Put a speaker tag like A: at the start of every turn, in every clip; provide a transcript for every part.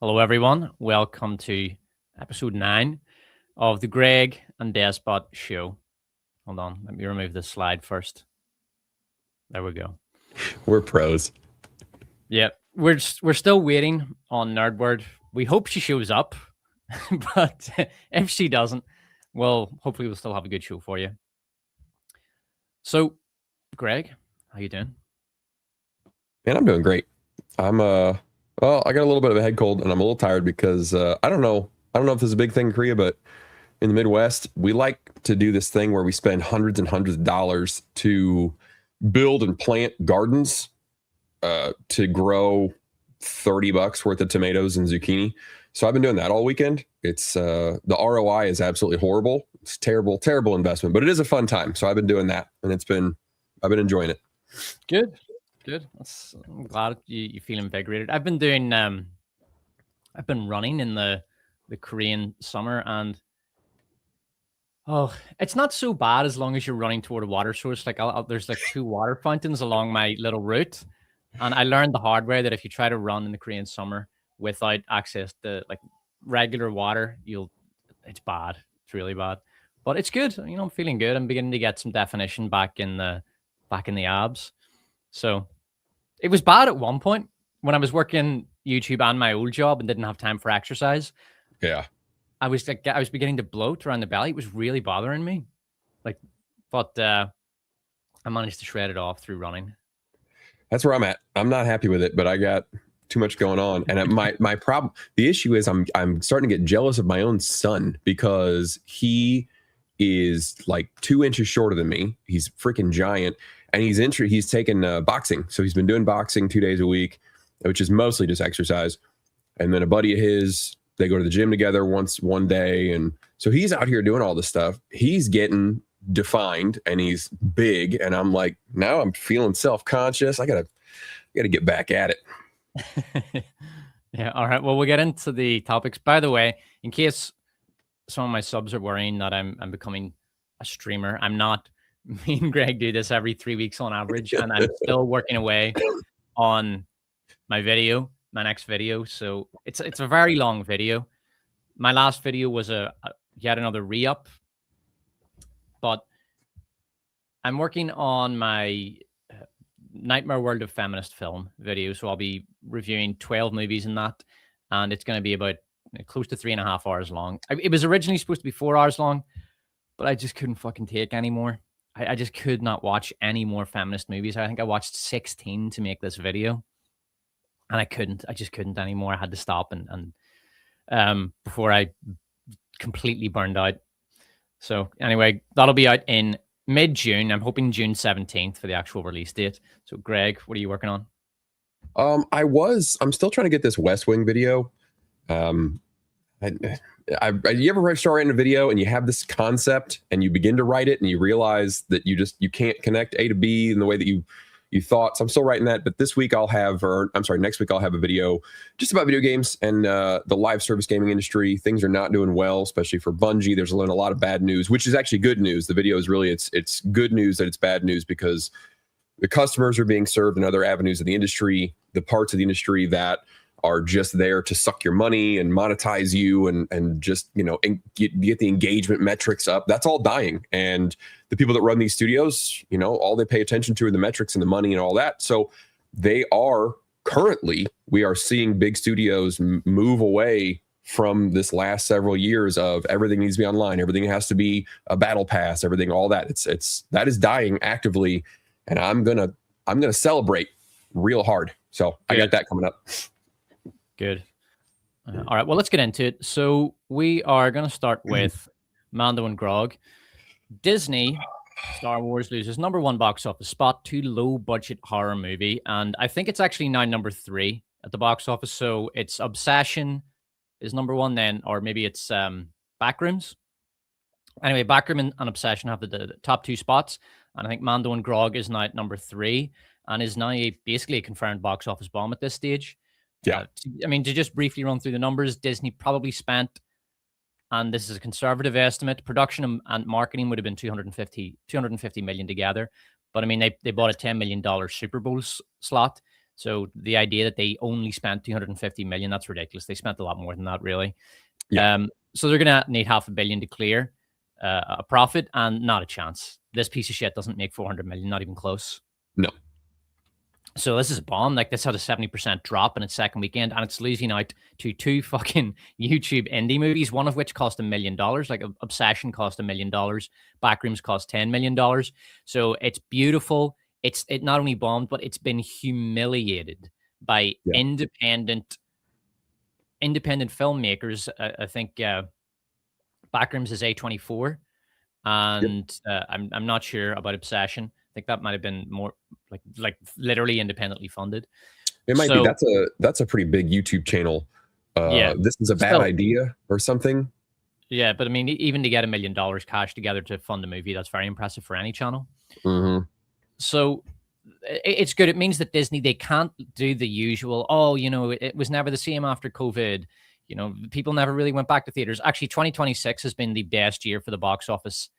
A: Hello, everyone. Welcome to episode 9 of the Greg and Despot show. Hold on. Let me remove this slide first. There we go.
B: We're pros.
A: Yeah, we're still waiting on Nerdword. We hope she shows up, but if she doesn't, well, hopefully we'll still have a good show for you. So, Greg, how you doing?
B: Man, I'm doing great. I'm well, I got a little bit of a head cold and I'm a little tired because I don't know if this is a big thing in Korea, but in the Midwest, we like to do this thing where we spend hundreds and hundreds of dollars to build and plant gardens to grow $30 worth of tomatoes and zucchini. So I've been doing that all weekend. It's the ROI is absolutely horrible. It's terrible investment, but it is a fun time. So I've been doing that and I've been enjoying it.
A: Good. I'm glad you feel invigorated. I've been doing I've been running in the Korean summer, and it's not so bad as long as you're running toward a water source. Like there's like 2 water fountains along my little route, and I learned the hard way that if you try to run in the Korean summer without access to like regular water, it's bad. It's really bad, but it's good. You know, I'm feeling good. I'm beginning to get some definition back in the abs. So it was bad at one point when I was working YouTube and my old job and didn't have time for exercise.
B: Yeah.
A: I was beginning to bloat around the belly. It was really bothering me. But I managed to shred it off through running.
B: That's where I'm at. I'm not happy with it, but I got too much going on. And my problem, the issue is I'm starting to get jealous of my own son because he is like 2 inches shorter than me. He's freaking giant. And he's taken boxing. So he's been doing boxing 2 days a week, which is mostly just exercise. And then a buddy of his, they go to the gym together one day. And so he's out here doing all this stuff. He's getting defined and he's big. And I'm like, now I'm feeling self-conscious. I gotta get back at it.
A: Yeah. All right. Well, we'll get into the topics. By the way, in case some of my subs are worrying that I'm becoming a streamer, I'm not. Me and Greg do this every 3 weeks on average, and I'm still working away on my next video. So it's a very long video. My last video was yet another re-up, but I'm working on my Nightmare World of Feminist film video. So I'll be reviewing 12 movies in that, and it's going to be about close to 3.5 hours long. It was originally supposed to be 4 hours long, but I just couldn't fucking take anymore. I just could not watch any more feminist movies. I think I watched 16 to make this video, and I just couldn't anymore. I had to stop and before I completely burned out. So anyway, that'll be out in mid-June. I'm hoping June 17th for the actual release date. So Greg, what are you working on?
B: I'm still trying to get this West Wing video. You ever start writing a video and you have this concept and you begin to write it and you realize that you can't connect A to B in the way that you thought. So I'm still writing that, but next week I'll have a video just about video games and the live service gaming industry. Things are not doing well, especially for Bungie. There's a lot of bad news, which is actually good news. The video is really, it's good news that it's bad news because the customers are being served in other avenues of the industry, the parts of the industry that are just there to suck your money and monetize you and just, get the engagement metrics up. That's all dying. And the people that run these studios, all they pay attention to are the metrics and the money and all that. So we are seeing big studios move away from this last several years of everything needs to be online. Everything has to be a battle pass, everything, all that. That is dying actively. And I'm going to celebrate real hard. So I got that coming up.
A: Good. All right. Well, let's get into it. So we are going to start with Mando and Grog. Disney Star Wars loses #1 box office spot to low budget horror movie. And I think it's actually now #3 at the box office. So it's Obsession is #1 then, or maybe it's Backrooms. Anyway, Backroom and Obsession have the top 2 spots. And I think Mando and Grog is now at #3 and is now basically a confirmed box office bomb at this stage.
B: Yeah.
A: To just briefly run through the numbers, Disney probably spent, and this is a conservative estimate, production and marketing would have been 250 million together. But I mean, they bought a $10 million Super Bowl slot. So the idea that they only spent 250 million, that's ridiculous. They spent a lot more than that, really.
B: Yeah.
A: So they're going to need 500 million to clear a profit, and not a chance. This piece of shit doesn't make 400 million, not even close.
B: No.
A: So this is a bomb. Like, this had a 70% drop in its second weekend, and it's losing out to 2 fucking YouTube indie movies, one of which cost $1 million. Like, Obsession cost $1 million. Backrooms cost $10 million. So it's beautiful. It not only bombed, but it's been humiliated by independent filmmakers. I think Backrooms is A24, and I'm not sure about Obsession. I think that might have been more like literally independently funded.
B: It might be. That's a pretty big YouTube channel. This is a bad idea or something.
A: Yeah, but I mean, even to get $1 million cash together to fund a movie, that's very impressive for any channel.
B: Mm-hmm.
A: So it's good. It means that Disney, they can't do the usual, oh, you know, it was never the same after COVID. You know, people never really went back to theaters. Actually, 2026 has been the best year for the box office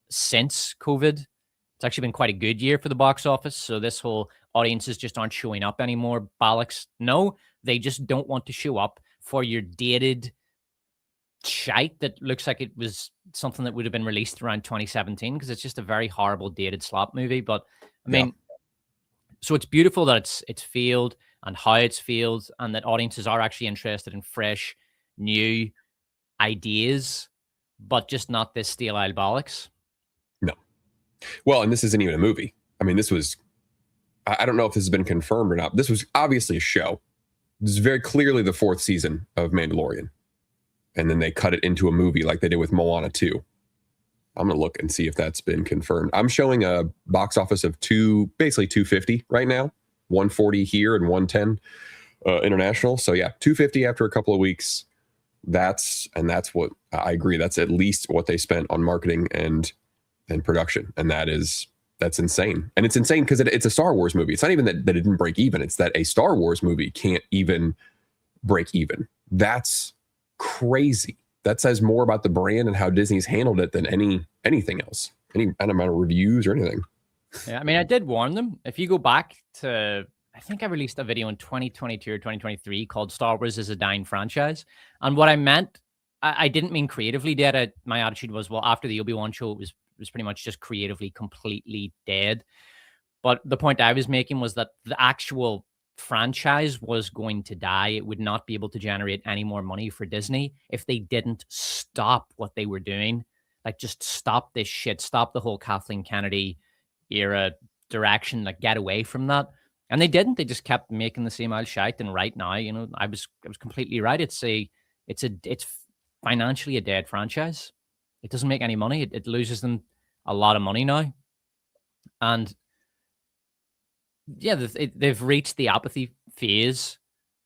A: since COVID. It's actually been quite a good year for the box office. So this whole audiences just aren't showing up anymore. Bollocks. No, they just don't want to show up for your dated shite that looks like it was something that would have been released around 2017, because it's just a very horrible dated slop movie. But I mean, so it's beautiful that it's failed and how it's failed, and that audiences are actually interested in fresh, new ideas, but just not this stale-eyed bollocks.
B: No. Well, and this isn't even a movie. I mean, this was, I don't know if this has been confirmed or not. This was obviously a show. This is very clearly the 4th season of Mandalorian. And then they cut it into a movie like they did with Moana 2. I'm going to look and see if that's been confirmed. I'm showing a box office of basically 250 right now, 140 here and 110 international. So yeah, 250 after a couple of weeks. That's what I agree. That's at least what they spent on marketing and production. And that's insane. And it's insane because it's a Star Wars movie. It's not even that it didn't break even. It's that a Star Wars movie can't even break even. That's crazy. That says more about the brand and how Disney's handled it than anything else, any amount of reviews or anything.
A: Yeah, I mean, I did warn them. If you go back to, I think I released a video in 2022 or 2023 called Star Wars is a Dying Franchise. And what I meant, I didn't mean creatively dead. My attitude was, well, after the Obi-Wan show, it was pretty much just creatively completely dead. But the point I was making was that the actual franchise was going to die. It would not be able to generate any more money for Disney if they didn't stop what they were doing. Like, just stop this shit. Stop the whole Kathleen Kennedy era direction. Like, get away from that. And they didn't. They just kept making the same old shite. And right now, you know, I was completely right. It's financially a dead franchise. It doesn't make any money. It loses them a lot of money now. And yeah, they've reached the apathy phase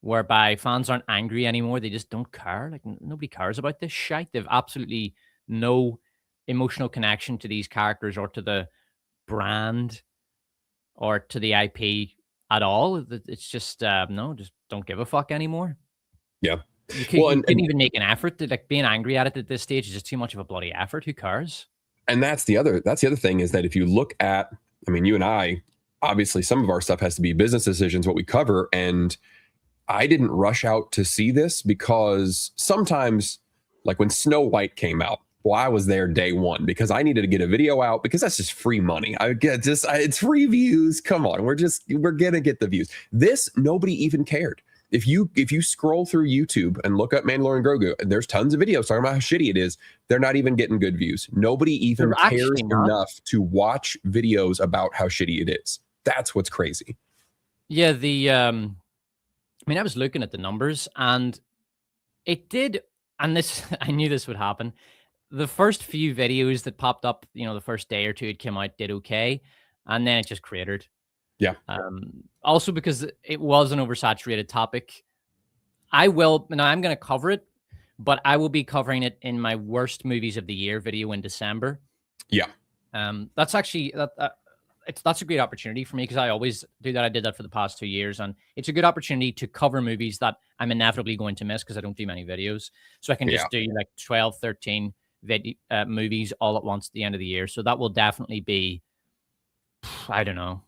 A: whereby fans aren't angry anymore. They just don't care. Like, nobody cares about this shite. They've absolutely no emotional connection to these characters or to the brand or to the IP at all. It's just, no, just don't give a fuck anymore.
B: Yeah.
A: You couldn't even make an effort to, like, being angry at it at this stage is just too much of a bloody effort. Who cares?
B: And that's the other thing is that if you look at, I mean, you and I, obviously some of our stuff has to be business decisions, what we cover. And I didn't rush out to see this because sometimes, like when Snow White came out, well, I was there day one because I needed to get a video out because that's just free money. It's free views. Come on. We're going to get the views. This, nobody even cared. If you scroll through YouTube and look up Mandalorian Grogu, there's tons of videos talking about how shitty it is. They're not even getting good views. Nobody even cares enough to watch videos about how shitty it is. That's what's crazy.
A: Yeah, I mean, I was looking at the numbers and it did, and this, I knew this would happen. The first few videos that popped up, you know, the first day or two it came out, did okay. And then it just cratered.
B: Yeah.
A: Also because it was an oversaturated topic. I'm going to cover it, but I will be covering it in my worst movies of the year video in December.
B: Yeah.
A: That's actually, that's a great opportunity for me because I always do that. I did that for the past 2 years, and it's a good opportunity to cover movies that I'm inevitably going to miss because I don't do many videos. So I can just do like 12, 13 movies all at once at the end of the year. So that will definitely be, I don't know.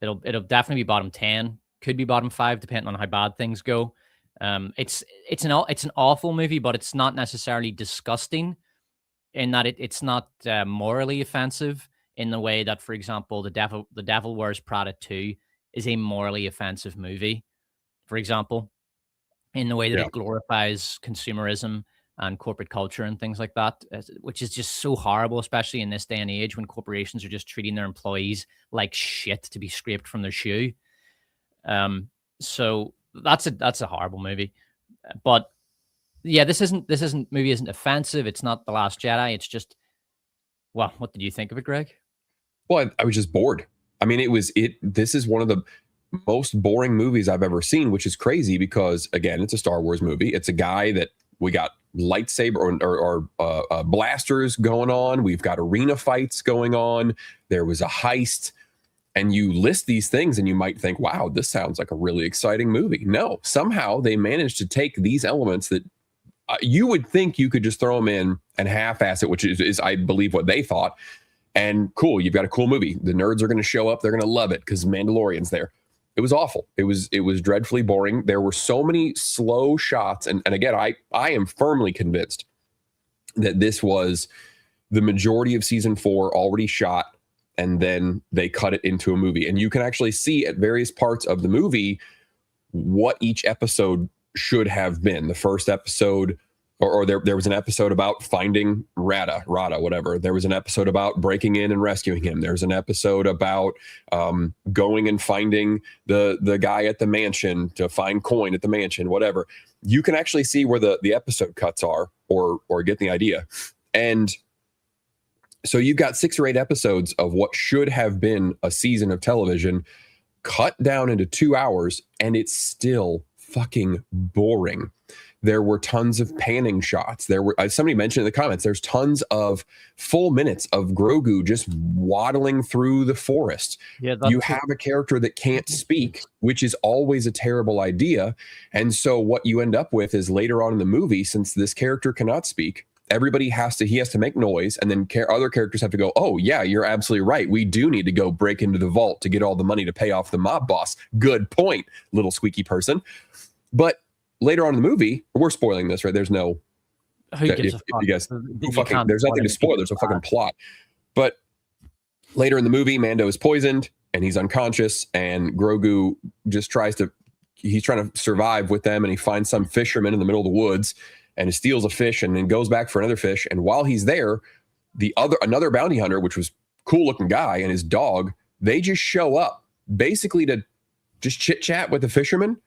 A: It'll definitely be bottom 10 could be bottom 5 depending on how bad things go. It's an awful movie, but it's not necessarily disgusting in that it's not morally offensive in the way that, for example, the Devil Wears Prada 2 is a morally offensive movie, for example, in the way that it glorifies consumerism and corporate culture and things like that, which is just so horrible, especially in this day and age when corporations are just treating their employees like shit to be scraped from their shoe. So that's a horrible movie. But yeah, this movie isn't offensive. It's not The Last Jedi. It's just, well, what did you think of it, Greg?
B: Well, I was just bored. I mean, this is one of the most boring movies I've ever seen, which is crazy because, again, it's a Star Wars movie. It's a guy that we got lightsaber or blasters going on. We've got arena fights going on. There was a heist. And you list these things and you might think, wow, this sounds like a really exciting movie. No, somehow they managed to take these elements that you would think you could just throw them in and half-ass it, which is, I believe, what they thought. And cool, you've got a cool movie. The nerds are going to show up. They're going to love it because Mandalorian's there. It was awful. It was dreadfully boring. There were so many slow shots. And again, I am firmly convinced that this was the majority of season 4 already shot, and then they cut it into a movie. And you can actually see at various parts of the movie what each episode should have been. The first episode, or there was an episode about finding Rada, whatever. There was an episode about breaking in and rescuing him. There's an episode about going and finding the guy at the mansion to find coin at the mansion, whatever. You can actually see where the episode cuts are or get the idea. And so you've got 6 or 8 episodes of what should have been a season of television cut down into 2 hours, and it's still fucking boring. There were tons of panning shots. There were, somebody mentioned in the comments, there's tons of full minutes of Grogu just waddling through the forest. Yeah, you have a character that can't speak, which is always a terrible idea. And so what you end up with is later on in the movie, since this character cannot speak, everybody has to make noise, and then other characters have to go, oh yeah, you're absolutely right, we do need to go break into the vault to get all the money to pay off the mob boss. Good point, little squeaky person. But later on in the movie, we're spoiling this, right? There's no there's nothing to spoil. There's a fucking plot. But later in the movie, Mando is poisoned and he's unconscious, and Grogu just he's trying to survive with them, and he finds some fisherman in the middle of the woods and he steals a fish and then goes back for another fish. And while he's there, another bounty hunter, which was cool looking guy, and his dog, they just show up basically to just chit chat with the fisherman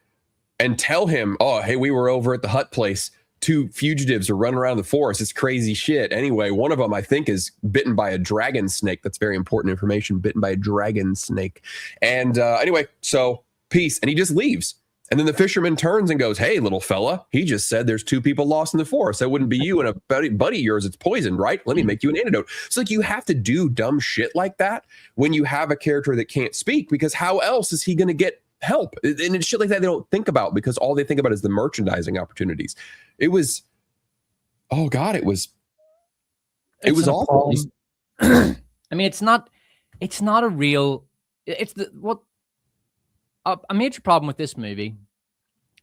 B: and tell him, oh, hey, we were over at the hut place. 2 fugitives are running around the forest. It's crazy shit. Anyway, one of them, I think, is bitten by a dragon snake. That's very important information. Bitten by a dragon snake. And anyway, so peace. And he just leaves. And then the fisherman turns and goes, hey, little fella, he just said there's 2 people lost in the forest. That wouldn't be you and a buddy of yours. It's poisoned, right? Let me make you an antidote. So like, you have to do dumb shit like that when you have a character that can't speak, because how else is he going to get help? And it's shit like that they don't think about, because all they think about is the merchandising opportunities. It was, oh God, it was awful.
A: I mean, it's not a real, a major problem with this movie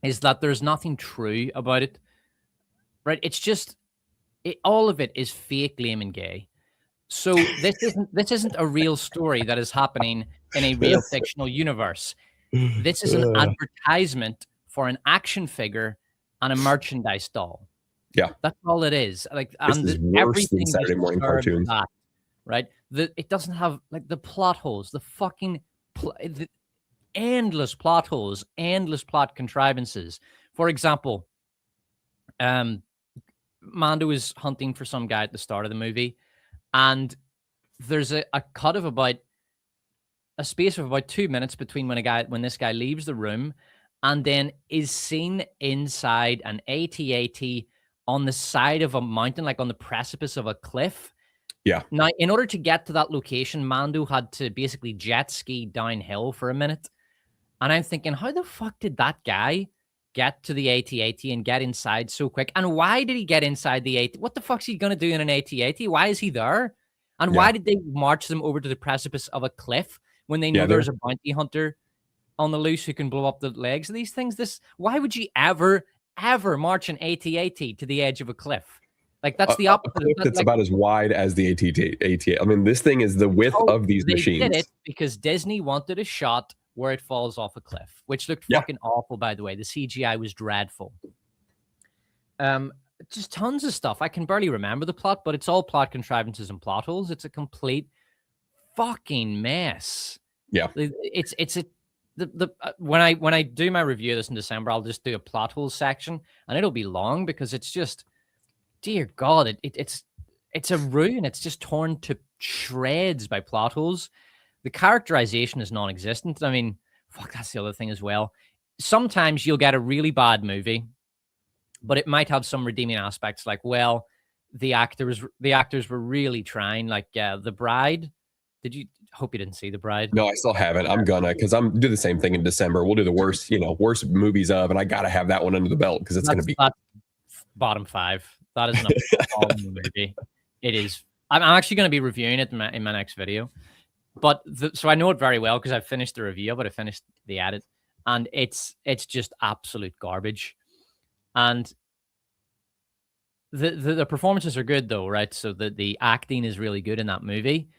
A: is that there's nothing true about it, right? It's just, all of it is fake, lame, and gay. So this isn't a real story that is happening in a real fictional universe. This is an advertisement for an action figure and a merchandise doll.
B: Yeah,
A: that's all it is. Like,
B: this is worse than Saturday morning cartoons,
A: right? It doesn't have like the plot holes, the fucking endless plot holes, endless plot contrivances. For example, Mando is hunting for some guy at the start of the movie, and there's a cut of about a space of about 2 minutes between when this guy leaves the room and then is seen inside an AT-AT on the side of a mountain, like on the precipice of a cliff.
B: Yeah.
A: Now, in order to get to that location, Mando had to basically jet ski downhill for a minute. And I'm thinking, how the fuck did that guy get to the AT-AT and get inside so quick? And why did he get inside the AT? What the fuck's he going to do in an AT-AT? Why is he there? And why did they march them over to the precipice of a cliff when they know there's a bounty hunter on the loose who can blow up the legs of these things. Why would you ever march an AT-AT to the edge of a cliff? Like, that's the opposite.
B: A cliff that's about as wide as the AT-AT. I mean, this thing is the width of these machines.
A: They did it because Disney wanted a shot where it falls off a cliff, which looked fucking awful, by the way. The CGI was dreadful. Just tons of stuff. I can barely remember the plot, but it's all plot contrivances and plot holes. It's a complete fucking mess.
B: Yeah.
A: When I do my review of this in December, I'll just do a plot hole section, and it'll be long because it's just, dear God, it's a ruin. It's just torn to shreds by plot holes. The characterization is non-existent. I mean, fuck, that's the other thing as well. Sometimes you'll get a really bad movie, but it might have some redeeming aspects, like, well, the actors were really trying. Like, The Bride. Hope you didn't see The Bride?
B: No, I still haven't. I'm gonna, because I'm do the same thing in December. We'll do the worst movies of, and I gotta have that one under the belt because that's gonna be
A: bottom 5. That is an appalling movie. It is. I'm actually going to be reviewing it in my next video. But so I know it very well because I've finished the review, but I finished the edit, and it's just absolute garbage. And the performances are good though, right? So the acting is really good in that movie.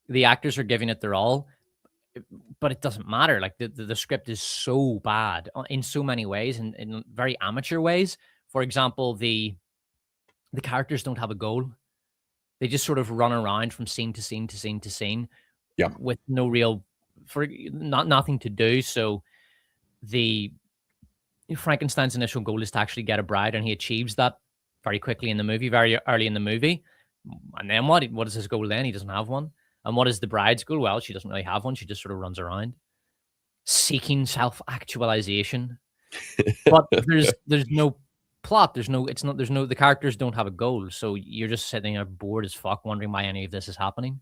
A: The actors are giving it their all, but it doesn't matter. Like, the script is so bad in so many ways, and in very amateur ways. For example, the characters don't have a goal. They just sort of run around from scene to scene to scene to scene, with no real, nothing to do. So Frankenstein's initial goal is to actually get a bride, and he achieves that very quickly in the movie, very early in the movie. And then what is his goal then? He doesn't have one. And what is the bride's goal? Well, she doesn't really have one. She just sort of runs around seeking self-actualization. But there's no plot. The characters don't have a goal. So you're just sitting there bored as fuck, wondering why any of this is happening.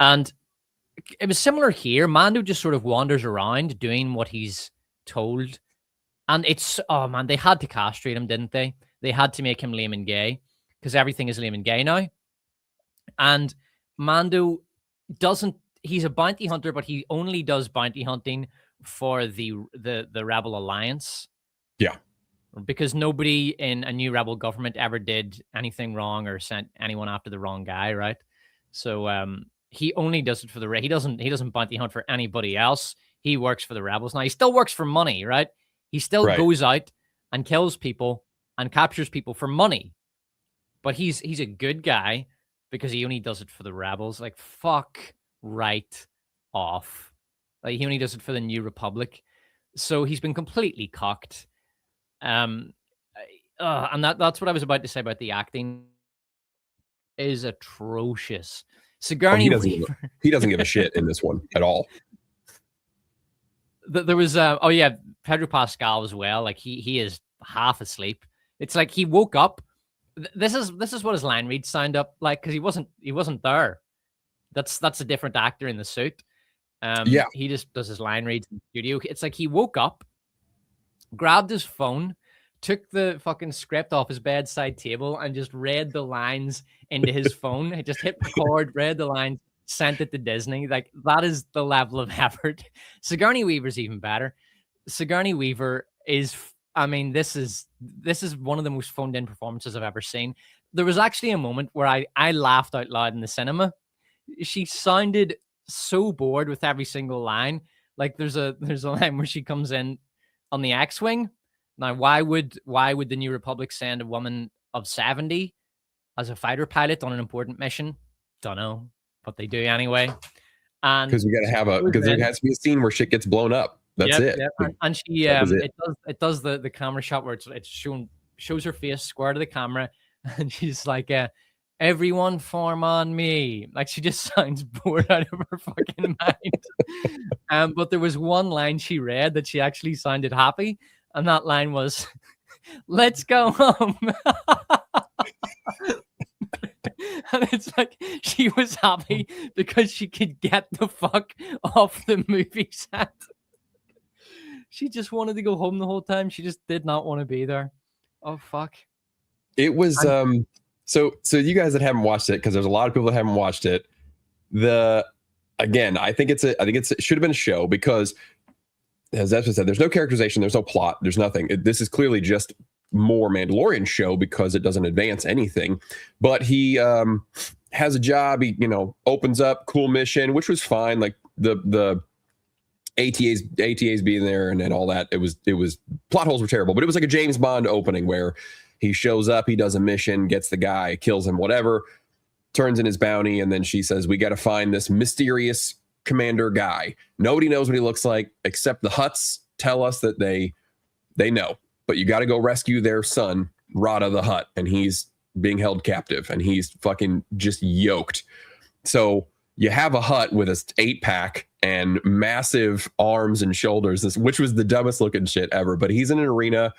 A: And it was similar here. Mando just sort of wanders around doing what he's told. And it's, oh man, they had to castrate him, didn't they? They had to make him lame and gay, because everything is lame and gay now. And Mando he's a bounty hunter, but he only does bounty hunting for the Rebel Alliance.
B: Yeah.
A: Because nobody in a new rebel government ever did anything wrong or sent anyone after the wrong guy, right? So he only does it for he doesn't bounty hunt for anybody else. He works for the rebels. Now, he still works for money, right? He still goes out and kills people and captures people for money. But he's a good guy because he only does it for the rebels. Like, fuck right off. Like, he only does it for the New Republic. So he's been completely cocked. And that's what I was about to say about the acting. It is atrocious. Sigourney Weaver.
B: He doesn't give a shit in this one at all.
A: There was Pedro Pascal as well. Like, he is half asleep. It's like he woke up. This is what his line reads sound up like, because he wasn't there. That's a different actor in the suit. He just does his line reads in the studio. It's like he woke up, grabbed his phone, took the fucking script off his bedside table, and just read the lines into his phone. He just hit record, read the lines, sent it to Disney. Like, that is the level of effort. Sigourney Weaver's even better. Sigourney Weaver is, I mean, this is one of the most phoned in performances I've ever seen. There was actually a moment where I laughed out loud in the cinema. She sounded so bored with every single line. Like, there's a line where she comes in on the X-Wing. Now, why would the New Republic send a woman of 70 as a fighter pilot on an important mission? Don't know, but they do anyway. And
B: because there has to be a scene where shit gets blown up. That's it.
A: Yep. And she it does the camera shot where it's shows her face square to the camera, and she's like, everyone form on me. Like, she just sounds bored out of her fucking mind. But there was one line she read that she actually sounded happy, and that line was, "Let's go home." And it's like she was happy because she could get the fuck off the movie set. She just wanted to go home the whole time. She just did not want to be there. Oh, fuck.
B: It was so you guys that haven't watched it, because there's a lot of people that haven't watched it. I think it should have been a show, because as Despot said, there's no characterization, there's no plot, there's nothing. This is clearly just more Mandalorian show because it doesn't advance anything. But he has a job. He, opens up, cool mission, which was fine. Like the ATAs being there and all that. It was plot holes were terrible, but it was like a James Bond opening where he shows up, he does a mission, gets the guy, kills him, whatever, turns in his bounty, and then she says, we got to find this mysterious commander guy. Nobody knows what he looks like except the Hutts tell us that they know, but you got to go rescue their son, Rada the Hutt, and he's being held captive and he's fucking just yoked. So you have a Hutt with a 8-pack and massive arms and shoulders, which was the dumbest looking shit ever, but he's in an arena.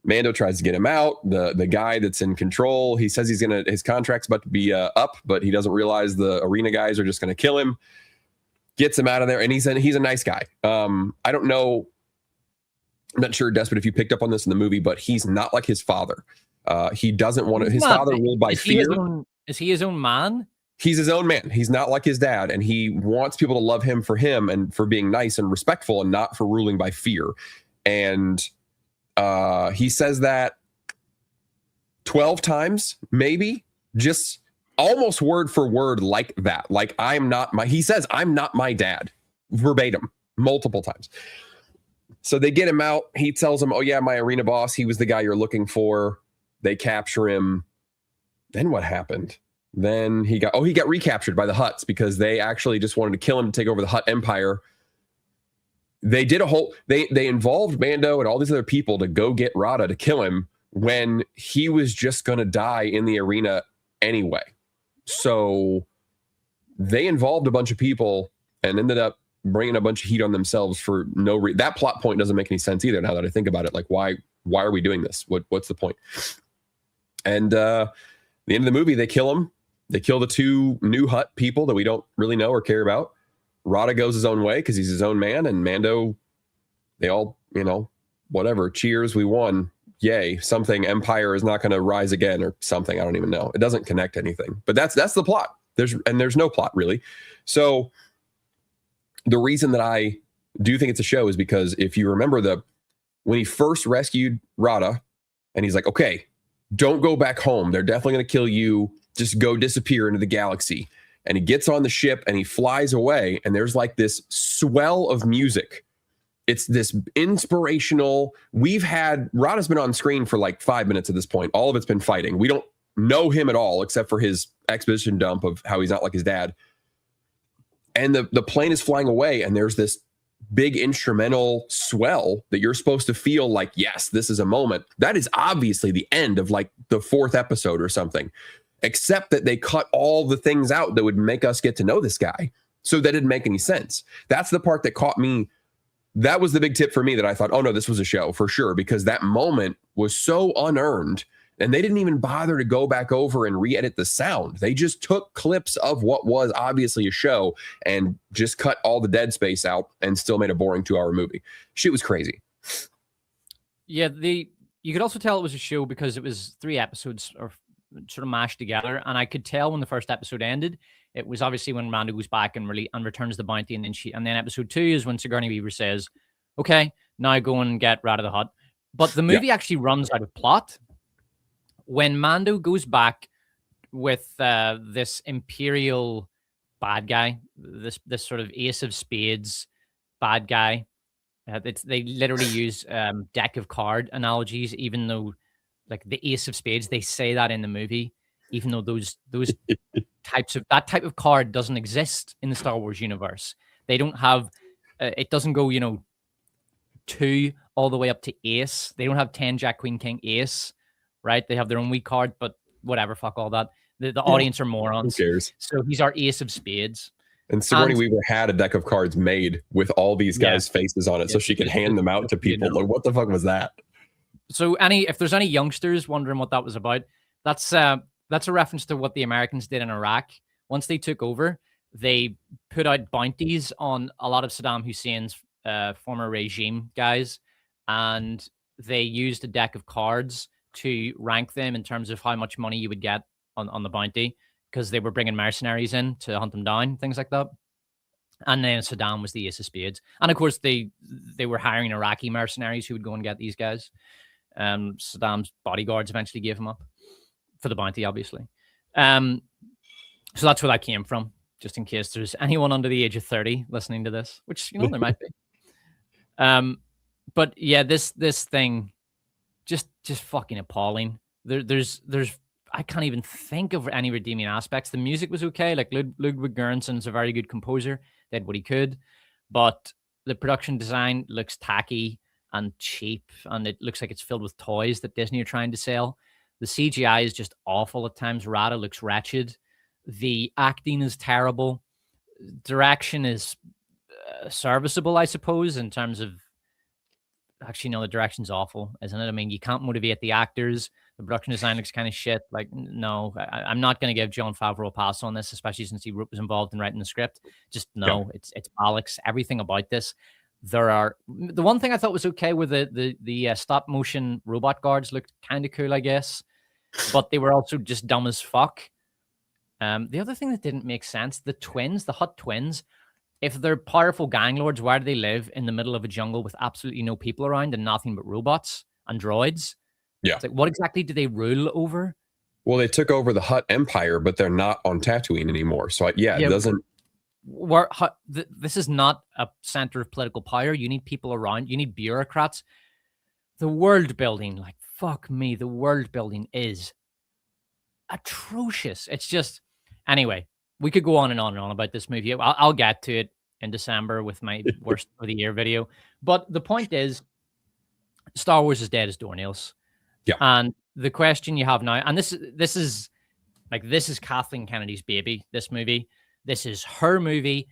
B: Mando tries to get him out. The guy that's in control, he says his contract's about to be up, but he doesn't realize the arena guys are just going to kill him. Gets him out of there, and he's a nice guy. I don't know. I'm not sure, Despot, if you picked up on this in the movie, but he's not like his father. He doesn't want to. His father ruled by fear.
A: Is he his own man?
B: He's his own man. He's not like his dad, and he wants people to love him and for being nice and respectful, and not for ruling by fear. And he says that 12 times, maybe, just almost word for word like that. Like, he says, I'm not my dad, verbatim, multiple times. So they get him out. He tells them, oh yeah, my arena boss, he was the guy you're looking for. They capture him. Then what happened? Then he got recaptured by the Hutts because they actually just wanted to kill him to take over the Hutt Empire. They did they involved Mando and all these other people to go get Rada to kill him when he was just going to die in the arena anyway. So they involved a bunch of people and ended up bringing a bunch of heat on themselves for no reason. That plot point doesn't make any sense either. Now that I think about it, like why are we doing this? What's the point? And the end of the movie, they kill him. They kill the 2 new Hutt people that we don't really know or care about. Rada goes his own way because he's his own man, and Mando, they all, whatever, cheers, we won. Yay, something, Empire is not going to rise again or something. I don't even know. It doesn't connect anything. But that's the plot. There's no plot really. So the reason that I do think it's a show is because if you remember when he first rescued Rada and he's like, okay, don't go back home. They're definitely going to kill you. Just go disappear into the galaxy. And he gets on the ship and he flies away. And there's like this swell of music. It's this inspirational. Rada's been on screen for like 5 minutes at this point. All of it's been fighting. We don't know him at all, except for his exposition dump of how he's not like his dad. And the plane is flying away. And there's this big instrumental swell that you're supposed to feel like, yes, this is a moment. That is obviously the end of like the 4th episode or something, except that they cut all the things out that would make us get to know this guy. So that didn't make any sense. That's the part that caught me. That was the big tip for me that I thought, oh no, this was a show for sure, because that moment was so unearned and they didn't even bother to go back over and re-edit the sound. They just took clips of what was obviously a show and just cut all the dead space out and still made a boring 2-hour movie. Shit was crazy.
A: Yeah, you could also tell it was a show because it was 3 episodes or sort of mashed together, and I could tell when the first episode ended, it was obviously when Mando goes back and returns the bounty, and then episode 2 is when Sigourney Weaver says, "Okay, now go and get Rada the Hutt." But the movie actually runs out of plot when Mando goes back with this Imperial bad guy, this sort of Ace of Spades bad guy. They literally use deck of card analogies, even though, like the Ace of Spades, they say that in the movie, even though those that type of card doesn't exist in the Star Wars universe. They don't have it doesn't go 2 all the way up to Ace. They don't have 10 Jack Queen King Ace, right? They have their own wee card, but whatever, fuck all that. The audience are morons.
B: Who cares?
A: So he's our Ace of Spades.
B: And Sigourney Weaver had a deck of cards made with all these guys' faces on it, so she could hand them out to people. Like, what the fuck was that?
A: So if there's any youngsters wondering what that was about, that's a reference to what the Americans did in Iraq. Once they took over, they put out bounties on a lot of Saddam Hussein's former regime guys, and they used a deck of cards to rank them in terms of how much money you would get on the bounty, because they were bringing mercenaries in to hunt them down, things like that. And then Saddam was the ace of spades. And of course, they were hiring Iraqi mercenaries who would go and get these guys. Saddam's bodyguards eventually gave him up for the bounty, obviously. So that's where that came from, just in case there's anyone under the age of 30 listening to this, which, you know, there might be. But yeah, this thing, just fucking appalling. There's I can't even think of any redeeming aspects. The music was okay. Like Ludwig Göransson's a very good composer, did what he could, but the production design looks tacky and cheap, and it looks like it's filled with toys that Disney are trying to sell. The CGI is just awful at times. Rada looks wretched. The acting is terrible. Direction is serviceable, I suppose, in terms of... Actually, no, the direction's awful, isn't it? I mean, you can't motivate the actors. The production design looks kind of shit. Like, no, I'm not going to give Jon Favreau a pass on this, especially since he was involved in writing the script. Just no, it's bollocks. Everything about this. The one thing I thought was okay with the stop motion robot guards looked kind of cool, I guess, but they were also just dumb as fuck. The other thing that didn't make sense, the Hutt twins, if they're powerful gang lords, why do they live in the middle of a jungle with absolutely no people around and nothing but robots and droids?
B: Yeah.
A: It's like, what exactly do they rule over?
B: Well, they took over the Hutt Empire, but they're not on Tatooine anymore. So it doesn't...
A: This is not a center of political power. You need people around. You need bureaucrats. The world building, like, fuck me, the world building is atrocious. It's just... Anyway, we could go on and on and on about this movie. I'll get to it in December with my worst of the year video. But the point is, Star Wars is dead as doornails.
B: Yeah.
A: And the question you have now, and this is Kathleen Kennedy's baby, this movie. This is her movie.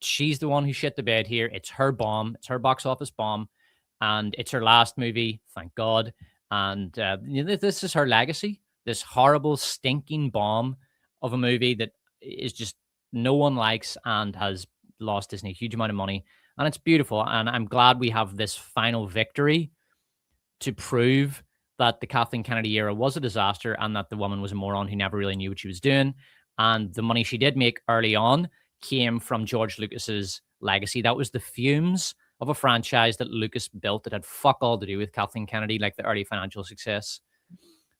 A: She's the one who shit the bed here. It's her bomb. It's her box office bomb. And it's her last movie, thank God. And this is her legacy. This horrible, stinking bomb of a movie that is just no one likes and has lost Disney a huge amount of money. And it's beautiful. And I'm glad we have this final victory to prove that the Kathleen Kennedy era was a disaster and that the woman was a moron who never really knew what she was doing. And the money she did make early on came from George Lucas's legacy. That was the fumes of a franchise that Lucas built that had fuck all to do with Kathleen Kennedy, like the early financial success.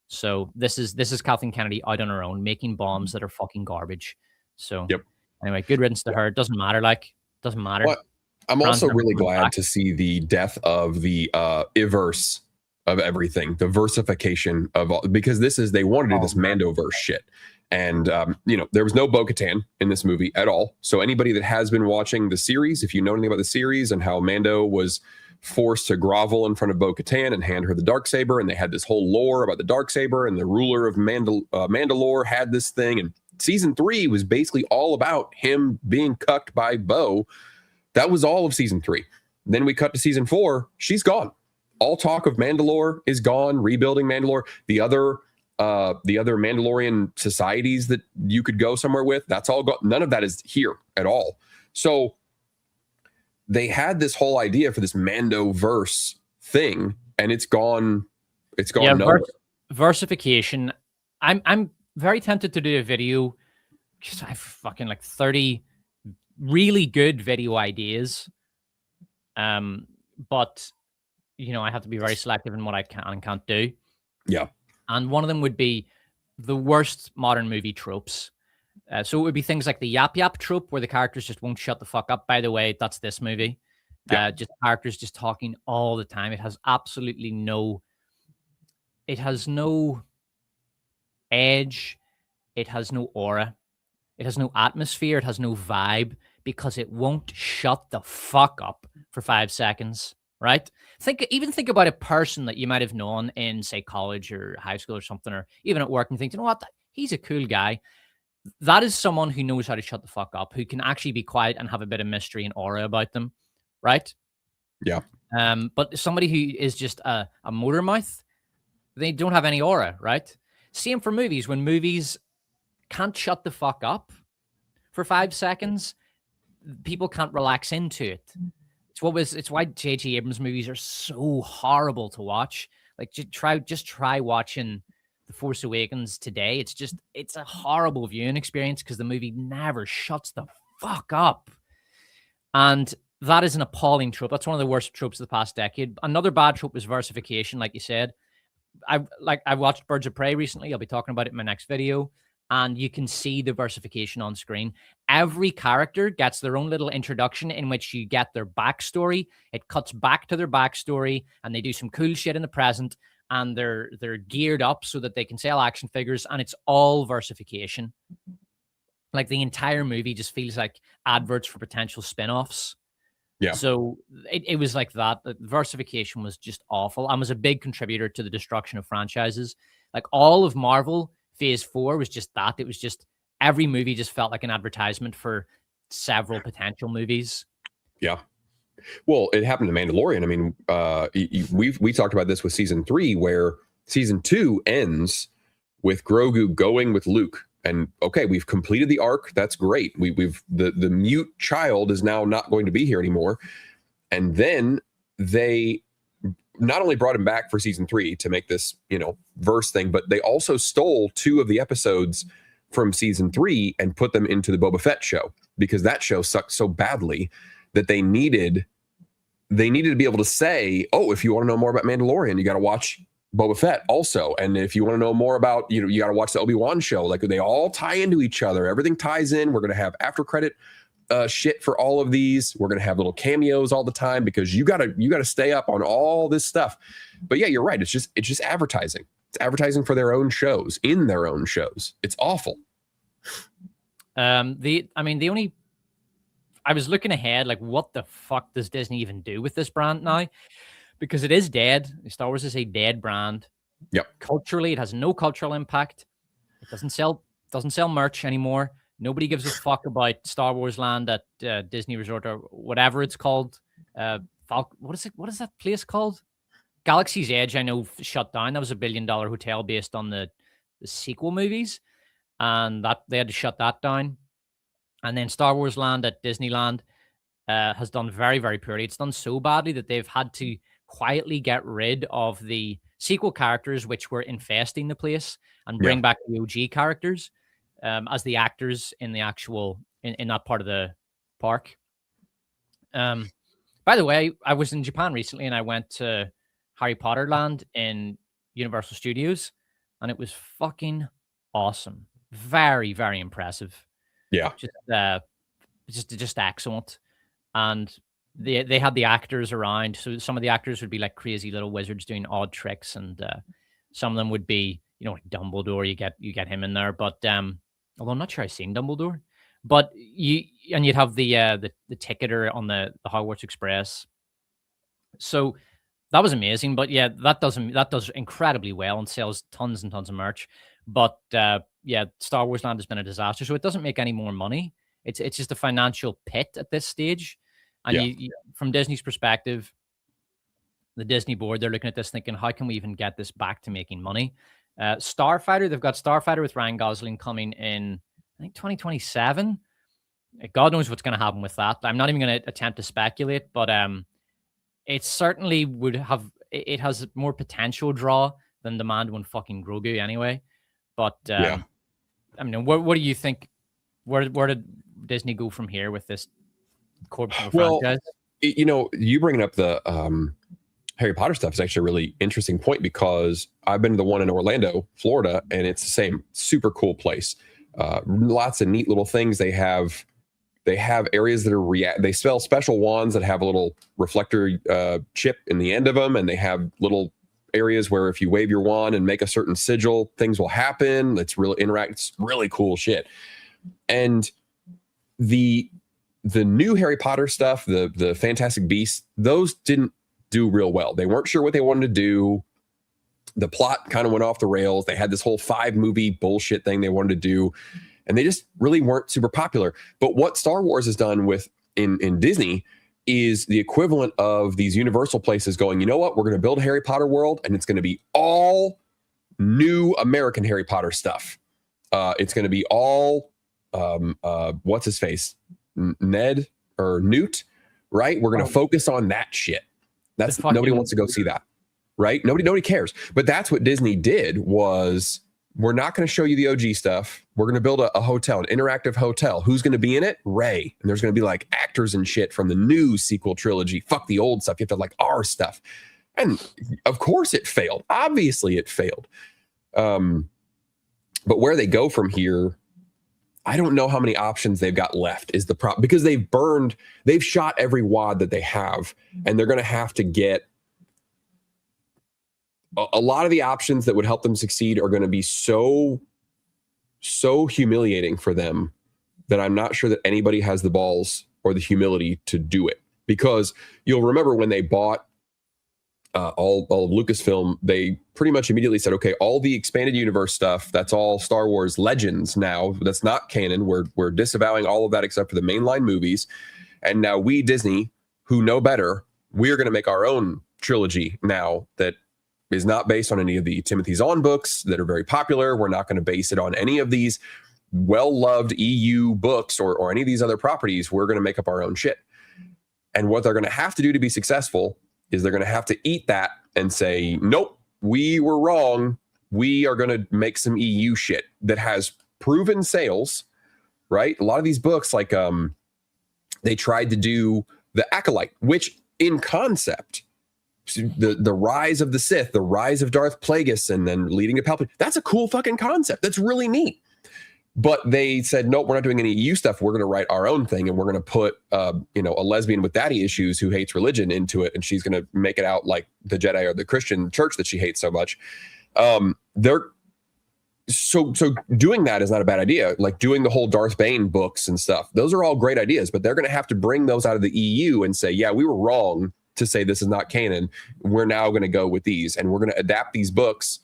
A: So this is Kathleen Kennedy out on her own, making bombs that are fucking garbage. So anyway, good riddance to her. It doesn't matter. Doesn't matter.
B: Well, I'm also really glad to see the death of the Iverse of everything, the versification of all, because they wanted to do this Mandoverse shit. And, there was no Bo-Katan in this movie at all. So anybody that has been watching the series, if you know anything about the series and how Mando was forced to grovel in front of Bo-Katan and hand her the Darksaber, and they had this whole lore about the Darksaber, and the ruler of Mandalore had this thing, and season 3 was basically all about him being cucked by Bo. That was all of season 3. Then we cut to season 4. She's gone. All talk of Mandalore is gone. Rebuilding Mandalore. The other Mandalorian societies that you could go somewhere with, that's all gone. None of that is here at all. So they had this whole idea for this Mando-verse thing, and it's gone. It's gone nowhere.
A: Versification. I'm very tempted to do a video because I have fucking 30 really good video ideas. But I have to be very selective in what I can and can't do.
B: Yeah.
A: And one of them would be the worst modern movie tropes. So it would be things like the yap yap trope where the characters just won't shut the fuck up. By the way, that's this movie. Yeah. Just characters just talking all the time. It has absolutely no edge. It has no aura. It has no atmosphere. It has no vibe because it won't shut the fuck up for 5 seconds. Right? Think about a person that you might have known in, say, college or high school or something, or even at work, and think, you know what, he's a cool guy. That is someone who knows how to shut the fuck up, who can actually be quiet and have a bit of mystery and aura about them, right?
B: Yeah.
A: But somebody who is just a motor mouth, they don't have any aura, right? Same for movies. When movies can't shut the fuck up for 5 seconds, people can't relax into it. It's why J.J. Abrams movies are so horrible to watch. Like, just try watching The Force Awakens today. It's a horrible viewing experience because the movie never shuts the fuck up. And that is an appalling trope. That's one of the worst tropes of the past decade. Another bad trope is versification, like you said. I watched Birds of Prey recently. I'll be talking about it in my next video. And you can see the versification on screen. Every character gets their own little introduction in which you get their backstory. It cuts back to their backstory, and they do some cool shit in the present, and they're geared up so that they can sell action figures, and it's all versification. Like the entire movie just feels like adverts for potential spin-offs.
B: Yeah.
A: So it was like that. The versification was just awful and was a big contributor to the destruction of franchises. Like all of Marvel Phase 4 was just that. It was just every movie just felt like an advertisement for several potential movies.
B: Yeah. Well, it happened to Mandalorian. I mean, we talked about this with season 3, where season 2 ends with Grogu going with Luke. And okay, we've completed the arc. That's great. The mute child is now not going to be here anymore. And then they not only brought him back for season 3 to make this, verse thing, but they also stole 2 of the episodes from season 3 and put them into the Boba Fett show, because that show sucked so badly that they needed to be able to say, oh, if you want to know more about Mandalorian, you got to watch Boba Fett also. And if you want to know more about, you got to watch the Obi-Wan show. Like, they all tie into each other. Everything ties in. We're going to have after credit shit for all of these. We're going to have little cameos all the time, because you got to stay up on all this stuff. But yeah, you're right. It's just advertising. It's advertising for their own shows, in their own shows. It's awful.
A: I was looking ahead, like, what the fuck does Disney even do with this brand now? Because it is dead. Star Wars is a dead brand.
B: Yep.
A: Culturally, it has no cultural impact. It doesn't sell merch anymore. Nobody gives a fuck about Star Wars Land at Disney Resort or whatever it's called. What is that place called? Galaxy's Edge, I know, shut down. That was $1 billion hotel based on the sequel movies, and that they had to shut that down. And then Star Wars Land at Disneyland has done very, very poorly. It's done so badly that they've had to quietly get rid of the sequel characters which were infesting the place, and bring back the OG characters as the actors in the actual in that part of the park. By the way, I was in Japan recently, and I went to Harry Potter Land in Universal Studios, and it was fucking awesome. Very, very impressive.
B: Yeah.
A: Just excellent. And they had the actors around. So some of the actors would be like crazy little wizards doing odd tricks, and some of them would be, like Dumbledore. You get him in there. But although I'm not sure I've seen Dumbledore. But you'd have the ticketer on the Hogwarts Express. So that was amazing. But yeah, that does incredibly well and sells tons and tons of merch. But Star Wars Land has been a disaster. So it doesn't make any more money. It's just a financial pit at this stage. And from Disney's perspective, the Disney board, they're looking at this thinking, how can we even get this back to making money? Starfighter, they've got Starfighter with Ryan Gosling coming in, I think, 2027. God knows what's going to happen with that. I'm not even going to attempt to speculate, but it certainly it has more potential draw than the Mando and fucking Grogu anyway. But what do you think? Where did Disney go from here with this corporate franchise?
B: You bringing up the Harry Potter stuff is actually a really interesting point, because I've been to the one in Orlando, Florida, and it's the same. Super cool place. Lots of neat little things. They have areas that are they sell special wands that have a little reflector chip in the end of them, and they have little areas where if you wave your wand and make a certain sigil, things will happen. It's really it's really cool shit. And the new Harry Potter stuff, the Fantastic Beasts, those didn't do real well. They weren't sure what they wanted to do. The plot kind of went off the rails. They had this whole 5-movie bullshit thing they wanted to do, and they just really weren't super popular. But what Star Wars has done in Disney is the equivalent of these Universal places going, you know what, we're going to build a Harry Potter world, and it's going to be all new American Harry Potter stuff. It's going to be all what's his face, Ned or Newt, right? We're going to focus on that shit. That's nobody wants to go see that, right? Nobody cares. But that's what Disney did, was we're not going to show you the OG stuff. we're going to build a hotel, an interactive hotel. Who's going to be in it? Rey. And there's going to be like actors and shit from the new sequel trilogy. Fuck the old stuff. You have to like our stuff. And of course it failed. Obviously it failed. But where they go from here, I don't know how many options they've got left is the problem, because they've shot every wad that they have, and they're going to have to get a lot of the options that would help them succeed are going to be so humiliating for them that I'm not sure that anybody has the balls or the humility to do it. Because you'll remember when they bought all of Lucasfilm, they pretty much immediately said, okay, all the expanded universe stuff, that's all Star Wars Legends now. That's not canon. We're disavowing all of that except for the mainline movies. And now we, Disney, who know better, we're going to make our own trilogy now that is not based on any of the Timothy Zahn books that are very popular. We're not going to base it on any of these well-loved EU books or any of these other properties. We're going to make up our own shit. And what they're going to have to do to be successful is they're going to have to eat that and say, nope, we were wrong. We are going to make some EU shit that has proven sales, right? A lot of these books, like they tried to do The Acolyte, which in concept, the rise of the Sith, the rise of Darth Plagueis, and then leading to Palpatine, that's a cool fucking concept. That's really neat. But they said, nope, we're not doing any EU stuff. We're going to write our own thing, and we're going to put, a lesbian with daddy issues who hates religion into it, and she's going to make it out like the Jedi or the Christian church that she hates so much. So doing that is not a bad idea. Like doing the whole Darth Bane books and stuff, those are all great ideas. But they're going to have to bring those out of the EU and say, yeah, we were wrong to say this is not canon. We're now going to go with these, and we're going to adapt these books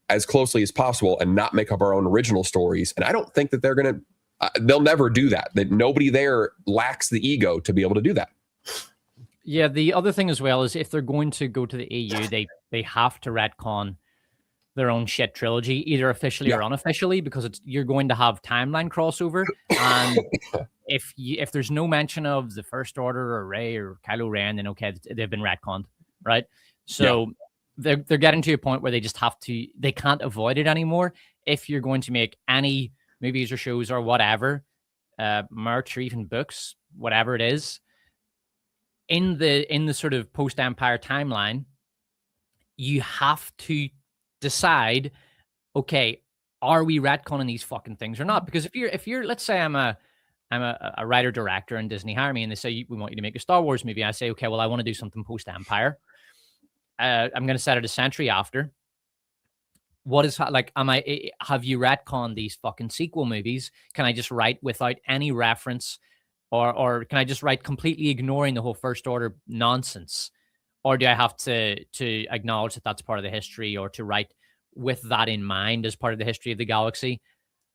B: as closely as possible and not make up our own original stories. And I don't think that they'll never do that. That nobody there lacks the ego to be able to do that.
A: Yeah, the other thing as well is if they're going to go to the EU, they have to retcon their own shit trilogy, either officially or unofficially, because you're going to have timeline crossover. And if there's no mention of the First Order or Rey or Kylo Ren, then okay, they've been retconned, right? So they're getting to a point where they just they can't avoid it anymore. If you're going to make any movies or shows or whatever, merch or even books, whatever it is, in the sort of post-Empire timeline, you have to decide, okay, are we retconning these fucking things or not? Because if you're let's say I'm a writer director and Disney hire me and they say, we want you to make a Star Wars movie. I say, okay, well, I want to do something post-Empire. I'm going to set it a century after. What is like, have you retconned these fucking sequel movies? Can I just write without any reference, or can I just write completely ignoring the whole First Order nonsense? Or do I have to acknowledge that that's part of the history, or to write with that in mind as part of the history of the galaxy?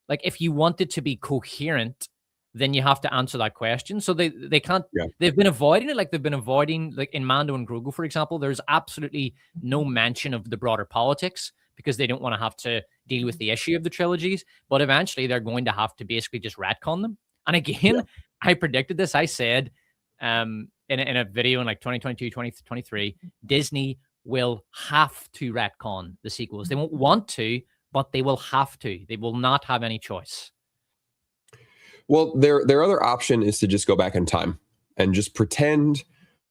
A: Like, if you want it to be coherent, then you have to answer that question. So they can't, they've been avoiding it. Like they've been avoiding, like in Mando and Grogu, for example, there's absolutely no mention of the broader politics because they don't want to have to deal with the issue of the trilogies. But eventually they're going to have to basically just retcon them. And again, I predicted this. I said in a video in like 2022, 2023, Disney will have to retcon the sequels. They won't want to, but they will have to. They will not have any choice.
B: Well, their other option is to just go back in time and just pretend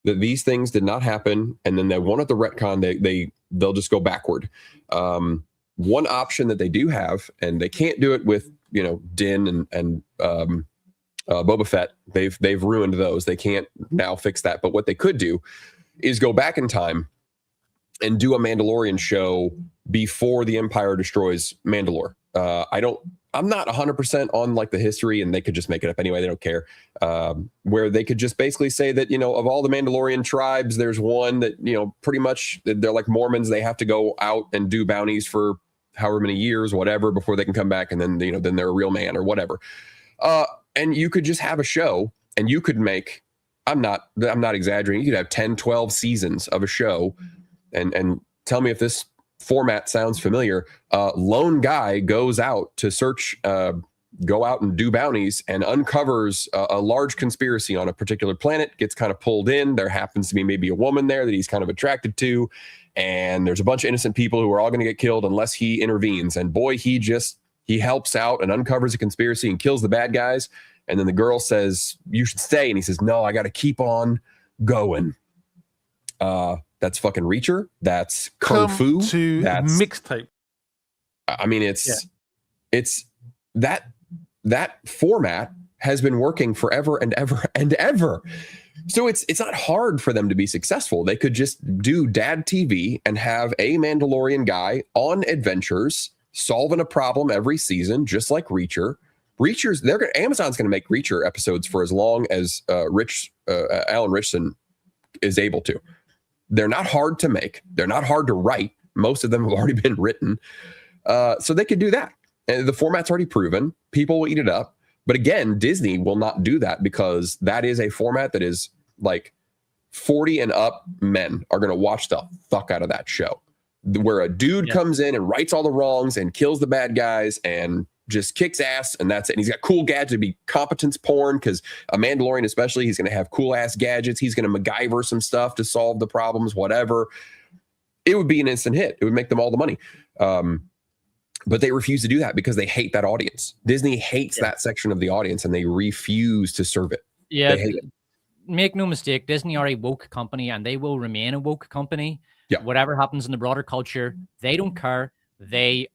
B: that these things did not happen, and then they won't have to retcon. They'll just go backward. One option that they do have, and they can't do it with Din and Boba Fett. They've ruined those. They can't now fix that. But what they could do is go back in time and do a Mandalorian show before the Empire destroys Mandalore. I'm not 100% on like the history, and they could just make it up anyway. They don't care. Where they could just basically say that, of all the Mandalorian tribes, there's one that, pretty much they're like Mormons. They have to go out and do bounties for however many years, whatever, before they can come back. And then, then they're a real man or whatever. And you could just have a show, and you could make, I'm not exaggerating. You could have 10, 12 seasons of a show, and tell me if this format sounds familiar. Lone guy goes out to search, go out and do bounties, and uncovers a large conspiracy on a particular planet, gets kind of pulled in. There happens to be maybe a woman there that he's kind of attracted to, and there's a bunch of innocent people who are all going to get killed unless he intervenes. And boy, he just he helps out and uncovers a conspiracy and kills the bad guys. And then the girl says, you should stay. And he says, no, I got to keep on going. That's fucking Reacher. That's Kung Fu. That's
C: Mixtape.
B: I mean, it's that format has been working forever and ever and ever. So it's not hard for them to be successful. They could just do dad TV and have a Mandalorian guy on adventures, solving a problem every season, just like Reacher. Amazon's going to make Reacher episodes for as long as Alan Richson is able to. They're not hard to make. They're not hard to write. Most of them have already been written. So they could do that. And the format's already proven. People will eat it up. But again, Disney will not do that because that is a format that is like 40 and up men are going to watch the fuck out of that show. Where a dude comes in and rights all the wrongs and kills the bad guys and just kicks ass, and that's it. And he's got cool gadgets. It'd be competence porn because a Mandalorian especially, he's going to have cool ass gadgets. He's going to MacGyver some stuff to solve the problems, whatever. It would be an instant hit. It would make them all the money. But they refuse to do that because they hate that audience. Disney hates that section of the audience and they refuse to serve it.
A: Yeah.
B: They hate it.
A: Make no mistake, Disney are a woke company and they will remain a woke company.
B: Yeah.
A: Whatever happens in the broader culture, they don't care. They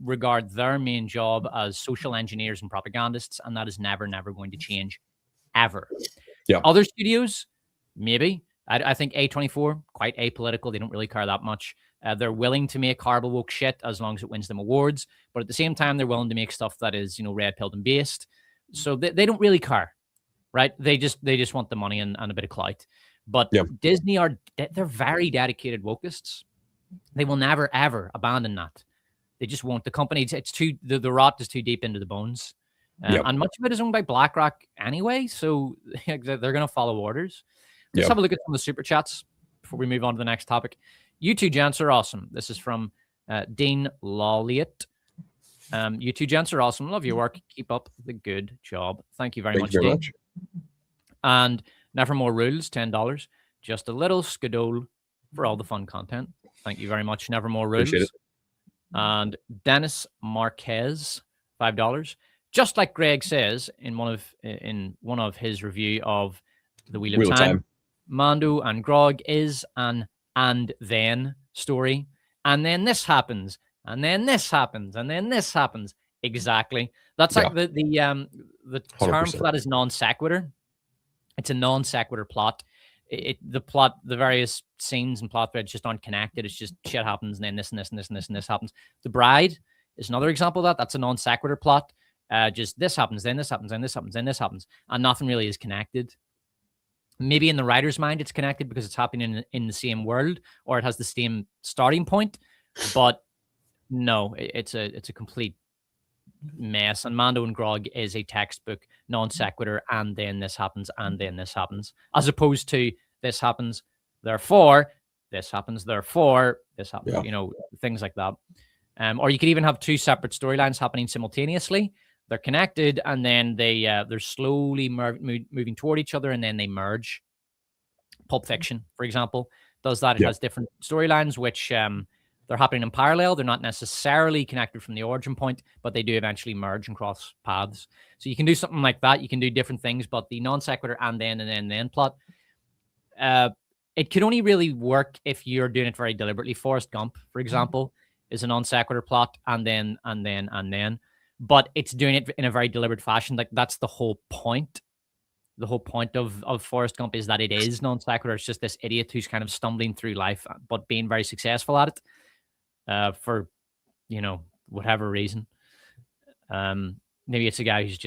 A: regard their main job as social engineers and propagandists, and that is never going to change, ever.
B: Yeah.
A: Other studios, maybe. I think A24, quite apolitical. They don't really care that much. They're willing to make horrible woke shit as long as it wins them awards, but at the same time, they're willing to make stuff that is, red pilled and based. So they don't really care, right? They just want the money and a bit of clout. But Disney they're very dedicated wokeists. They will never ever abandon that. They just won't. The company, the rot is too deep into the bones, and much of it is owned by BlackRock anyway. So they're going to follow orders. Let's have a look at some of the super chats before we move on to the next topic. You two gents are awesome. This is from Dean Lawliet. You two gents are awesome. Love your work. Keep up the good job. Thank you very much, Dean. And Nevermore Rules, $10. Just a little skadole for all the fun content. Thank you very much, Nevermore Rules.
B: Appreciate it.
A: And Dennis Marquez, $5. Just like Greg says in one of his review of the Wheel of Time, Mando and Grog is an and then story. And then this happens, and then this happens, and then this happens. Exactly. That's like the term for that is non sequitur. It's a non sequitur plot. The various scenes and plot threads just aren't connected. It's just shit happens, and then this and this and this and this and this happens. The Bride is another example of that. That's a non sequitur plot. Just this happens, then this happens, then this happens, then this happens, and nothing really is connected. Maybe in the writer's mind it's connected because it's happening in the same world, or it has the same starting point. But no, it's a complete mess. And Mando and Grog is a textbook non sequitur, and then this happens, and then this happens, as opposed to this happens, therefore this happens, therefore this happens. Things like that. Or you could even have two separate storylines happening simultaneously. They're connected, and then they're slowly moving toward each other, and then they merge. Pulp Fiction, for example, does that. It has different storylines, which they're happening in parallel. They're not necessarily connected from the origin point, but they do eventually merge and cross paths. So you can do something like that. You can do different things, but the non sequitur and then plot, it could only really work if you're doing it very deliberately. Forrest Gump, for example, is a non sequitur plot, and then. But it's doing it in a very deliberate fashion. Like, that's the whole point. The whole point of Forrest Gump is that it is non sequitur. It's just this idiot who's kind of stumbling through life, but being very successful at it for, whatever reason. Maybe it's a guy who's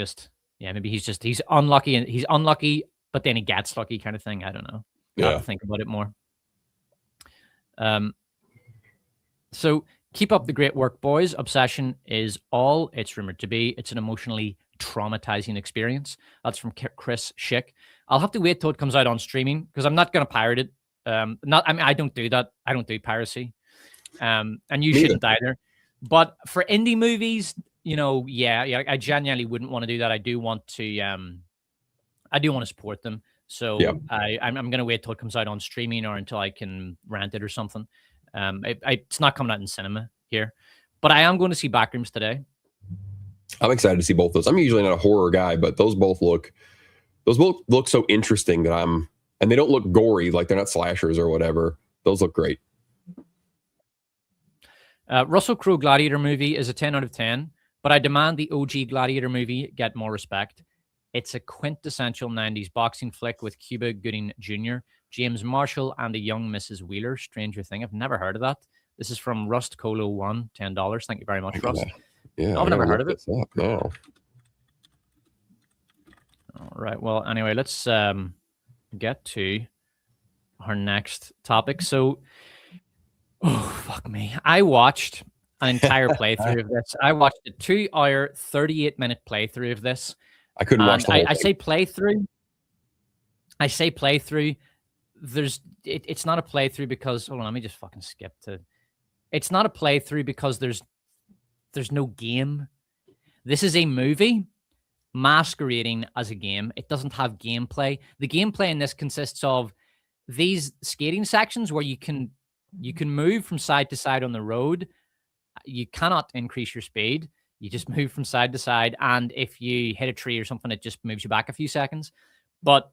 A: he's unlucky, and he's unlucky, but then he gets lucky kind of thing. I don't know. I have to think about it more. So keep up the great work, boys. Obsession is all it's rumored to be. It's an emotionally traumatizing experience. That's from Chris Schick. I'll have to wait till it comes out on streaming because I'm not going to pirate it. I don't do that. I don't do piracy. And you shouldn't either. But for indie movies, I genuinely wouldn't want to do that. I do want to support them. So I'm going to wait till it comes out on streaming or until I can rent it or something. It's not coming out in cinema here, but I am going to see Backrooms today.
B: I'm excited to see both those. I'm usually not a horror guy, but those both look so interesting and they don't look gory, like they're not slashers or whatever. Those look great.
A: Russell Crowe Gladiator movie is a 10 out of 10, but I demand the OG Gladiator movie get more respect. It's a quintessential 90s boxing flick with Cuba Gooding Jr., James Marshall, and a young Mrs. Wheeler. Stranger Thing. I've never heard of that. This is from Rust Colo 1, $10. Thank you very much, Rust.
B: Yeah,
A: I've never heard of it.
B: No.
A: All right. Well, anyway, let's get to our next topic. So, oh, fuck me. I watched an entire playthrough of this. I watched a 2-hour, 38-minute playthrough of this.
B: I couldn't watch the whole thing.
A: I say playthrough. It's not a playthrough because, hold on, let me just fucking skip to. It's not a playthrough because there's no game. This is a movie masquerading as a game. It doesn't have gameplay. The gameplay in this consists of these skating sections where you can move from side to side on the road. You cannot increase your speed. You just move from side to side, and if you hit a tree or something, it just moves you back a few seconds. But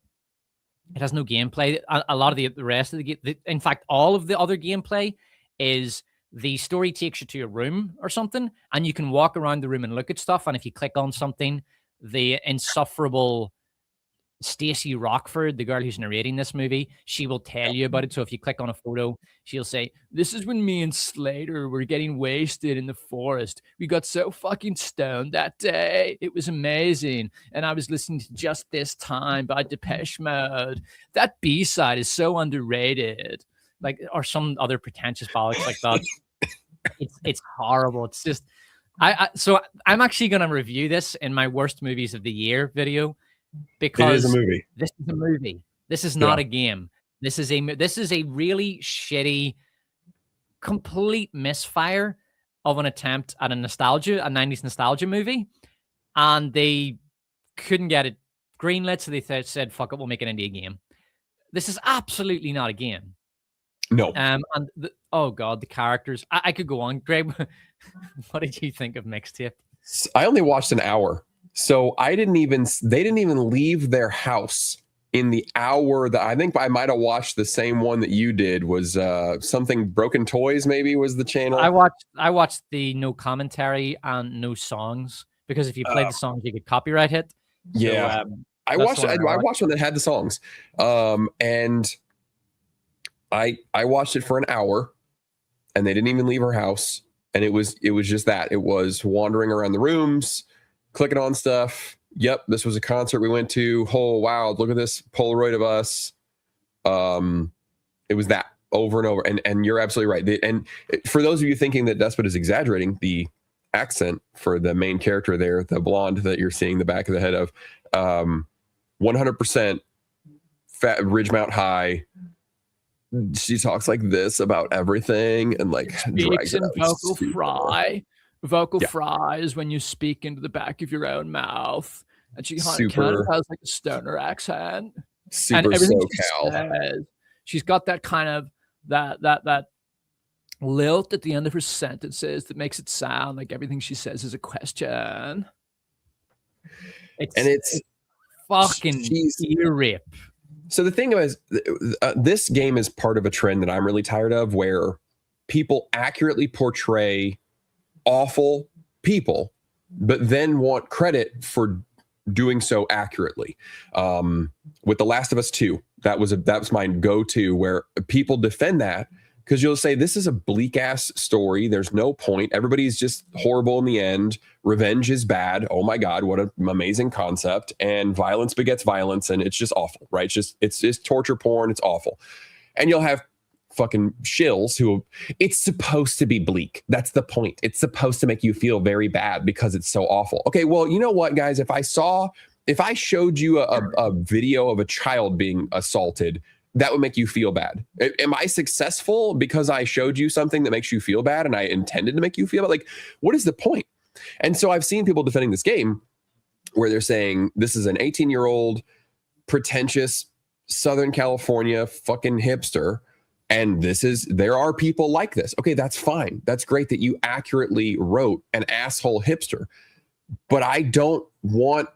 A: it has no gameplay. A lot of the rest of the game, in fact, all of the other gameplay is the story takes you to a room or something, and you can walk around the room and look at stuff. And if you click on something, the insufferable Stacey Rockford, the girl who's narrating this movie, she will tell you about it. So if you click on a photo, she'll say, "This is when me and Slater were getting wasted in the forest. We got so fucking stoned that day. It was amazing. And I was listening to Just This Time by Depeche Mode. That B-side is so underrated." Like, or some other pretentious bollocks like that. It's horrible. It's just, so I'm actually going to review this in my worst movies of the year video. Because
B: it is a movie.
A: This is a movie. This is not a game. This is a really shitty, complete misfire of an attempt at a 90s nostalgia movie. And they couldn't get it greenlit, so they said, fuck it, we'll make it into a game. This is absolutely not a game.
B: No.
A: Oh God, the characters. I could go on. Greg, what did you think of Mixtape?
B: I only watched an hour. So they didn't even leave their house in the hour that I think I might have watched. The same one that you did was something Broken Toys, maybe was the channel.
A: I watched the no commentary and no songs, because if you played the songs, you get copyright hit.
B: Yeah. So, I watched one that had the songs. And I watched it for an hour, and they didn't even leave her house. And it was just that. It was wandering around the rooms, clicking on stuff. Yep, this was a concert we went to. Oh, wow, look at this Polaroid of us. It was that over and over. And you're absolutely right. And for those of you thinking that Despot is exaggerating, the accent for the main character there, the blonde that you're seeing the back of the head of, 100% fat Ridgemount High. She talks like this about everything and like drags it out. Vocal fry is when you speak into the back of your own mouth. And she kind of has like a stoner accent. Super SoCal.
A: She's got that kind of that lilt at the end of her sentences that makes it sound like everything she says is a question. It's fucking ear rip.
B: So the thing is, this game is part of a trend that I'm really tired of, where people accurately portray awful people, but then want credit for doing so accurately. With The Last of Us 2, that was my go-to, where people defend that because you'll say, this is a bleak ass story. There's no point. Everybody's just horrible in the end. Revenge is bad. Oh my God, what an amazing concept. And violence begets violence, and it's just awful, right? It's just torture porn. It's awful. And you'll have fucking shills who, it's supposed to be bleak. That's the point. It's supposed to make you feel very bad because it's so awful. Okay, well, you know what, guys? If I showed you a video of a child being assaulted, that would make you feel bad. Am I successful because I showed you something that makes you feel bad and I intended to make you feel bad? Like, what is the point? And so I've seen people defending this game where they're saying this is an 18-year-old pretentious Southern California fucking hipster, and there are people like this. Okay, that's fine. That's great that you accurately wrote an asshole hipster. but I don't want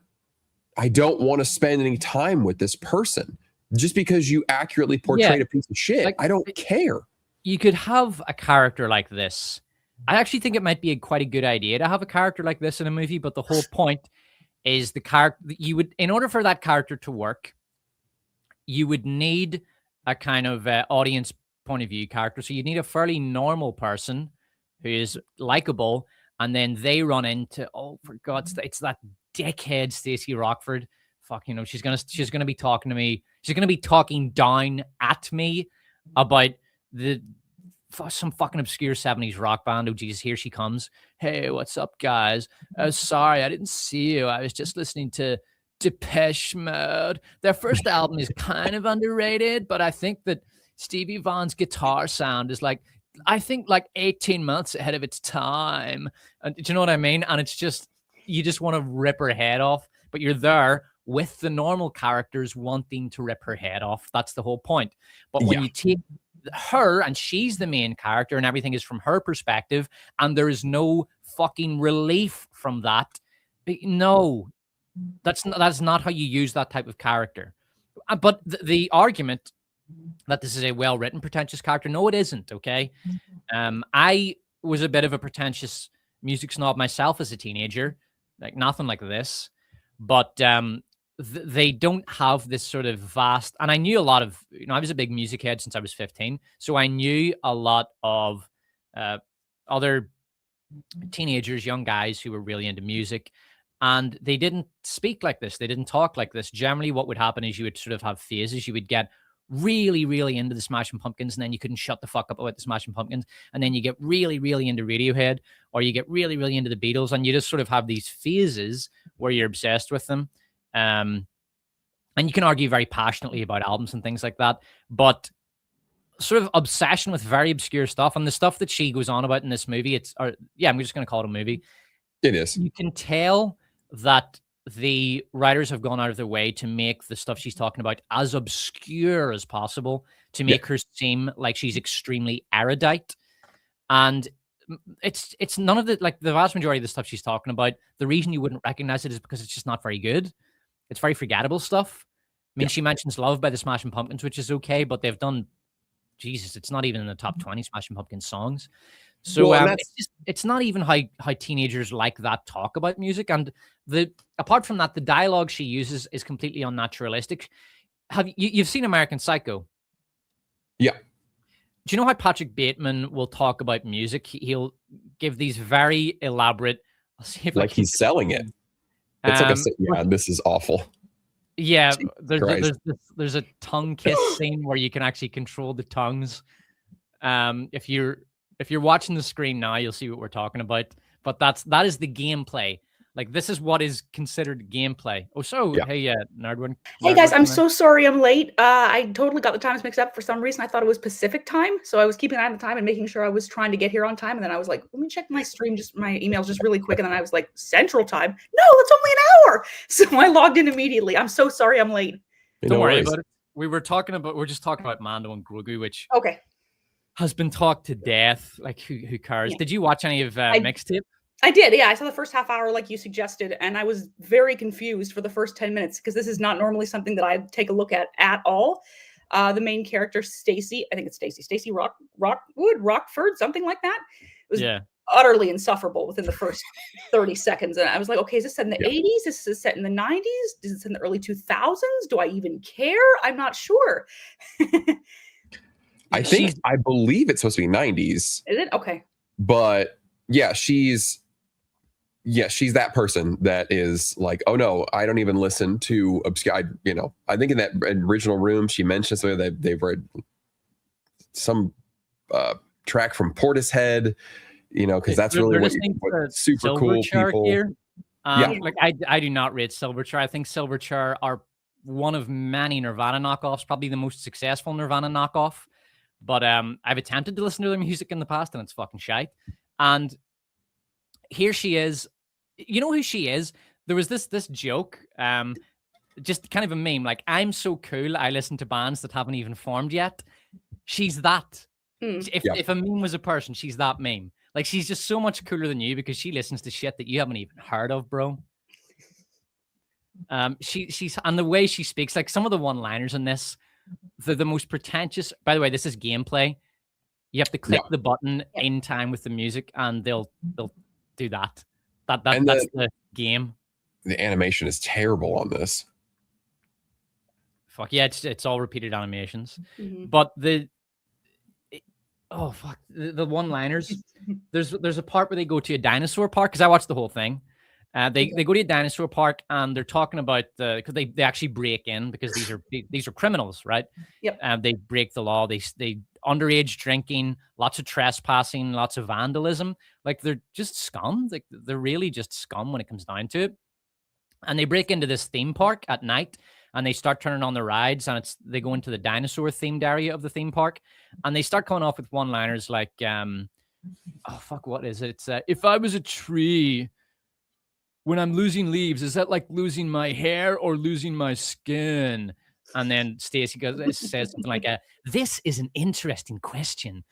B: to spend any time with this person just because you accurately portrayed a piece of shit.
A: Like,
B: I don't care.
A: You could have a character like this. I actually think it might be quite a good idea to have a character like this in a movie, but the whole point is the character you would, in order for that character to work, you would need a kind of audience point of view character. So you need a fairly normal person who is likable, and then they run into, oh, for God's sake, it's that dickhead Stacey Rockford. Fuck, you know, she's gonna be talking to me. She's gonna be talking down at me about some fucking obscure 70s rock band. Oh, Jesus, here she comes. Hey, what's up, guys? Sorry, I didn't see you. I was just listening to Depeche Mode. Their first album is kind of underrated, but I think that Stevie Vaughan's guitar sound is like 18 months ahead of its time. And do you know what I mean? And it's just, you just want to rip her head off, but you're there with the normal characters wanting to rip her head off. That's the whole point. But when you take her and she's the main character and everything is from her perspective and there is no fucking relief from that, no, that's not how you use that type of character. But the argument that this is a well-written pretentious character, no, it isn't. Okay. I was a bit of a pretentious music snob myself as a teenager, like nothing like this, but they don't have this sort of vast, and I knew a lot of, you know, I was a big music head since I was 15, so I knew a lot of other teenagers, young guys who were really into music, and they didn't speak like this. They didn't talk like this. Generally, what would happen is you would sort of have phases. You would get really, really into the Smashing Pumpkins, and then you couldn't shut the fuck up about the Smashing Pumpkins, and then you get really, really into Radiohead, or you get really, really into the Beatles, and you just sort of have these phases where you're obsessed with them. And you can argue very passionately about albums and things like that, but sort of obsession with very obscure stuff, and the stuff that she goes on about in this movie, I'm just going to call it a movie.
B: It is.
A: You can tell that the writers have gone out of their way to make the stuff she's talking about as obscure as possible, to make her seem like she's extremely erudite. And it's none of the, like, the vast majority of the stuff she's talking about, the reason you wouldn't recognize it is because it's just not very good. It's very forgettable stuff. I mean, she mentions Love by the Smashing Pumpkins, which is okay, but they've done, Jesus, it's not even in the top 20 Smashing Pumpkins songs. So it's not even how teenagers like that talk about music. And apart from that, the dialogue she uses is completely unnaturalistic. You've seen American Psycho?
B: Yeah.
A: Do you know how Patrick Bateman will talk about music? He'll give these very elaborate,
B: like he's selling it. It's like this is awful.
A: Yeah, there's a tongue kiss scene where you can actually control the tongues. If you're watching the screen now, you'll see what we're talking about. But that is the gameplay. Like, this is what is considered gameplay. Oh, so hey, Nerdword.
C: Hey guys, I'm so sorry I'm late. I totally got the times mixed up. For some reason, I thought it was Pacific time, so I was keeping an eye on the time and making sure I was trying to get here on time. And then I was like, let me check my stream, just my emails, just really quick. And then I was like, Central time? No, that's only an hour. So I logged in immediately. I'm so sorry I'm late.
A: Don't worry about it. We're just talking about Mando and Grogu, which has been talked to death. Like, who cares? Yeah. Did you watch any of Mixtape?
C: I did, yeah. I saw the first half hour like you suggested, and I was very confused for the first 10 minutes because this is not normally something that I take a look at all. The main character, Stacey, I think it's Stacey Rockford, something like that. It was utterly insufferable within the first 30 seconds. And I was like, okay, is this set in the 80s? Is this set in the 90s? Is this in the early 2000s? Do I even care? I'm not sure.
B: I believe it's supposed to be 90s.
C: Is it? Okay.
B: But yeah, she's that person that is like, oh no, I don't even listen to obscure. I think in that original room she mentioned something that they've read some track from Portishead, because that's really what super cool people.
A: Here. Like I do not rate Silverchair. I think Silverchair are one of many Nirvana knockoffs, probably the most successful Nirvana knockoff. But I've attempted to listen to their music in the past, and it's fucking shite. And here she is. You know who she is? There was this joke, just kind of a meme. Like, I'm so cool, I listen to bands that haven't even formed yet. She's that. If a meme was a person, she's that meme. Like, she's just so much cooler than you because she listens to shit that you haven't even heard of, bro. She's and the way she speaks, like some of the one-liners in this, the most pretentious. By the way, this is gameplay. You have to click the button in time with the music, and they'll do that. That's the game.
B: The animation is terrible on this.
A: Fuck yeah, it's all repeated animations. But the one-liners. There's a part where they go to a dinosaur park because I watched the whole thing. They go to a dinosaur park and they're talking about because they actually break in because these are criminals, right?
C: Yep.
A: They break the law. They underage drinking, lots of trespassing, lots of vandalism. Like, they're just scum. Like, they're really just scum when it comes down to it. And they break into this theme park at night and they start turning on the rides, and they go into the dinosaur themed area of the theme park, and they start coming off with one-liners like, what is it? It's if I was a tree, when I'm losing leaves, is that like losing my hair or losing my skin? And then Stacey says something like, this is an interesting question.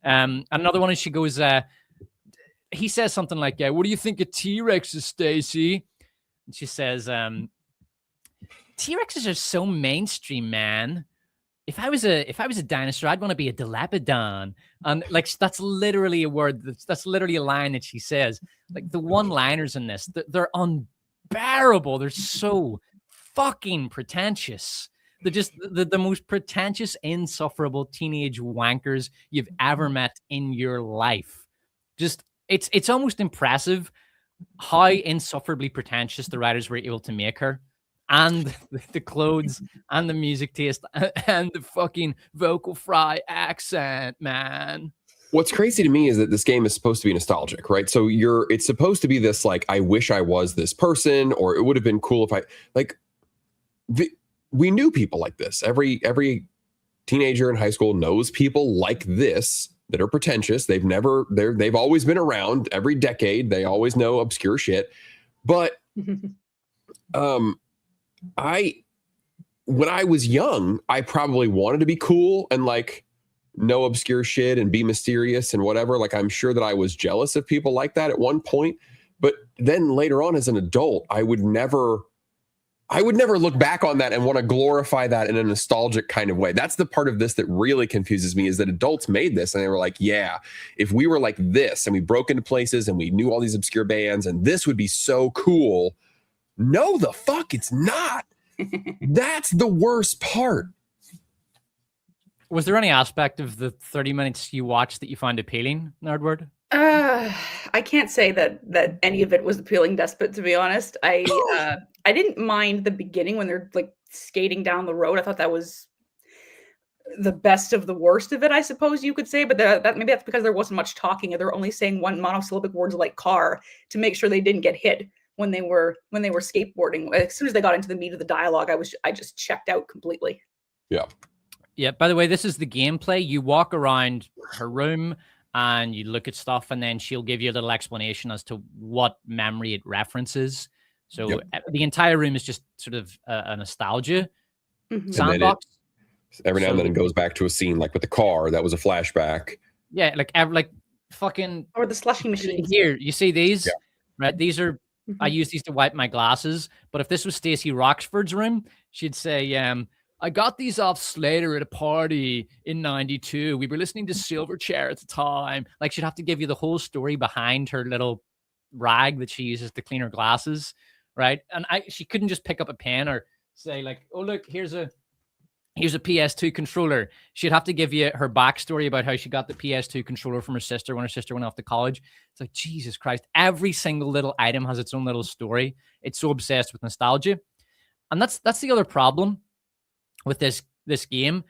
A: Another one is she goes, he says something like, what do you think of T-Rexes, Stacey? And she says, T-Rexes are so mainstream, man. If I was a dinosaur, I'd want to be a Dilapidon. And like, that's literally a word. That's literally a line that she says. Like, the one-liners in this, they're unbearable. They're so fucking pretentious. They're just the most pretentious, insufferable teenage wankers you've ever met in your life. Just it's almost impressive how insufferably pretentious the writers were able to make her. And the clothes and the music taste and the fucking vocal fry accent, man.
B: What's crazy to me is that this game is supposed to be nostalgic, right? So it's supposed to be this, like, I wish I was this person, or it would have been cool if I, like, we knew people like this. Every teenager in high school knows people like this that are pretentious. They've always been around every decade. They always know obscure shit. But, when I was young, I probably wanted to be cool and like know obscure shit and be mysterious and whatever. Like, I'm sure that I was jealous of people like that at one point, but then later on as an adult, I would never look back on that and want to glorify that in a nostalgic kind of way. That's the part of this that really confuses me, is that adults made this and they were like, yeah, if we were like this and we broke into places and we knew all these obscure bands and this would be so cool. No, the fuck, it's not. That's the worst part.
A: Was there any aspect of the 30 minutes you watched that you find appealing, Nerdword?
C: I can't say that any of it was appealing, Despot, to be honest. I didn't mind the beginning when they're like skating down the road. I thought that was the best of the worst of it, I suppose you could say. But that maybe that's because there wasn't much talking, and they're only saying one monosyllabic words like car to make sure they didn't get hit when they were skateboarding. As soon as they got into the meat of the dialogue, I just checked out completely.
B: Yeah.
A: Yeah. By the way, this is the gameplay. You walk around her room and you look at stuff, and then she'll give you a little explanation as to what memory it references. So the entire room is just sort of a nostalgia sandbox.
B: Every now and then it goes back to a scene like with the car that was a flashback.
A: Yeah, like fucking,
C: or the slushy machine.
A: Here, you see these, right? These are I use these to wipe my glasses. But if this was Stacey Roxford's room, she'd say, I got these off Slater at a party in 92. We were listening to Silverchair at the time. Like, she'd have to give you the whole story behind her little rag that she uses to clean her glasses, right? And she couldn't just pick up a pen or say like, oh, look, here's a PS2 controller. She'd have to give you her backstory about how she got the PS2 controller from her sister when her sister went off to college. It's like, Jesus Christ, every single little item has its own little story. It's so obsessed with nostalgia. And that's the other problem with this game.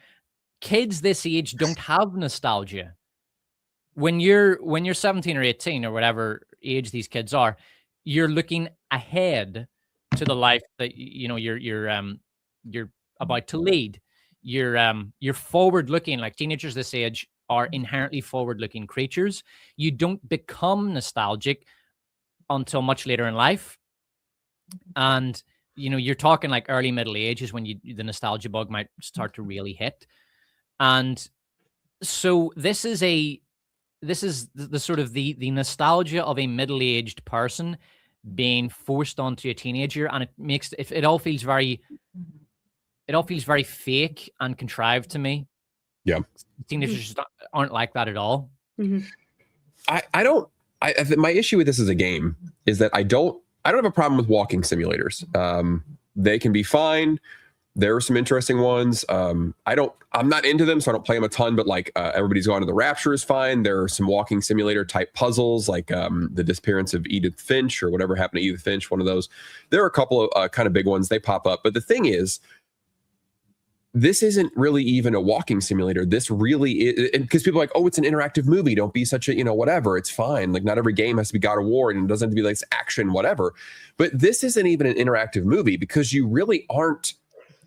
A: Kids this age don't have nostalgia. When you're 17 or 18 or whatever age these kids are, you're looking ahead to the life that you're about to lead. You're forward looking. Like, teenagers this age are inherently forward looking creatures. You don't become nostalgic until much later in life. And you're talking like early middle age is when the nostalgia bug might start to really hit. And so this is this is the sort of the nostalgia of a middle-aged person being forced onto a teenager, and it all feels very fake and contrived to me.
B: Yeah.
A: Teenagers just aren't like that at all.
C: Mhm.
B: My issue with this as a game is that I don't have a problem with walking simulators. They can be fine. There are some interesting ones. I'm not into them, so I don't play them a ton, but like Everybody's Gone to the Rapture is fine. There are some walking simulator type puzzles, like the disappearance of Edith Finch or whatever happened to Edith Finch, one of those. There are a couple of kind of big ones. They pop up. But the thing is, this isn't really even a walking simulator. This really is, because people are like, oh, it's an interactive movie. Don't be such a, whatever. It's fine. Like, not every game has to be God of War, and it doesn't have to be like action, whatever. But this isn't even an interactive movie, because you really aren't,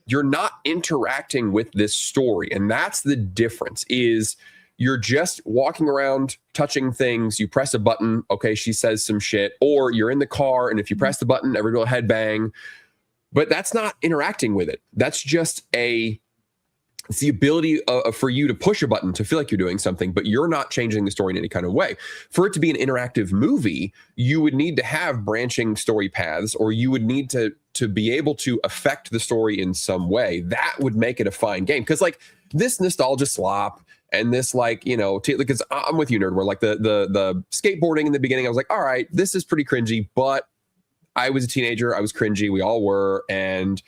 B: you're not interacting with this story. And that's the difference, is you're just walking around, touching things. You press a button. Okay, she says some shit. Or you're in the car, and if you press the button, everybody will headbang. But that's not interacting with it. That's just it's the ability for you to push a button to feel like you're doing something, but you're not changing the story in any kind of way. For it to be an interactive movie, you would need to have branching story paths, or you would need to be able to affect the story in some way. That would make it a fine game. Because like this nostalgia slop and this, like, because I'm with you, Nerdword. Like the skateboarding in the beginning, I was like, all right, this is pretty cringy, but I was a teenager. I was cringy. We all were. And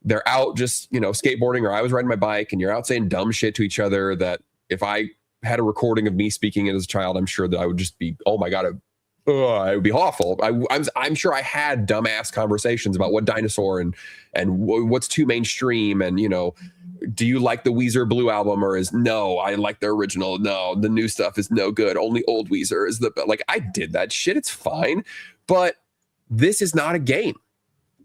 B: they're out just, skateboarding, or I was riding my bike, and you're out saying dumb shit to each other that if I had a recording of me speaking it as a child, I'm sure that I would just be, oh my God, it would be awful. I'm sure I had dumbass conversations about what dinosaur and what's too mainstream. And, do you like the Weezer Blue album, or no, I like the original. No, the new stuff is no good. Only old Weezer is like, I did that shit. It's fine. But this is not a game.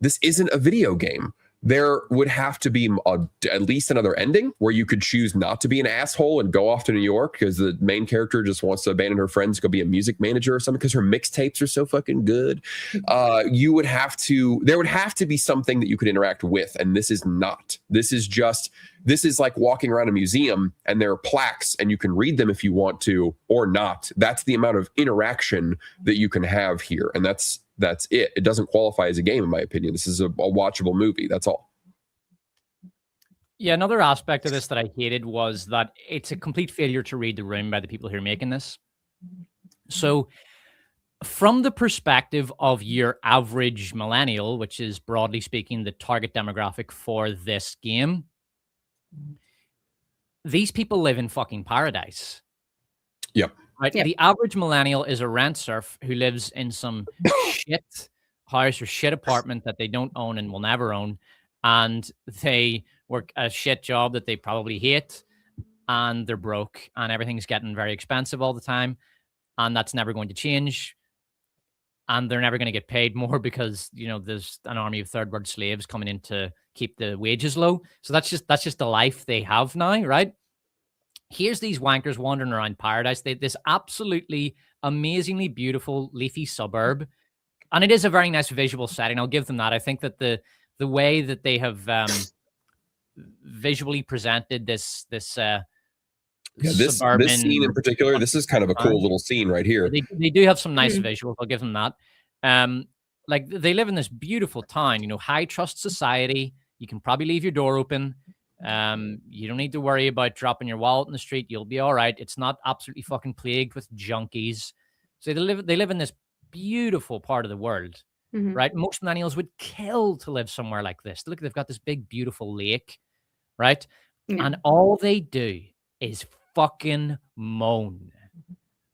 B: This isn't a video game. There would have to be at least another ending where you could choose not to be an asshole and go off to New York because the main character just wants to abandon her friends to go be a music manager or something because her mixtapes are so fucking good. There would have to be something that you could interact with, and this is not. This is like walking around a museum and there are plaques and you can read them if you want to or not. That's the amount of interaction that you can have here, and that's it. It doesn't qualify as a game, in my opinion. This is a watchable movie. That's all.
A: Yeah, another aspect of this that I hated was that it's a complete failure to read the room by the people who are making this. So from the perspective of your average millennial, which is broadly speaking the target demographic for this game, these people live in fucking paradise.
B: Yep.
A: Right? Yep. The average millennial is a rent serf who lives in some shit house or shit apartment that they don't own and will never own. And they work a shit job that they probably hate. And they're broke. And everything's getting very expensive all the time. And that's never going to change. And they're never going to get paid more because, there's an army of third world slaves coming in to keep the wages low. So that's just the life they have now, right? Here's these wankers wandering around paradise. This absolutely amazingly beautiful leafy suburb. And it is a very nice visual setting. I'll give them that. I think that the way that they have visually presented this suburban,
B: this scene in particular, this is kind of a cool little scene right here.
A: They do have some nice visuals. I'll give them that. Like they live in this beautiful town, high trust society. You can probably leave your door open. You don't need to worry about dropping your wallet in the street. You'll be all right. It's not absolutely fucking plagued with junkies. So they live in this beautiful part of the world, right? Most millennials would kill to live somewhere like this. Look, they've got this big, beautiful lake, right? Yeah. And all they do is fucking moan,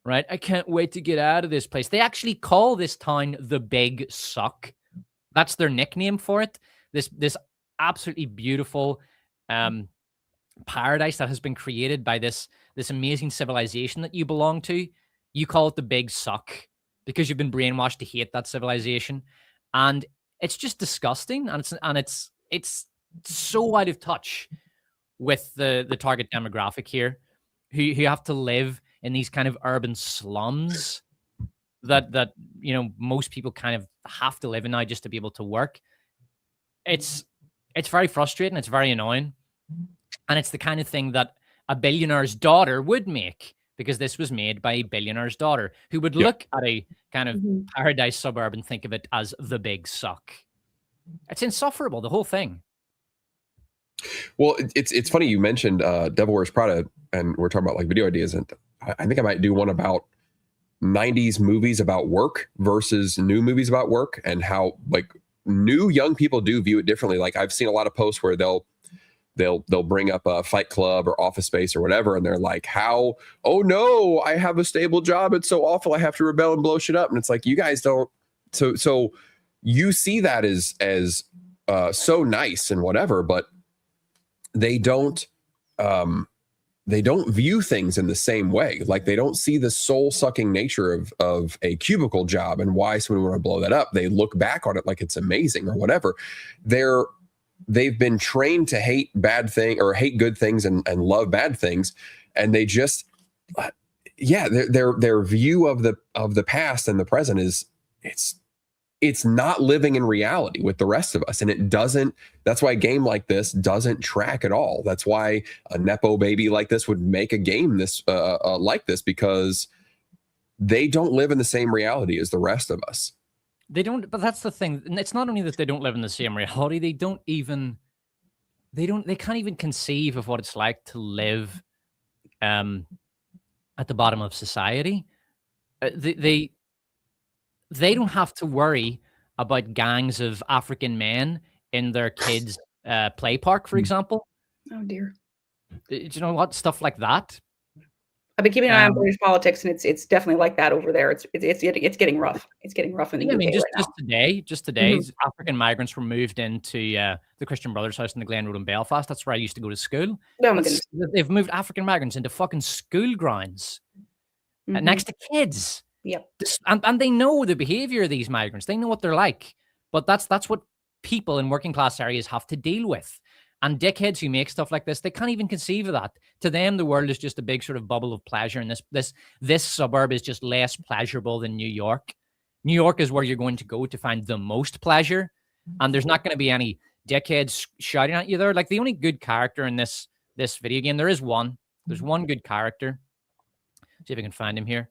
A: right? I can't wait to get out of this place. They actually call this town the Big Suck. That's their nickname for it. This absolutely beautiful paradise that has been created by this amazing civilization that you belong to. You call it the Big Suck because you've been brainwashed to hate that civilization, and it's just disgusting, and it's so out of touch with the target demographic here, who have to live in these kind of urban slums that most people kind of have to live in now just to be able to work. It's very frustrating. It's very annoying. And it's the kind of thing that a billionaire's daughter would make because this was made by a billionaire's daughter who would look at a kind of paradise suburb and think of it as the big suck. It's insufferable, the whole thing.
B: Well, it's funny you mentioned Devil Wears Prada, and we're talking about like video ideas, and I think I might do one about 90s movies about work versus new movies about work, and how like new young people do view it differently. Like I've seen a lot of posts where they'll bring up a Fight Club or Office Space or whatever, and they're like, "How? Oh no, I have a stable job. It's so awful. I have to rebel and blow shit up." And it's like, you guys don't. So you see that as so nice and whatever, but they don't view things in the same way. Like they don't see the soul sucking nature of a cubicle job and why someone would want to blow that up. They look back on it like it's amazing or whatever. They've been trained to hate bad thing or hate good things and love bad things. And they just, their view of the past and the present is it's not living in reality with the rest of us. And it doesn't, that's why a game like this doesn't track at all. That's why a Nepo baby like this would make a game this like this, because they don't live in the same reality as the rest of us.
A: They don't, but that's the thing. It's not only that they don't live in the same reality, they can't even conceive of what it's like to live at the bottom of society. They don't have to worry about gangs of African men in their kids' play park, for example.
C: Oh dear.
A: Do you know what? Stuff like that.
C: I've been keeping an eye on British politics, and it's definitely like that over there. It's getting rough. It's getting rough in the UK.
A: I mean,
C: just
A: today, African migrants were moved into the Christian Brothers house in the Glen Road in Belfast. That's where I used to go to school.
C: Oh my goodness.
A: They've moved African migrants into fucking school grounds next to kids.
C: Yep.
A: And they know the behavior of these migrants. They know what they're like. But that's what people in working class areas have to deal with. And dickheads who make stuff like this, they can't even conceive of that. To them, the world is just a big sort of bubble of pleasure. And this suburb is just less pleasurable than New York. New York is where you're going to go to find the most pleasure. And there's not going to be any dickheads shouting at you there. Like the only good character in this video game, there is one. There's one good character. See if I can find him here.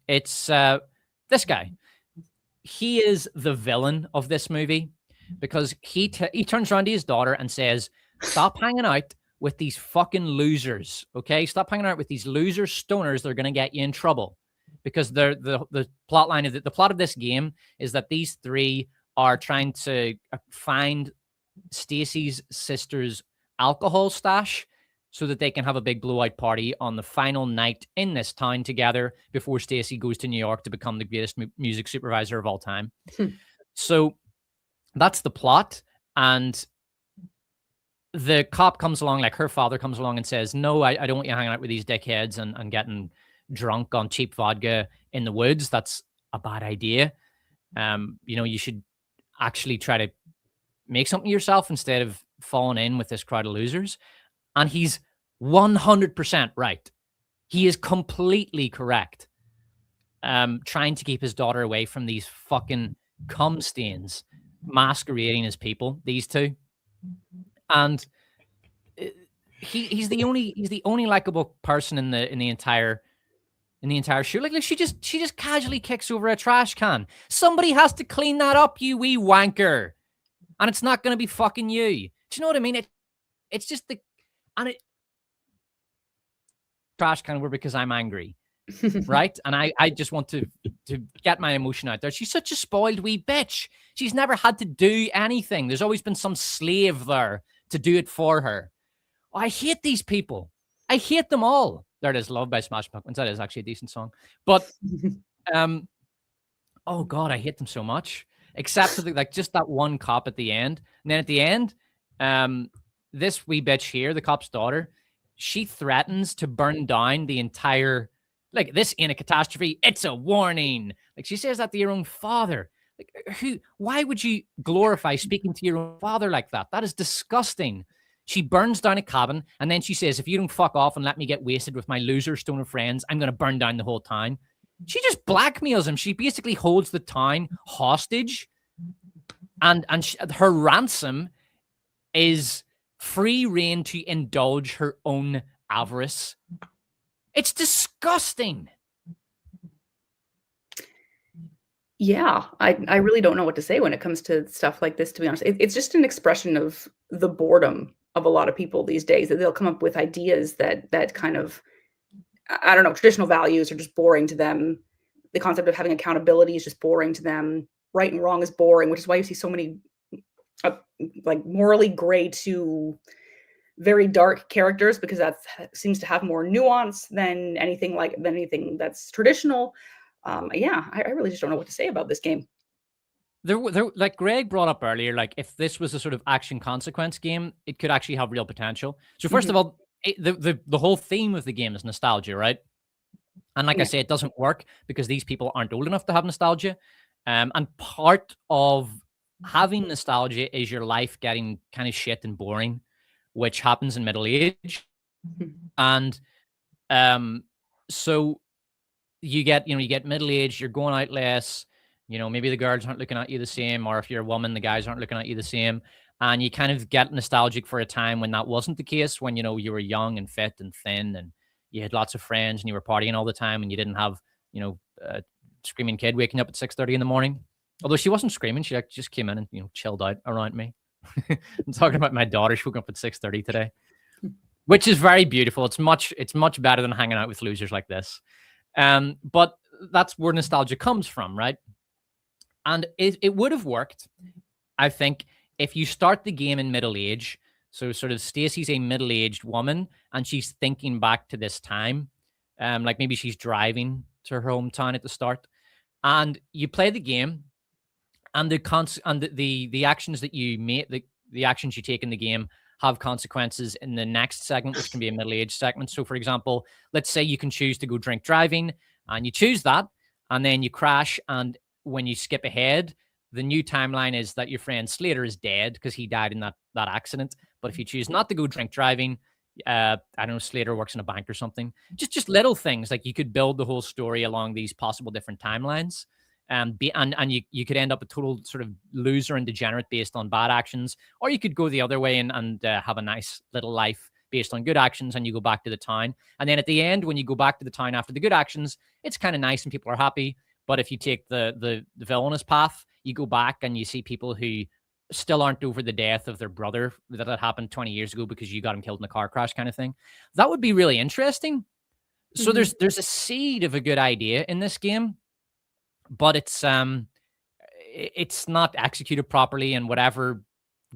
A: It's this guy. He is the villain of this movie because he turns around to his daughter and says, "Stop hanging out with these fucking losers, okay? Stop hanging out with these loser stoners. They're gonna get you in trouble." Because the plot line of the plot of this game is that these three are trying to find Stacy's sister's alcohol stash, so that they can have a big blowout party on the final night in this town together before Stacy goes to New York to become the greatest music supervisor of all time. So that's the plot. And the cop comes along, like her father comes along and says, "No, I don't want you hanging out with these dickheads and getting drunk on cheap vodka in the woods. That's a bad idea. You should actually try to make something of yourself instead of falling in with this crowd of losers." And he's 100% right. He is completely correct. Trying to keep his daughter away from these fucking cum stains masquerading as people, these two. And he's the only likable person in the entire show. Like she just casually kicks over a trash can. Somebody has to clean that up, you wee wanker. And it's not gonna be fucking you. Do you know what I mean? It's just and it trash can over because I'm angry, right? And I just want to get my emotion out there. She's such a spoiled wee bitch. She's never had to do anything. There's always been some slave there to do it for her. Oh, I hate these people. I hate them all. There it is, Love by Smash Pumpkins. That is actually a decent song. But, oh God, I hate them so much. Except for just that one cop at the end. And then at the end, this wee bitch here, the cop's daughter, she threatens to burn down the entire, this ain't a catastrophe, it's a warning. She says that to your own father. Why would you glorify speaking to your own father like that? That is disgusting. She burns down a cabin, and then she says, "If you don't fuck off and let me get wasted with my loser stoner friends, I'm going to burn down the whole town." She just blackmails him. She basically holds the town hostage, and her ransom is free reign to indulge her own avarice. It's disgusting.
C: Yeah, I really don't know what to say when it comes to stuff like this, to be honest. It's just an expression of the boredom of a lot of people these days, that they'll come up with ideas that kind of, I don't know, traditional values are just boring to them. The concept of having accountability is just boring to them. Right and wrong is boring, which is why you see so many like morally gray to very dark characters, because that seems to have more nuance than anything that's traditional. Yeah, I really just don't know what to say about this game.
A: There, like Greg brought up earlier, like if this was a sort of action consequence game, it could actually have real potential. So 1st of all, the whole theme of the game is nostalgia, right? And like I say, it doesn't work because these people aren't old enough to have nostalgia. And part of having nostalgia is your life getting kind of shit and boring, which happens in middle age. And so you get middle age, you're going out less, maybe the girls aren't looking at you the same, or if you're a woman, the guys aren't looking at you the same. And you kind of get nostalgic for a time when that wasn't the case, when, you were young and fit and thin and you had lots of friends and you were partying all the time and you didn't have, a screaming kid waking up at 6:30 in the morning. Although she wasn't screaming, she just came in and, chilled out around me. I'm talking about my daughter. She woke up at 6:30 today, which is very beautiful. It's much better than hanging out with losers like this. But that's where nostalgia comes from, right? And it would have worked, I think, if you start the game in middle age. So sort of Stacy's a middle-aged woman and she's thinking back to this time. Like maybe she's driving to her hometown at the start, and you play the game, and the actions that you make, the actions you take in the game have consequences in the next segment, which can be a middle-aged segment. So for example, let's say you can choose to go drink driving, and you choose that, and then you crash, and when you skip ahead, the new timeline is that your friend Slater is dead because he died in that accident. But if you choose not to go drink driving, I don't know, Slater works in a bank or something. Just little things, like you could build the whole story along these possible different timelines. And you could end up a total sort of loser and degenerate based on bad actions, or you could go the other way and have a nice little life based on good actions, and you go back to the town. And then at the end, when you go back to the town after the good actions, it's kind of nice and people are happy. But if you take the villainous path, you go back and you see people who still aren't over the death of their brother that happened 20 years ago because you got him killed in a car crash, kind of thing. That would be really interesting. So there's a seed of a good idea in this game, but it's not executed properly, and whatever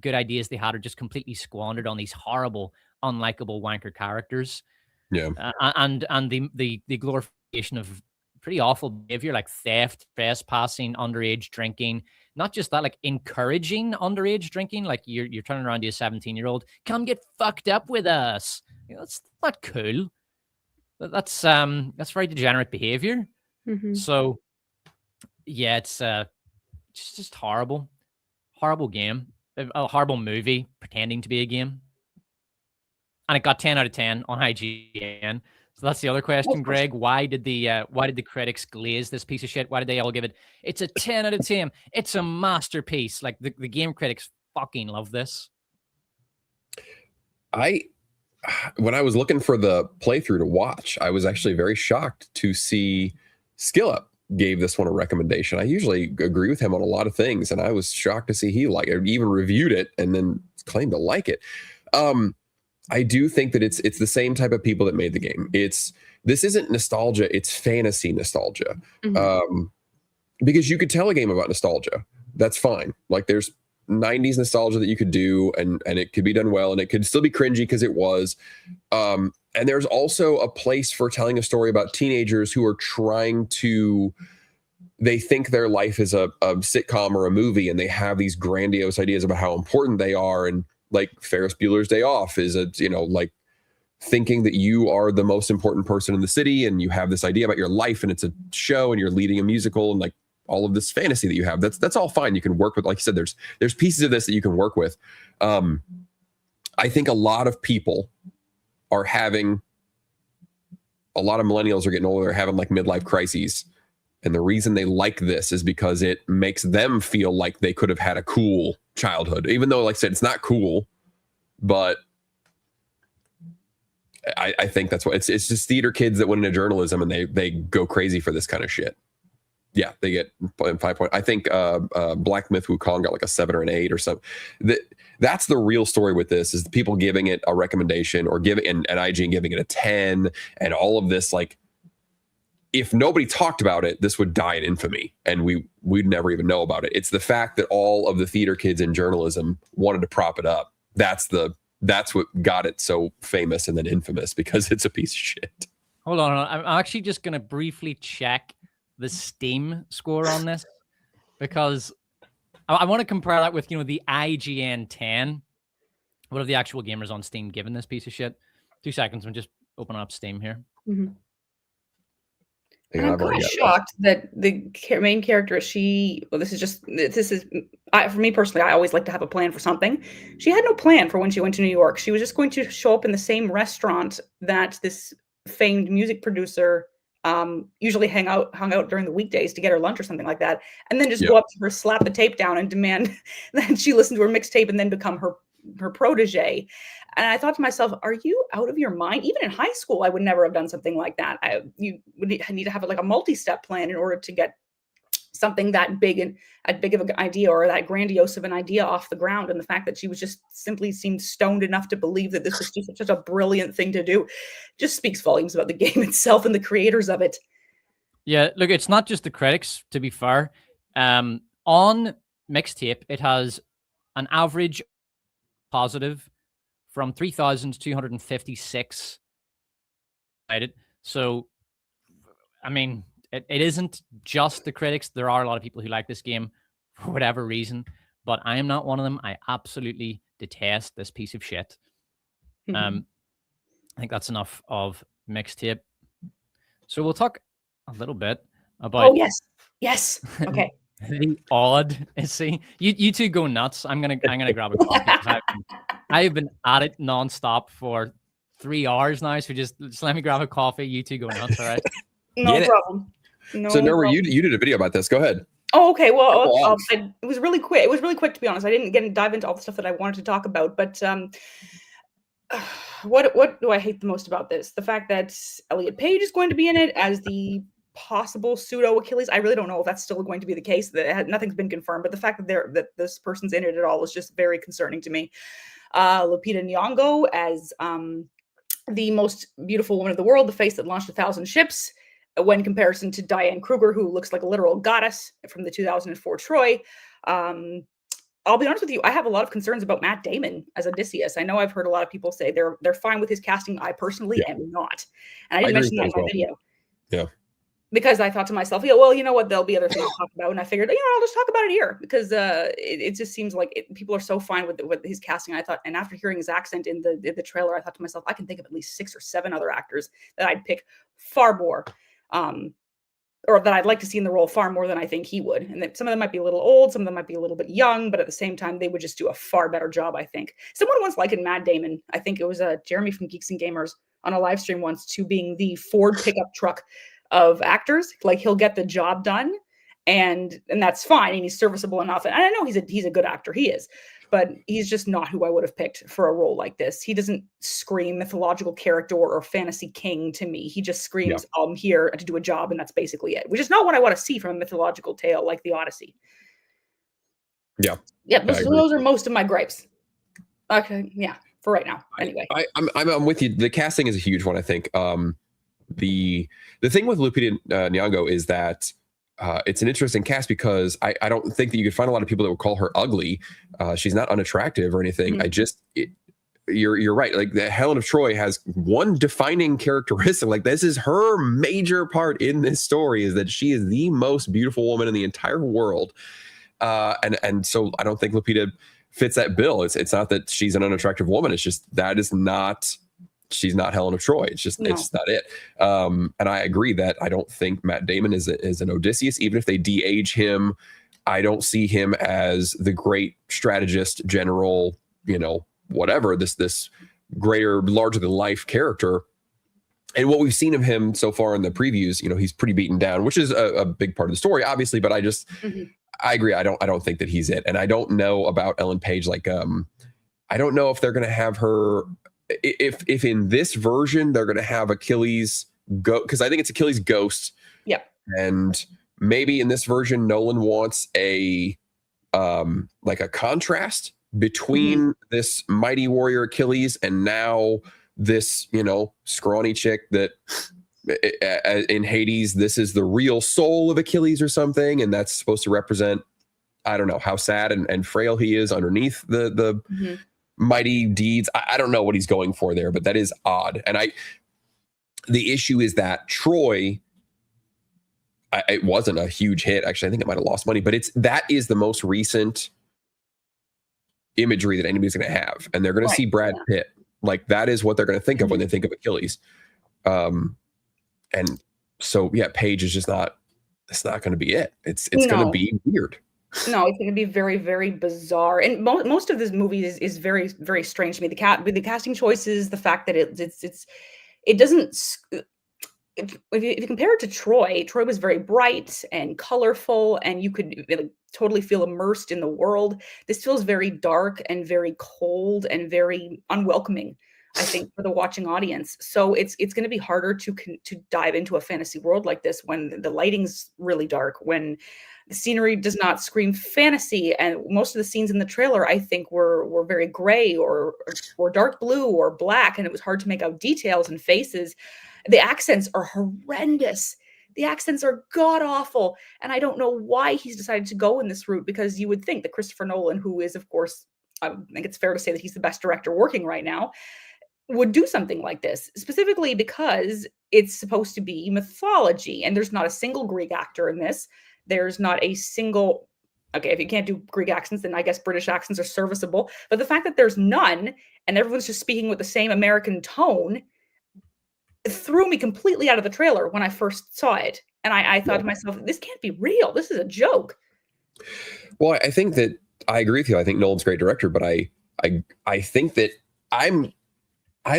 A: good ideas they had are just completely squandered on these horrible, unlikable wanker characters.
B: Yeah.
A: And the glorification of pretty awful behavior like theft, trespassing, underage drinking. Not just that, like encouraging underage drinking. Like you're turning around to a 17-year-old, come get fucked up with us. That's not cool. That's very degenerate behavior. So yeah, it's just horrible game, a horrible movie pretending to be a game. And it got 10 out of 10 on IGN. So that's the other question, Greg. Why did the critics glaze this piece of shit? Why did they all give it? It's a 10 out of 10. It's a masterpiece. Like the game critics fucking love this.
B: When I was looking for the playthrough to watch, I was actually very shocked to see SkillUp gave this one a recommendation. I usually agree with him on a lot of things, and I was shocked to see he even reviewed it and then claimed to like it. I do think that it's the same type of people that made the game. This isn't nostalgia, it's fantasy nostalgia. Because you could tell a game about nostalgia. That's fine. Like there's 90s nostalgia that you could do, and it could be done well, and it could still be cringy because it was. And there's also a place for telling a story about teenagers who are they think their life is a sitcom or a movie, and they have these grandiose ideas about how important they are. And like Ferris Bueller's Day Off is like thinking that you are the most important person in the city, and you have this idea about your life, and it's a show, and you're leading a musical, and like all of this fantasy that you have. That's all fine. You can work with, like you said, there's pieces of this that you can work with. I think a lot of people are having, a lot of millennials are getting older, they're having like midlife crises. And the reason they like this is because it makes them feel like they could have had a cool childhood, even though, like I said, it's not cool, but I think that's what it's just theater kids that went into journalism and they go crazy for this kind of shit. Yeah, they get 5 points. I think Black Myth Wukong got like a 7 or an 8 or something. That's the real story with this, is the people giving it a recommendation or giving and IGN giving it a 10 and all of this. Like, if nobody talked about it, this would die in infamy and we'd never even know about it. It's the fact that all of the theater kids in journalism wanted to prop it up. That's what got it so famous and then infamous, because it's a piece of shit.
A: Hold on. I'm actually just going to briefly check the Steam score on this, because I want to compare that with, the IGN 10. What have the actual gamers on Steam given this piece of shit? 2 seconds. I'm just opening up Steam here.
C: Mm-hmm. I'm kind of shocked that the main character, this is for me personally, I always like to have a plan for something. She had no plan for when she went to New York. She was just going to show up in the same restaurant that this famed music producer usually hung out during the weekdays to get her lunch or something like that, and then just go up to her, slap the tape down, and demand that she listen to her mixtape and then become her protege. And I thought to myself, are you out of your mind? Even in high school, I would never have done something like that. You would need to have like a multi-step plan in order to get something that big of an idea, or that grandiose of an idea, off the ground. And the fact that she was just simply seemed stoned enough to believe that this was just such a brilliant thing to do just speaks volumes about the game itself and the creators of it. Yeah, look, it's not just the critics, to be fair. On Mixtape, it has an average positive from 3,256. So, I mean, it isn't just the critics. There are a lot of people who like this game for whatever reason, but I am not one of them. I absolutely detest this piece of shit. I think that's enough of Mixtape. So we'll talk a little bit about. Oh yes. Okay. The Odd-yssey. You two go nuts. I'm gonna grab a coffee. I've been at it nonstop for 3 hours now. So just let me grab a coffee. You two go nuts. All right. No problem.
B: So Nerdword, you did a video about this. Go ahead.
C: Oh, okay. Well, it was really quick. It was really quick, to be honest. I didn't dive into all the stuff that I wanted to talk about. But what do I hate the most about this? The fact that Elliot Page is going to be in it as the possible pseudo Achilles. I really don't know if that's still going to be the case. Nothing's been confirmed, but the fact that this person's in it at all is just very concerning to me. Lupita Nyong'o as the most beautiful woman of the world, the face that launched 1,000 ships, when comparison to Diane Kruger, who looks like a literal goddess from the 2004 Troy. I'll be honest with you, I have a lot of concerns about Matt Damon as Odysseus. I know I've heard a lot of people say they're fine with his casting. I personally am not. And I didn't mention that in my video. Yeah. Because I thought to myself, well, you know what? There'll be other things to talk about. And I figured, I'll just talk about it here, because it just seems like people are so fine with his casting. I thought, and after hearing his accent in the trailer, I thought to myself, I can think of at least 6 or 7 other actors that I'd pick far more, or that I'd like to see in the role far more than I think he would. And that some of them might be a little old, some of them might be a little bit young, but at the same time, they would just do a far better job, I think. Someone once likened Matt Damon, I think it was Jeremy from Geeks and Gamers, on a live stream once, to being the Ford pickup truck of actors. Like, he'll get the job done, and that's fine, and he's serviceable enough. And I know he's a good actor, he is, but he's just not who I would have picked for a role like this. He doesn't scream mythological character or fantasy king to me. He just screams, I'm here to do a job, and that's basically it, which is not what I want to see from a mythological tale like the Odyssey. Yeah, those are most of my gripes. Okay, yeah, for right now. Anyway,
B: I'm with you. The casting is a huge one, I think. The thing with Lupita Nyong'o is that it's an interesting cast, because I don't think that you could find a lot of people that would call her ugly. She's not unattractive or anything. Mm-hmm. You're right. Like, the Helen of Troy has one defining characteristic. Like, this is her major part in this story, is that she is the most beautiful woman in the entire world. And so I don't think Lupita fits that bill. It's not that she's an unattractive woman. It's just she's not Helen of Troy. It's just, It's not it. And I agree that I don't think Matt Damon is an Odysseus. Even if they de-age him, I don't see him as the great strategist, general, whatever, this greater, larger than life character. And what we've seen of him so far in the previews, he's pretty beaten down, which is a big part of the story, obviously. But I agree. I don't think that he's it. And I don't know about Ellen Page. Like, I don't know if they're going to have her if in this version they're going to have Achilles go, because I think it's Achilles' ghost.
C: Yeah.
B: And maybe in this version, Nolan wants a like a contrast between this mighty warrior Achilles and now this, you know, scrawny chick that in Hades, this is the real soul of Achilles or something. And that's supposed to represent, I don't know, how sad and frail he is underneath the mighty deeds. I don't know what he's going for there, but that is odd. And the issue is that Troy, it wasn't a huge hit. Actually, I think it might have lost money, but that is the most recent imagery that anybody's going to have. And they're going to see Brad Pitt. Like, that is what they're going to think of when they think of Achilles. And so, yeah, Paige is just it's not going to be it. It's going to be weird.
C: No, it's going to be very, very bizarre. And most of this movie is very, very strange to me. The casting choices, the fact that it doesn't. If you compare it to Troy was very bright and colorful, and you could totally feel immersed in the world. This feels very dark and very cold and very unwelcoming, I think, for the watching audience. So it's going to be harder to dive into a fantasy world like this when the lighting's really dark, when the scenery does not scream fantasy, and most of the scenes in the trailer, I think, were very gray or dark blue or black, and it was hard to make out details and faces. The accents are horrendous. The accents are god-awful, and I don't know why he's decided to go in this route, because you would think that Christopher Nolan, who is, of course, I think it's fair to say that he's the best director working right now, would do something like this, specifically because it's supposed to be mythology, and there's not a single Greek actor in this. There's not a single... Okay, if you can't do Greek accents, then I guess British accents are serviceable. But the fact that there's none, and everyone's just speaking with the same American tone, it threw me completely out of the trailer when I first saw it. And I thought to myself, this can't be real. This is a joke.
B: Well, I think that I agree with you. I think Nolan's a great director, but I think that I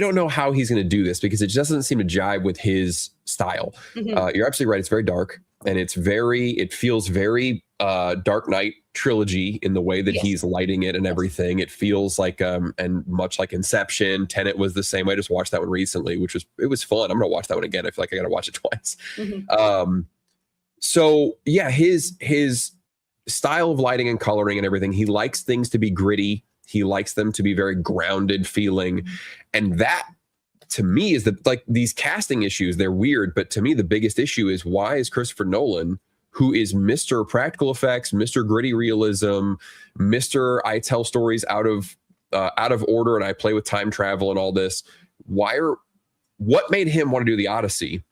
B: don't know how he's going to do this, because it just doesn't seem to jive with his style. You're absolutely right. It's very dark, and it feels very Dark Knight trilogy in the way that he's lighting it and everything. It feels like and much like Inception. Tenet was the same way. I just watched that one recently, it was fun. I'm gonna watch that one again. I feel like I gotta watch it twice. So yeah, his style of lighting and coloring and everything, he likes things to be gritty. He likes them to be very grounded feeling. And that, to me, is these casting issues, they're weird, but to me the biggest issue is, why is Christopher Nolan, who is Mr. Practical Effects, Mr. Gritty Realism, Mr. I tell stories out of order and I play with time travel and all this, what made him want to do the Odyssey?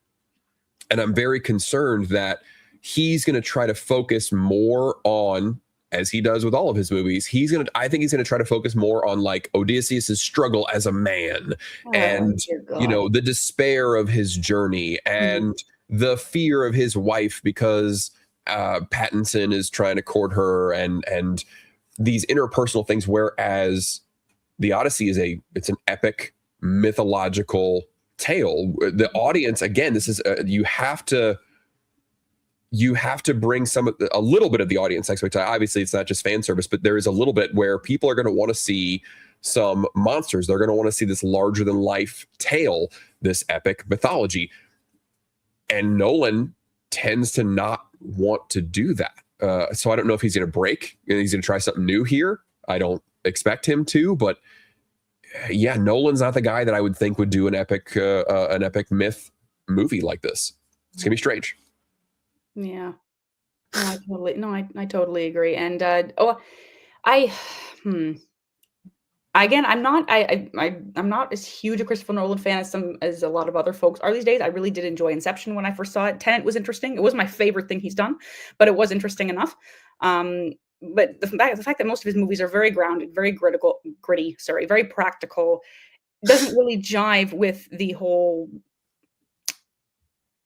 B: And I'm very concerned that he's going to try to focus more on, as he does with all of his movies, I think he's going to try to focus more on like Odysseus' struggle as a man, and the despair of his journey, and the fear of his wife because Pattinson is trying to court her, and these interpersonal things. Whereas the Odyssey it's an epic mythological tale. The audience, again, this is you have to bring a little bit of the audience expectation. Obviously, it's not just fan service, but there is a little bit where people are going to want to see some monsters. They're going to want to see this larger than life tale, this epic mythology. And Nolan tends to not want to do that. So I don't know if he's going to break and he's going to try something new here. I don't expect him to, but yeah, Nolan's not the guy that I would think would do an epic myth movie like this. It's going to be strange.
C: Yeah. I totally agree. And again, I'm not as huge a Christopher Nolan fan as a lot of other folks are these days. I really did enjoy Inception when I first saw it. Tenet was interesting. It wasn't my favorite thing he's done, but it was interesting enough. But the fact that most of his movies are very grounded, very gritty, very practical, doesn't really jive with the whole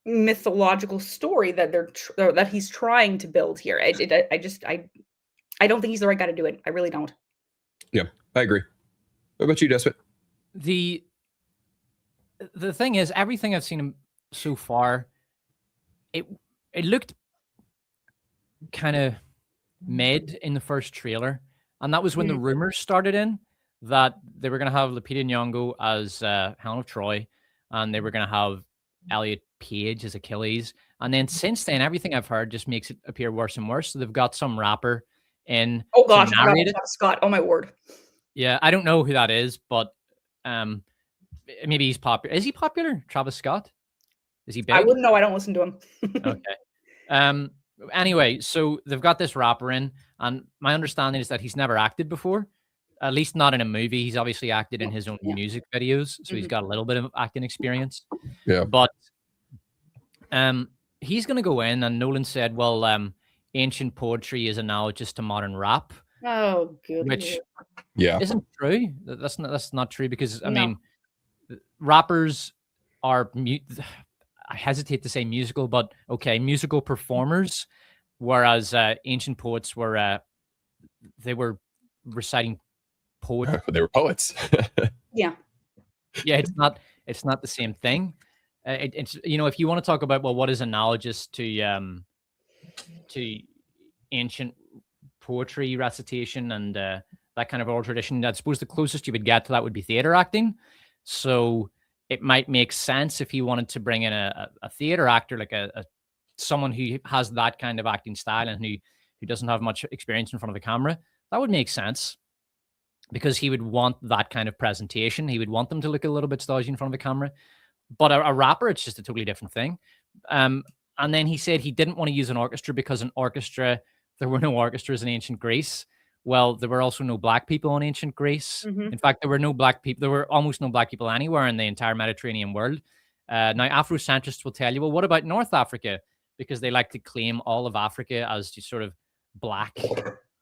C: mythological story that he's trying to build here. I don't think he's the right guy to do it. I really don't.
B: Yeah, I agree. What about you, Despot?
A: The thing is, everything I've seen him so far, it looked kind of mid in the first trailer, and that was when the rumors started in that they were going to have Lupita Nyong'o as Helen of Troy, and they were going to have Elliot Page as Achilles. And then since then, everything I've heard just makes it appear worse and worse. So they've got some rapper in
C: Oh gosh,
A: to narrate it.
C: Travis Scott. Oh my word.
A: Yeah, I don't know who that is, but maybe he's popular. Is he popular, Travis Scott? Is he big?
C: I wouldn't know. I don't listen to him.
A: Okay. Anyway, so they've got this rapper in, and my understanding is that he's never acted before, at least not in a movie. He's obviously acted in his own music videos, so he's got a little bit of acting experience.
B: Yeah.
A: But he's going to go in, and Nolan said, well, ancient poetry is analogous to modern rap.
C: Oh, good.
A: Which
B: yeah,
A: isn't true. That's not true, because I mean, rappers are I hesitate to say musical, but okay, musical performers, whereas ancient poets were they were reciting poetry.
B: they were poets.
C: Yeah.
A: Yeah, it's not the same thing. It's, you know, if you want to talk about, well, what is analogous to ancient poetry recitation and that kind of oral tradition, I suppose the closest you would get to that would be theater acting. So it might make sense if you wanted to bring in a theater actor, like someone who has that kind of acting style and who doesn't have much experience in front of the camera. That would make sense, because he would want that kind of presentation. He would want them to look a little bit stodgy in front of the camera. But a rapper, it's just a totally different thing. And then he said he didn't want to use an orchestra because there were no orchestras in ancient Greece. Well, there were also no black people in ancient Greece.
C: Mm-hmm.
A: In fact, there were almost no black people anywhere in the entire Mediterranean world. Now, Afrocentrists will tell you, well, what about North Africa? Because they like to claim all of Africa as just sort of black.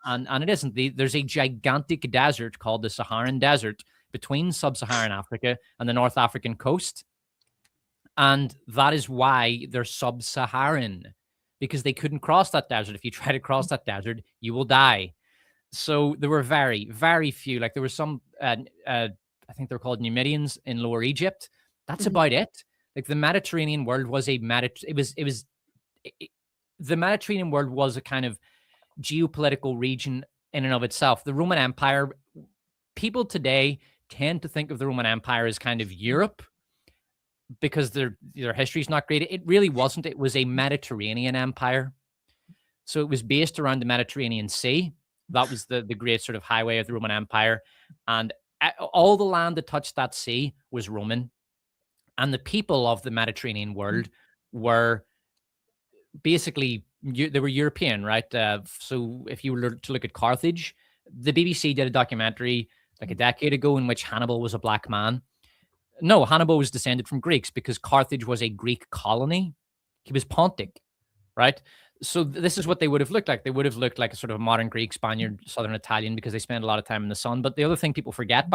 A: And it isn't. There's a gigantic desert called the Saharan Desert between sub-Saharan Africa and the North African coast. And that is why they're sub-Saharan, because they couldn't cross that desert. If you try to cross that desert, you will die. So there were very, very few. Like there were some, I think they're called Numidians in Lower Egypt. That's about it. Like the Mediterranean world was the Mediterranean world was a kind of geopolitical region in and of itself. The Roman Empire, people today tend to think of the Roman Empire as kind of Europe, because their history is not great. It really wasn't. It was a Mediterranean empire. So it was based around the Mediterranean Sea. That was the great sort of highway of the Roman Empire. And all the land that touched that sea was Roman. And the people of the Mediterranean world were basically, they were European, right? So if you were to look at Carthage, the BBC did a documentary like a decade ago in which Hannibal was a black man. No, Hannibal was descended from Greeks because Carthage was a Greek colony. He was Pontic, right? So this is what they would have looked like. They would have looked like a sort of modern Greek, Spaniard, Southern Italian, because they spent a lot of time in the sun. But the other thing people forget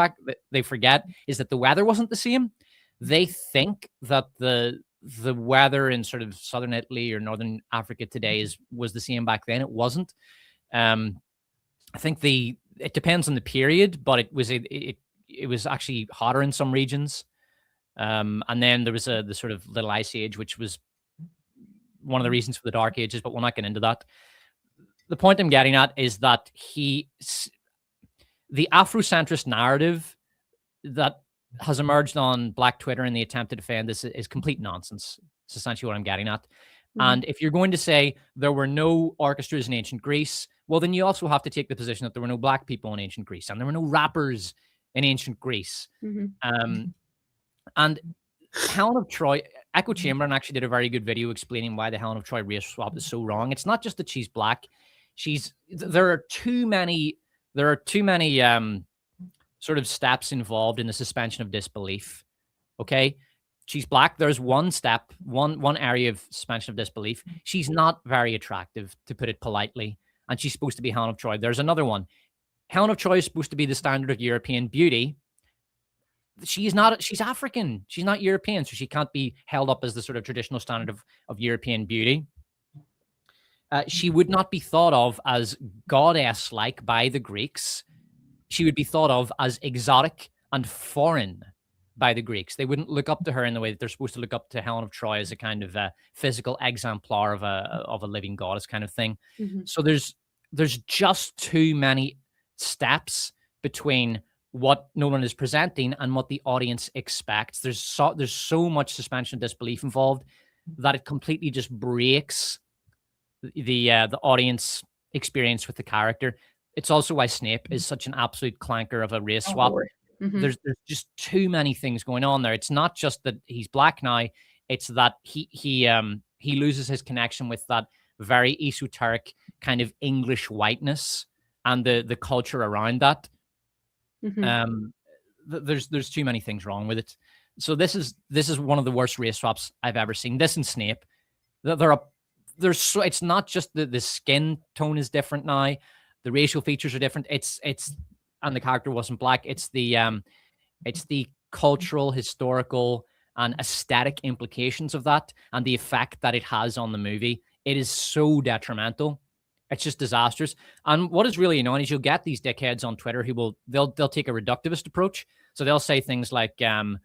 A: is that the weather wasn't the same. They think that the weather in sort of Southern Italy or Northern Africa today was the same back then. It wasn't. I think it depends on the period, but it was actually hotter in some regions. And then there was the sort of Little Ice Age, which was one of the reasons for the Dark Ages, but we'll not get into that. The point I'm getting at is that the Afrocentrist narrative that has emerged on Black Twitter in the attempt to defend this is complete nonsense. It's essentially what I'm getting at. And if you're going to say there were no orchestras in ancient Greece, well, then you also have to take the position that there were no black people in ancient Greece and there were no rappers in ancient Greece. And Helen of Troy, Echo Chamberlain actually did a very good video explaining why the Helen of Troy race swap is so wrong. It's not just that she's black. There are too many sort of steps involved in the suspension of disbelief. Okay. She's black. There's one step, one area of suspension of disbelief. She's not very attractive, to put it politely. And she's supposed to be Helen of Troy. There's another one. Helen of Troy is supposed to be the standard of European beauty. She's African. She's not European. So she can't be held up as the sort of traditional standard of European beauty. She would not be thought of as goddess-like by the Greeks. She would be thought of as exotic and foreign by the Greeks. They wouldn't look up to her in the way that they're supposed to look up to Helen of Troy as a kind of physical exemplar of a living goddess kind of thing. So there's just too many steps between what Nolan is presenting and what the audience expects. There's so much suspension of disbelief involved that it completely just breaks the audience experience with the character. It's also why Snape is such an absolute clanker of a race swap. There's just too many things going on there. It's not just that he's black now; it's that he loses his connection with that very esoteric kind of English whiteness and the culture around that. There's too many things wrong with it. So this is one of the worst race swaps I've ever seen. This and Snape, it's not just the skin tone is different now, the racial features are different. It's and the character wasn't black. It's the cultural, historical, and aesthetic implications of that, and the effect that it has on the movie. It is so detrimental. It's just disastrous. And what is really annoying is you'll get these dickheads on Twitter who they'll take a reductivist approach. So they'll say things like, chuds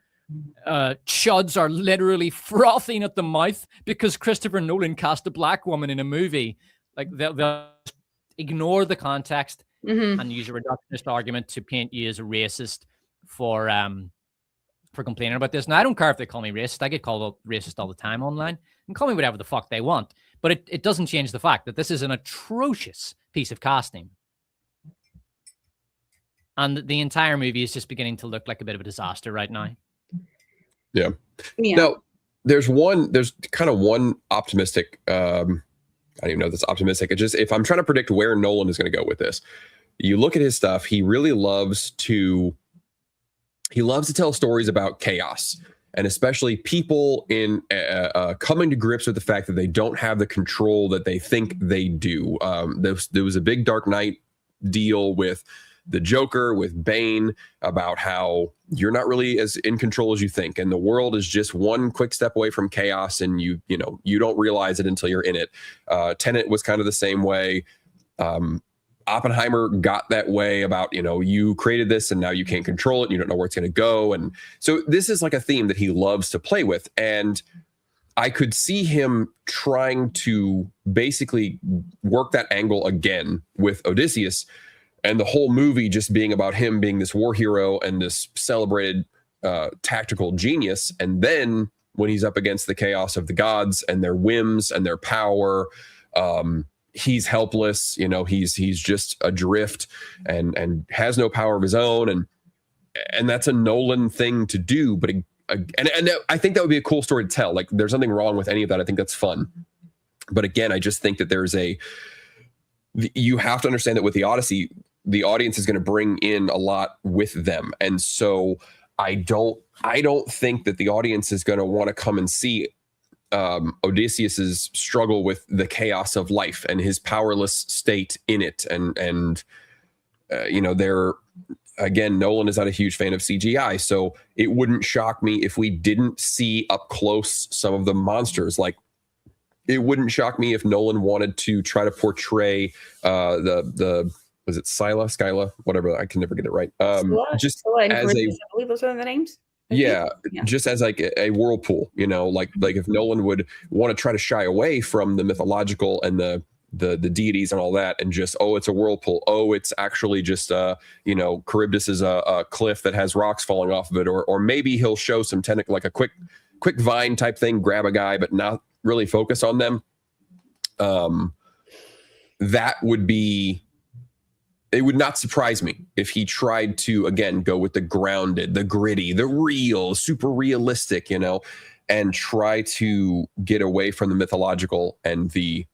A: are literally frothing at the mouth because Christopher Nolan cast a black woman in a movie. Like they'll ignore the context and use a reductionist argument to paint you as a racist for complaining about this. Now, I don't care if they call me racist. I get called racist all the time online. And call me whatever the fuck they want. But it doesn't change the fact that this is an atrocious piece of casting. And the entire movie is just beginning to look like a bit of a disaster right now.
B: Yeah. Now, there's kind of one optimistic, I don't even know if that's optimistic. It's just, if I'm trying to predict where Nolan is going to go with this, you look at his stuff, he really loves to tell stories about chaos. And especially people in coming to grips with the fact that they don't have the control that they think they do. There was a big Dark Knight deal with the Joker, with Bane, about how you're not really as in control as you think, and the world is just one quick step away from chaos, and you don't realize it until you're in it. Tenet was kind of the same way. Oppenheimer got that way about, you created this and now you can't control it. You don't know where it's going to go. And so this is like a theme that he loves to play with. And I could see him trying to basically work that angle again with Odysseus, and the whole movie just being about him being this war hero and this celebrated tactical genius. And then when he's up against the chaos of the gods and their whims and their power, he's helpless, he's just adrift and has no power of his own. And that's a Nolan thing to do. But I think that would be a cool story to tell. Like, there's nothing wrong with any of that. I think that's fun. But again, I just think that you have to understand that with the Odyssey, the audience is going to bring in a lot with them. And so I don't think that the audience is going to want to come and see Odysseus's struggle with the chaos of life and his powerless state in it. And again, Nolan is not a huge fan of CGI, so it wouldn't shock me if we didn't see up close some of the monsters. Like, it wouldn't shock me if Nolan wanted to try to portray was it Scylla, whatever, I can never get it right. Just as I
C: believe those are the names.
B: Yeah, just as like a whirlpool, like if Nolan would want to try to shy away from the mythological and the deities and all that, and just, it's a whirlpool. It's actually just Charybdis is a cliff that has rocks falling off of it, or maybe he'll show some like a quick vine type thing, grab a guy, but not really focus on them. That would be. It would not surprise me if he tried to, again, go with the grounded, the gritty, the real, super realistic, and try to get away from the mythological and the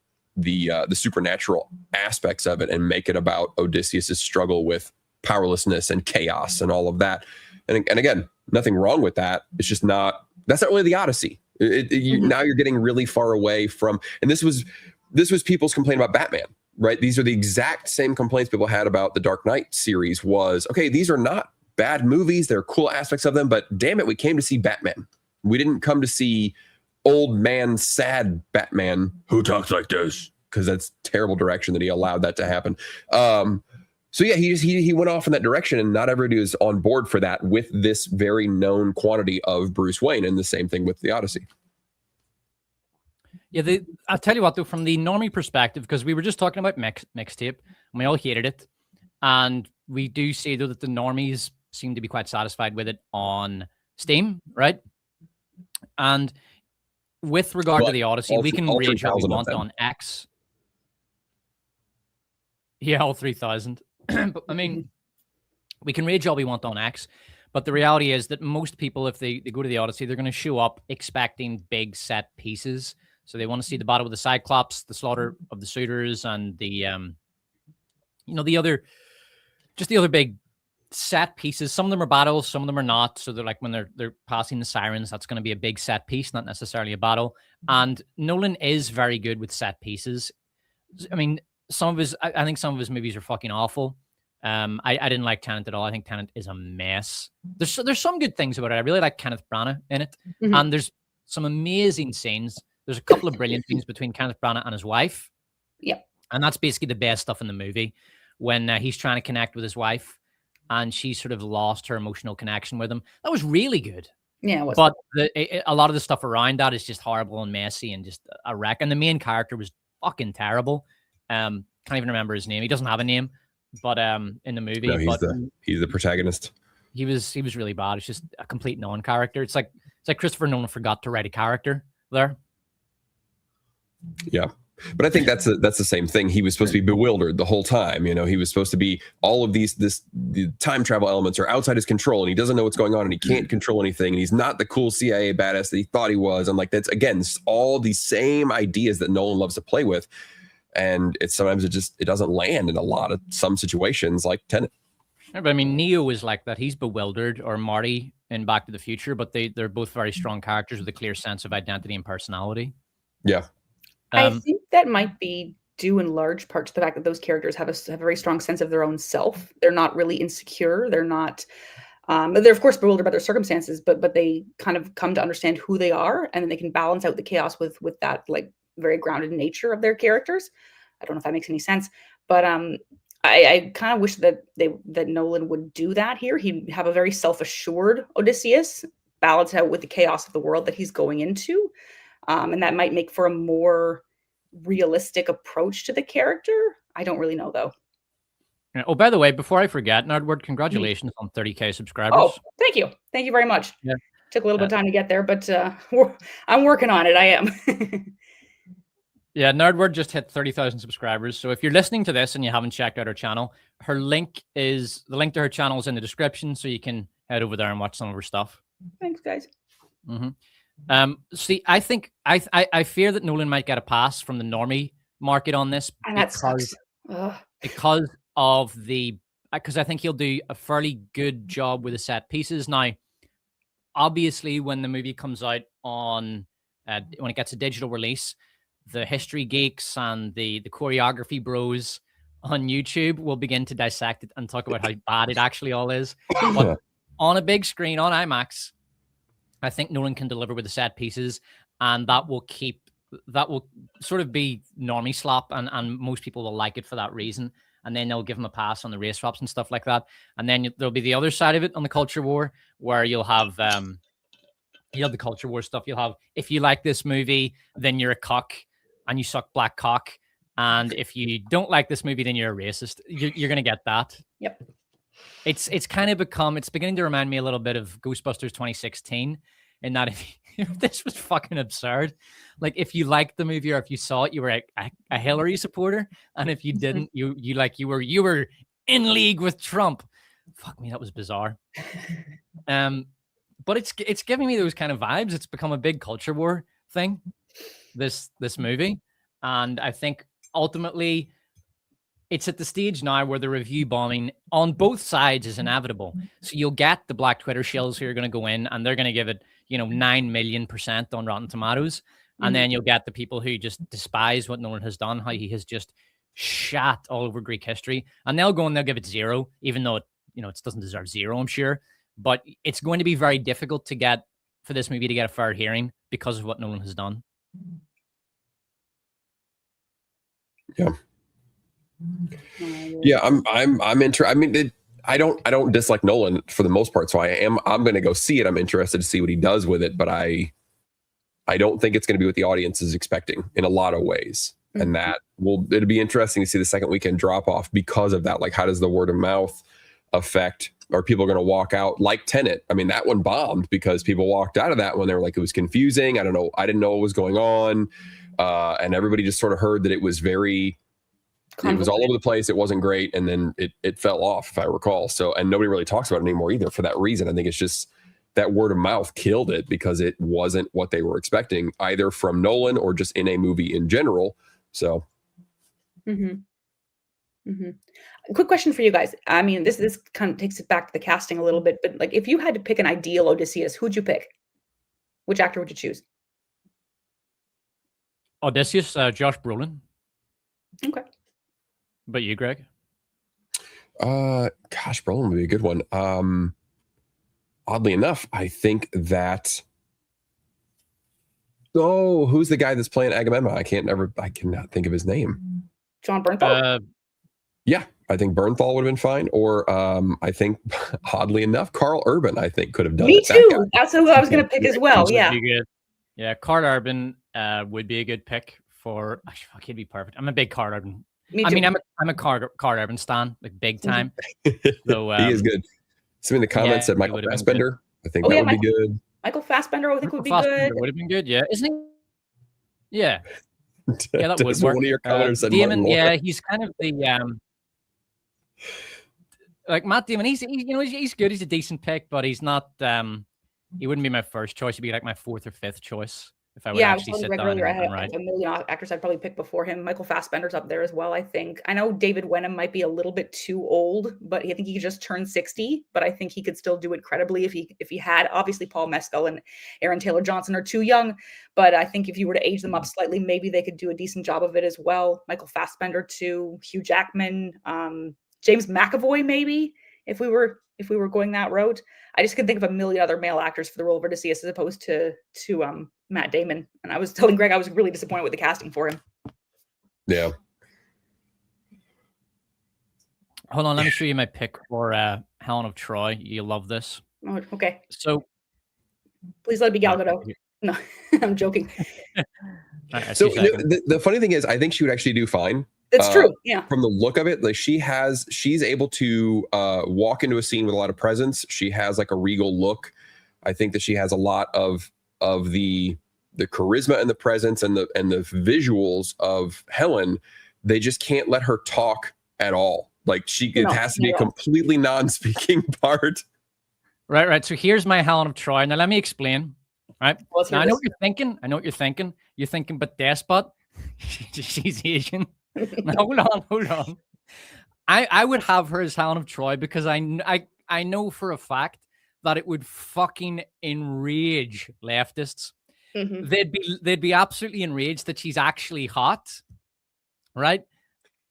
B: supernatural aspects of it, and make it about Odysseus's struggle with powerlessness and chaos and all of that. And again, nothing wrong with that. It's just that's not really the Odyssey. Now you're getting really far away from, and this was people's complaint about Batman. Right. These are the exact same complaints people had about the Dark Knight series. Was, okay, these are not bad movies. There are cool aspects of them, but damn it, we came to see Batman. We didn't come to see old man, sad Batman who talks like this, because that's terrible direction that he allowed that to happen. So yeah, he went off in that direction, and not everybody is on board for that with this very known quantity of Bruce Wayne. And the same thing with the Odyssey.
A: Yeah, I'll tell you what, though, from the normie perspective, because we were just talking about Mixtape, and we all hated it. And we do say, though, that the normies seem to be quite satisfied with it on Steam, right? And with regard to the Odyssey, we can rage all we want on X. Yeah, all 3,000. But I mean, we can rage all we want on X, but the reality is that most people, if they go to the Odyssey, they're going to show up expecting big set pieces. So they want to see the battle with the Cyclops, the slaughter of the suitors, and the the other big set pieces. Some of them are battles, some of them are not. So they're like when they're passing the sirens, that's going to be a big set piece, not necessarily a battle. And Nolan is very good with set pieces. I mean, I think some of his movies are fucking awful. I didn't like Tenet at all. I think Tenet is a mess. There's some good things about it. I really like Kenneth Branagh in it, and there's some amazing scenes. There's a couple of brilliant scenes between Kenneth Branagh and his wife.
C: Yep.
A: And that's basically the best stuff in the movie, when he's trying to connect with his wife and she sort of lost her emotional connection with him. That was really good.
C: Yeah, it was.
A: But a lot of the stuff around that is just horrible and messy and just a wreck. And the main character was fucking terrible. Can't even remember his name. He doesn't have a name, but in the movie,
B: he's the protagonist.
A: He was really bad. It's just a complete non-character. It's like Christopher Nolan forgot to write a character there.
B: Yeah. But I think that's the same thing. He was supposed to be bewildered the whole time. He was supposed to be all of the time travel elements are outside his control, and he doesn't know what's going on, and he can't control anything. And he's not the cool CIA badass that he thought he was. And like, that's again, all these same ideas that Nolan loves to play with. And sometimes it doesn't land in some situations like Tenet.
A: Yeah, but I mean, Neo is like that. He's bewildered, or Marty in Back to the Future, but they're both very strong characters with a clear sense of identity and personality.
B: Yeah.
C: I think that might be due in large part to the fact that those characters have a very strong sense of their own self. They're not really insecure. They're not, they're of course bewildered by their circumstances, but they kind of come to understand who they are, and then they can balance out the chaos with that like very grounded nature of their characters. I don't know if that makes any sense, but I kind of wish that Nolan would do that here. He'd have a very self-assured Odysseus balance out with the chaos of the world that he's going into. And that might make for a more realistic approach to the character. I don't really know, though.
A: Oh, by the way, before I forget, Nerdword, congratulations on 30K subscribers.
C: Oh, thank you. Thank you very much. Yeah. Took a little bit of time to get there, but I'm working on it. I am.
A: Yeah, Nerdword just hit 30,000 subscribers. So if you're listening to this and you haven't checked out her channel, the link to her channel is in the description, so you can head over there and watch some of her stuff.
C: Thanks, guys.
A: Mm-hmm. See, I think I fear that Nolan might get a pass from the normie market on this,
C: and because
A: I think he'll do a fairly good job with the set pieces. Now, obviously, when the movie comes out when it gets a digital release, the history geeks and the choreography bros on YouTube will begin to dissect it and talk about how bad it actually all is. But on a big screen on IMAX, I think Nolan can deliver with the set pieces, and that will sort of be normie slop, and most people will like it for that reason. And then they'll give him a pass on the race swaps and stuff like that. And then there'll be the other side of it on the culture war, where you'll have the culture war stuff. You'll have, if you like this movie, then you're a cock and you suck black cock. And if you don't like this movie, then you're a racist. You're going to get that.
C: Yep.
A: It's beginning to remind me a little bit of Ghostbusters 2016, in that if this was fucking absurd. Like, if you liked the movie or if you saw it, you were a Hillary supporter, and if you didn't, you were in league with Trump. Fuck me, that was bizarre. But it's giving me those kind of vibes. It's become a big culture war thing, this movie, and I think ultimately it's at the stage now where the review bombing on both sides is inevitable. So you'll get the black Twitter shills who are going to go in and they're going to give it, 9 million% on Rotten Tomatoes. And then you'll get the people who just despise what Nolan has done, how he has just shat all over Greek history. And they'll go and they'll give it 0, even though it doesn't deserve 0, I'm sure. But it's going to be very difficult for this movie to get a fair hearing because of what Nolan has done.
B: Yeah. Yeah, I'm interested. I mean, I don't dislike Nolan for the most part, so I'm going to go see it. I'm interested to see what he does with it, but I don't think it's going to be what the audience is expecting in a lot of ways. And it'll be interesting to see the second weekend drop off because of that. Like, how does the word of mouth affect are people going to walk out like Tenet? I mean, that one bombed because people walked out of that one. They were like, it was confusing. I don't know. I didn't know what was going on. And everybody just sort of heard that it was it was all over the place. It wasn't great. And then it fell off, if I recall. So, and nobody really talks about it anymore either for that reason. I think it's just that word of mouth killed it because it wasn't what they were expecting either from Nolan or just in a movie in general. So.
C: Quick question for you guys. I mean, this kind of takes it back to the casting a little bit, but like if you had to pick an ideal Odysseus, who'd you pick? Which actor would you choose?
A: Odysseus, Josh Brolin.
C: Okay.
A: But you, Greg?
B: Gosh, Brolin would be a good one. Oddly enough, I think that. Oh, who's the guy that's playing Agamemnon? I cannot think of his name.
C: John Bernthal?
B: Yeah, I think Bernthal would have been fine. Or I think, oddly enough, Carl Urban, I think, could have done
C: Me
B: it.
C: too. That's who I was going to pick as well. Yeah.
A: Yeah, Carl Urban would be a good pick for. Fuck, he'd be perfect. I'm a big Carl Urban. I mean, I'm a Carl Urban stan, like big time. So
B: he is good. Somebody in the comments said Michael Fassbender. I think that would be good.
C: Michael Fassbender, I think would be good.
A: Would have been good, yeah. Isn't he? Yeah. Yeah, that would
B: work.
A: One of your commenters said Damon, yeah, he's kind of the like Matt Damon. He's good. He's a decent pick, but he's not. He wouldn't be my first choice. He'd be like my fourth or fifth choice if I would actually sit down and write.
C: A million actors I'd probably pick before him. Michael Fassbender's up there as well, I think. I know David Wenham might be a little bit too old, but I think he just turned 60. But I think he could still do it credibly if he had. Obviously, Paul Mescal and Aaron Taylor Johnson are too young, but I think if you were to age them up slightly, maybe they could do a decent job of it as well. Michael Fassbender too, Hugh Jackman, James McAvoy maybe if we were going that route. I just could think of a million other male actors for the role of Odysseus as opposed to Matt Damon. And I was telling Greg I was really disappointed with the casting for him.
B: Yeah.
A: Hold on, let me show you my pick for Helen of Troy. You'll love this.
C: Oh, okay.
A: So
C: please let it be Gal Gadot. No, I'm joking.
B: So the funny thing is, I think she would actually do fine.
C: It's true. Yeah.
B: From the look of it, like she's able to walk into a scene with a lot of presence. She has like a regal look. I think that she has a lot of the charisma and the presence and the visuals of Helen. They just can't let her talk at all. Like it has to be a completely non-speaking part.
A: Right. So here's my Helen of Troy. Now let me explain. Right. Now I know what you're thinking. You're thinking, but Despot, she's Asian. Now, hold on. I would have her as Helen of Troy because I know for a fact that it would fucking enrage leftists. Mm-hmm. They'd be absolutely enraged that she's actually hot, right?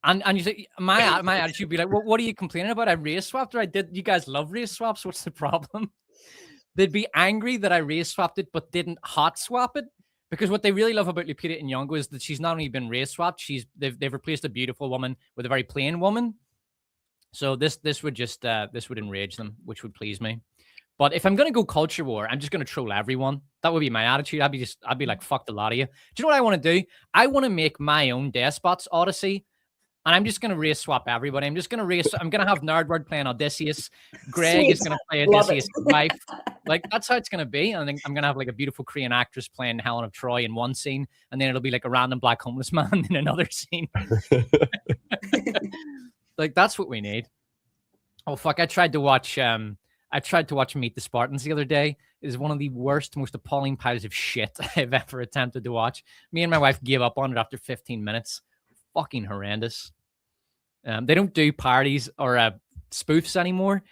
A: And you say my attitude would be like, well, what are you complaining about? I race swapped her. You guys love race swaps. What's the problem? They'd be angry that I race swapped it but didn't hot swap it. Because what they really love about Lupita Nyong'o is that she's not only been race swapped, they've replaced a beautiful woman with a very plain woman. So this would enrage them, which would please me. But if I'm gonna go culture war, I'm just gonna troll everyone. That would be my attitude. I'd be like, fuck the lot of you. Do you know what I want to do? I want to make my own Despot's Odyssey. And I'm just going to race swap everybody. I'm going to have Nerdword playing Odysseus. Greg is going to play Odysseus' wife. Like, that's how it's going to be. And then I'm going to have like a beautiful Korean actress playing Helen of Troy in one scene. And then it'll be like a random black homeless man in another scene. Like, that's what we need. Oh, fuck. I tried to watch Meet the Spartans the other day. It is one of the worst, most appalling piles of shit I've ever attempted to watch. Me and my wife gave up on it after 15 minutes. Fucking horrendous. They don't do parties or spoofs anymore.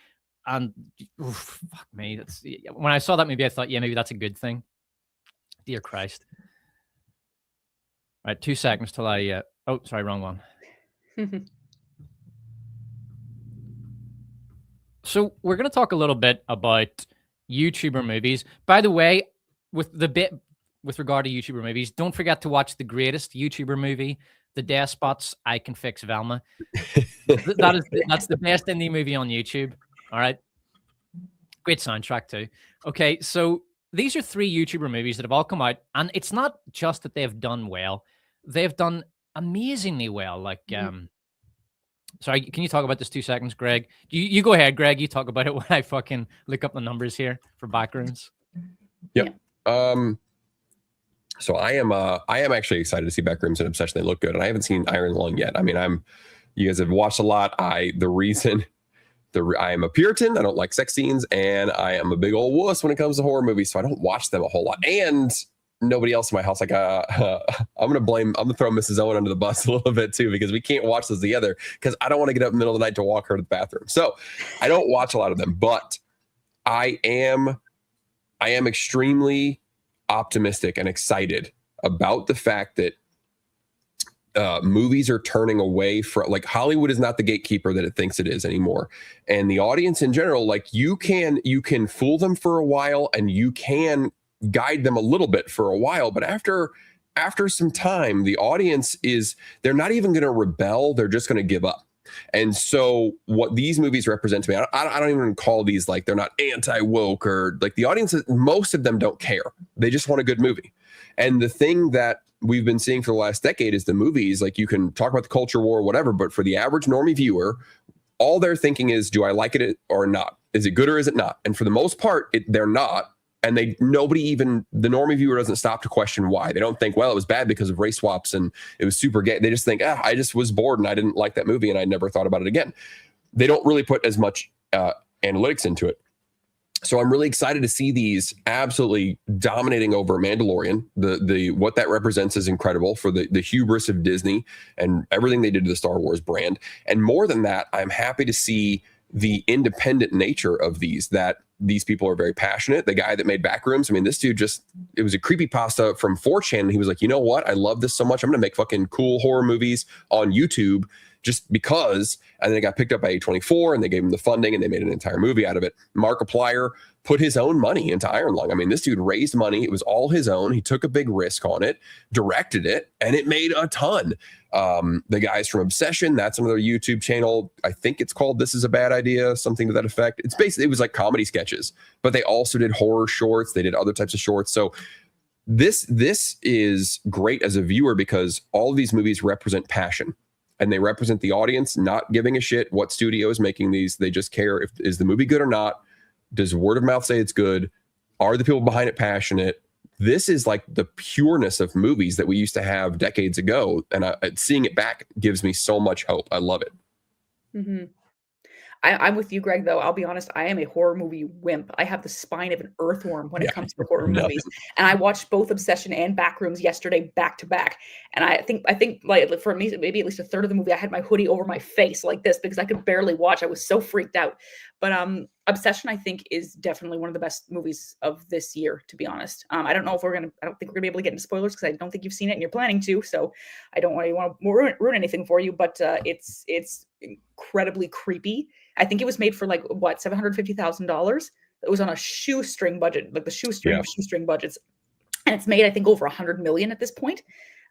A: And fuck me. When I saw that movie, I thought, yeah, maybe that's a good thing. Dear Christ. All right, 2 seconds till I... oh, sorry, wrong one. So we're going to talk a little bit about YouTuber movies. By the way, with regard to YouTuber movies, don't forget to watch the greatest YouTuber movie, The Despots, I Can Fix Velma. That's the best indie movie on YouTube. All right. Great soundtrack too. Okay, so these are 3 YouTuber movies that have all come out, and it's not just that they've done well. They've done amazingly well. Like Sorry, can you talk about this 2 seconds, Greg? You go ahead, Greg. You talk about it when I fucking look up the numbers here for backrooms.
B: Yep. So I am actually excited to see Backrooms and Obsession. They look good, and I haven't seen Iron Lung yet. I mean, you guys have watched a lot. I am a Puritan. I don't like sex scenes, and I am a big old wuss when it comes to horror movies, so I don't watch them a whole lot. And nobody else in my house. Like, I'm gonna throw Mrs. Owen under the bus a little bit too, because we can't watch those together because I don't want to get up in the middle of the night to walk her to the bathroom. So I don't watch a lot of them, but I am extremely optimistic and excited about the fact that movies are turning away from, like, Hollywood is not the gatekeeper that it thinks it is anymore, and the audience in general, like, you can fool them for a while and you can guide them a little bit for a while, but after some time, the audience they're not even going to rebel, they're just going to give up. And so what these movies represent to me, I don't even call these, like, they're not anti-woke, or like, the audience, most of them don't care. They just want a good movie. And the thing that we've been seeing for the last decade is the movies, like, you can talk about the culture war or whatever, but for the average normie viewer, all they're thinking is, do I like it or not? Is it good or is it not? And for the most part, they're not. And the normie viewer doesn't stop to question why. They don't think, well, it was bad because of race swaps and it was super gay. They just think, I just was bored and I didn't like that movie and I never thought about it again. They don't really put as much analytics into it. So I'm really excited to see these absolutely dominating over Mandalorian. The what that represents is incredible for the hubris of Disney and everything they did to the Star Wars brand. And more than that, I'm happy to see the independent nature of that these people are very passionate. The guy that made Backrooms, I mean, this dude it was a creepypasta from 4chan. And he was like, you know what? I love this so much. I'm going to make fucking cool horror movies on YouTube just because. And then it got picked up by A24 and they gave him the funding and they made an entire movie out of it. Markiplier put his own money into Iron Lung. I mean, this dude raised money. It was all his own. He took a big risk on it, directed it, and it made a ton. The guys from Obsession, that's another YouTube channel. I think it's called This Is a Bad Idea, something to that effect. It was like comedy sketches, but they also did horror shorts. They did other types of shorts. So this is great as a viewer because all of these movies represent passion. And they represent the audience not giving a shit what studio is making these. They just care is the movie good or not? Does word of mouth say it's good? Are the people behind it passionate? This is like the pureness of movies that we used to have decades ago. And seeing it back gives me so much hope. I love it.
C: Mm-hmm. I'm with you, Greg, though. I'll be honest. I am a horror movie wimp. I have the spine of an earthworm when it comes to horror movies. And I watched both Obsession and Backrooms yesterday back to back. And I think like for me, maybe at least a third of the movie, I had my hoodie over my face like this because I could barely watch. I was so freaked out. But Obsession, I think, is definitely one of the best movies of this year, to be honest. I don't think we're gonna be able to get into spoilers because I don't think you've seen it and you're planning to. So I don't want to ruin anything for you. But it's incredibly creepy. I think it was made for like what, $750,000. It was on a shoestring budget, like the shoestring of shoestring budgets, and it's made, I think, over 100 million at this point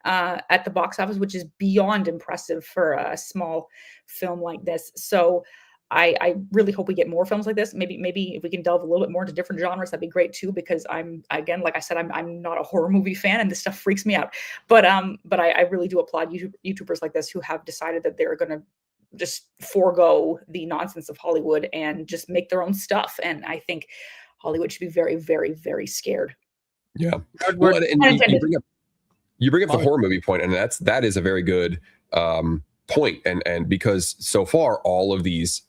C: at the box office, which is beyond impressive for a small film like this. So I really hope we get more films like this. Maybe if we can delve a little bit more into different genres, that'd be great too. Because again, like I said, I'm not a horror movie fan, and this stuff freaks me out. But I really do applaud YouTubers like this who have decided that they're going to just forego the nonsense of Hollywood and just make their own stuff. And I think Hollywood should be very, very, very scared.
B: Yeah. Well, and you bring up the horror movie point, and that is a very good point. And because so far all of these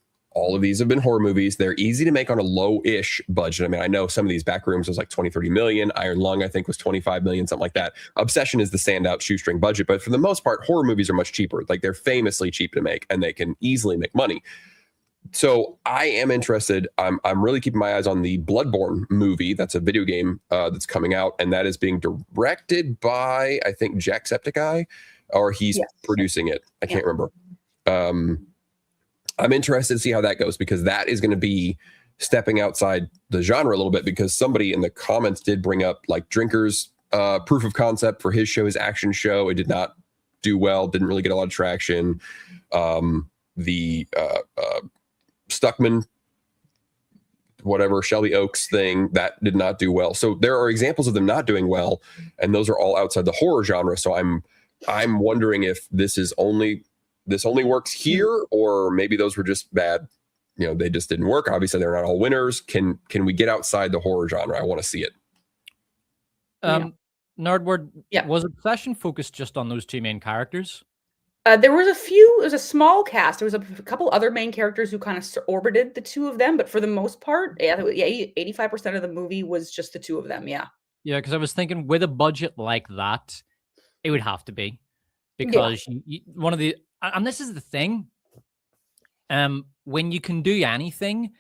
B: have been horror movies. They're easy to make on a low-ish budget. I mean, I know some of these Backrooms was like 20, 30 million. Iron Lung, I think, was 25 million, something like that. Obsession is the standout shoestring budget, but for the most part, horror movies are much cheaper. Like, they're famously cheap to make, and they can easily make money. So I am interested. I'm really keeping my eyes on the Bloodborne movie. That's a video game that's coming out, and that is being directed by, I think, Jacksepticeye, or he's producing it. I can't remember. I'm interested to see how that goes, because that is going to be stepping outside the genre a little bit, because somebody in the comments did bring up like Drinker's proof of concept for his show, his action show. It did not do well, didn't really get a lot of traction. The Stuckman, whatever, Shelby Oaks thing, that did not do well. So there are examples of them not doing well, and those are all outside the horror genre. So I'm wondering if this is only this only works here, or maybe those were just bad. They just didn't work. Obviously, they're not all winners. Can we get outside the horror genre? I want to see it.
A: Nerdword,
C: Yeah.
A: was Obsession focused just on those two main characters?
C: There was a small cast. There was a couple other main characters who kind of orbited the two of them, but for the most part, 85% of the movie was just the two of them. Yeah.
A: Yeah, because I was thinking with a budget like that, it would have to be, because one of the, and this is the thing, when you can do anything,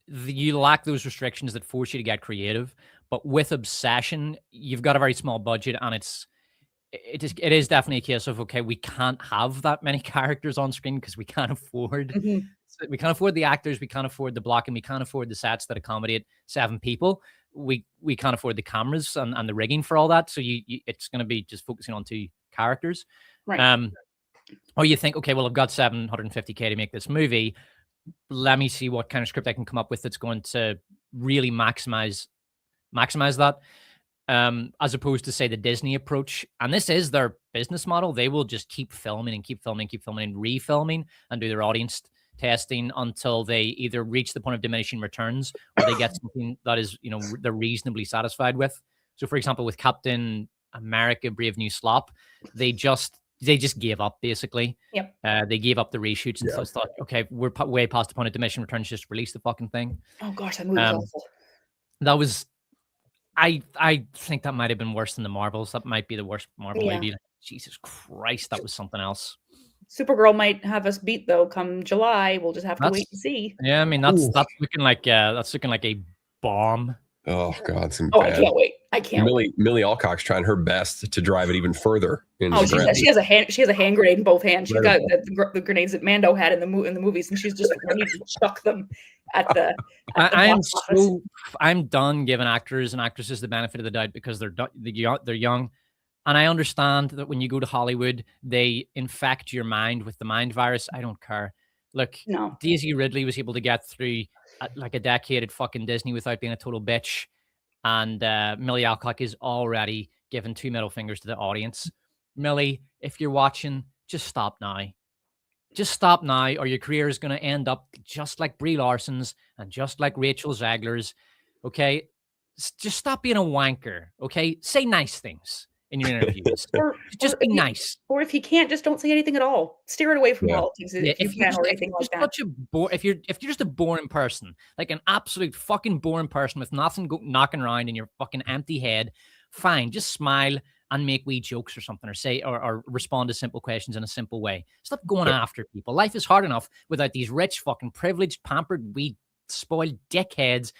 A: you lack those restrictions that force you to get creative. But with Obsession, you've got a very small budget, and it is definitely a case of, okay, we can't have that many characters on screen because we can't afford the actors, we can't afford the block, and we can't afford the sets that accommodate 7 people. We can't afford the cameras and the rigging for all that. So it's going to be just focusing on 2 characters.
C: Right.
A: Or you think, okay, well, I've got $750K to make this movie. Let me see what kind of script I can come up with that's going to really maximize that. As opposed to, say, the Disney approach. And this is their business model. They will just keep filming and refilming and do their audience testing until they either reach the point of diminishing returns or they get something that is, they're reasonably satisfied with. So, for example, with Captain America Brave New Slop, they just gave up, basically.
C: Yep.
A: They gave up the reshoots and thought, okay, we're way past the point of diminishing returns, just release the fucking thing.
C: Oh gosh, that movie was awful.
A: That was, I think that might have been worse than the Marvels. That might be the worst Marvel movie. Jesus Christ, that was something else.
C: Supergirl might have us beat, though, come July. We'll just have to wait and see.
A: Yeah, I mean, that's looking like a bomb.
B: Oh God,
C: I can't wait. I can't.
B: Millie Alcock's trying her best to drive it even further.
C: She has a hand grenade in both hands. She's got the grenades that Mando had in the movies, and she's just ready to chuck them at the.
A: I'm done giving actors and actresses the benefit of the doubt because they're young, and I understand that when you go to Hollywood, they infect your mind with the mind virus. I don't care. Look, Daisy Ridley was able to get through like a decade at fucking Disney without being a total bitch. And Millie Alcock is already giving 2 middle fingers to the audience. Millie, if you're watching, just stop now. Just stop now, or your career is going to end up just like Brie Larson's and just like Rachel Zegler's. Okay? Just stop being a wanker. Okay? Say nice things in your interviews. Just be nice.
C: Or if you can't, just don't say anything at all. Steer it away from politics if you can, or anything like that.
A: If you're just a boring person, like an absolute fucking boring person with nothing knocking around in your fucking empty head, fine, just smile and make wee jokes or something, or say or respond to simple questions in a simple way. Stop going after people. Life is hard enough without these rich, fucking privileged, pampered, wee spoiled dickheads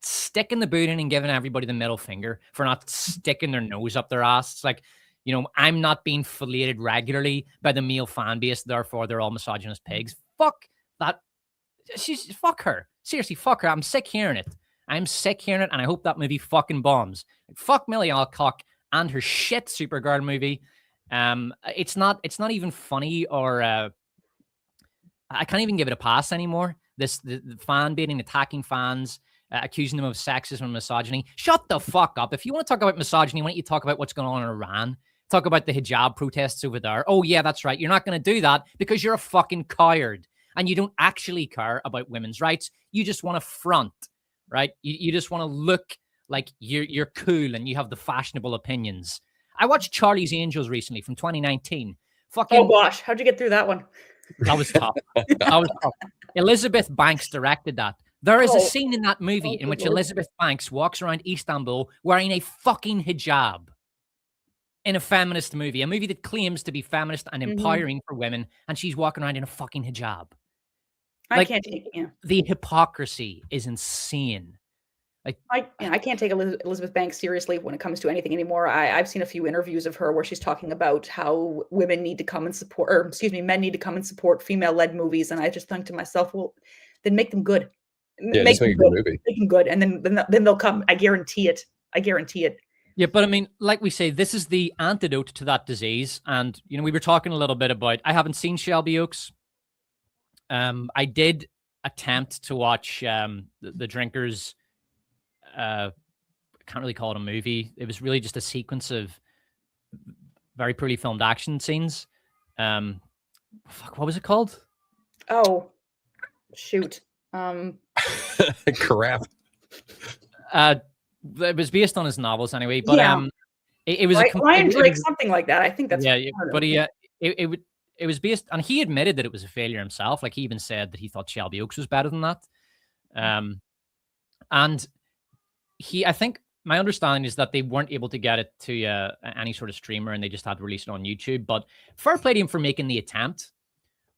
A: sticking the boot in and giving everybody the middle finger for not sticking their nose up their ass. It's like, I'm not being filleted regularly by the male fan base, therefore they're all misogynist pigs. Fuck that. Fuck her. Seriously, fuck her. I'm sick hearing it. And I hope that movie fucking bombs. Fuck Millie Alcock and her shit Supergirl movie. It's not even funny, or I can't even give it a pass anymore. The fan baiting, attacking fans, accusing them of sexism and misogyny. Shut the fuck up. If you want to talk about misogyny, why don't you talk about what's going on in Iran? Talk about the hijab protests over there. Oh, yeah, that's right. You're not going to do that because you're a fucking coward and you don't actually care about women's rights. You just want to front, right? You just want to look like you're cool and you have the fashionable opinions. I watched Charlie's Angels recently from 2019.
C: Oh, gosh. How'd you get through that one?
A: That was tough. Elizabeth Banks directed that. There is a scene in that movie in which Elizabeth Banks walks around Istanbul wearing a fucking hijab in a feminist movie, a movie that claims to be feminist and empowering for women, and she's walking around in a fucking hijab.
C: I can't take it.
A: The hypocrisy is insane.
C: I can't take Elizabeth Banks seriously when it comes to anything anymore. I've seen a few interviews of her where she's talking about how women need to come and support, or excuse me, men need to come and support female-led movies, and I just think to myself, well, then make them good.
B: Yeah, just make a good movie.
C: Make them good, and then they'll come. I guarantee it.
A: Yeah, but I mean, like we say, this is the antidote to that disease. And we were talking a little bit about. I haven't seen Shelby Oaks. I did attempt to watch the Drinkers. I can't really call it a movie. It was really just a sequence of very poorly filmed action scenes. fuck, what was it called?
C: Oh, shoot.
B: Crap.
A: It was based on his novels anyway, but
C: Yeah.
A: it was
C: Ryan Drake, something like that. I think that's
A: but it was based, and he admitted that it was a failure himself. Like he even said that he thought Shelby Oaks was better than that. And I think my understanding is that they weren't able to get it to any sort of streamer, and they just had to release it on YouTube. But fair play to him for making the attempt,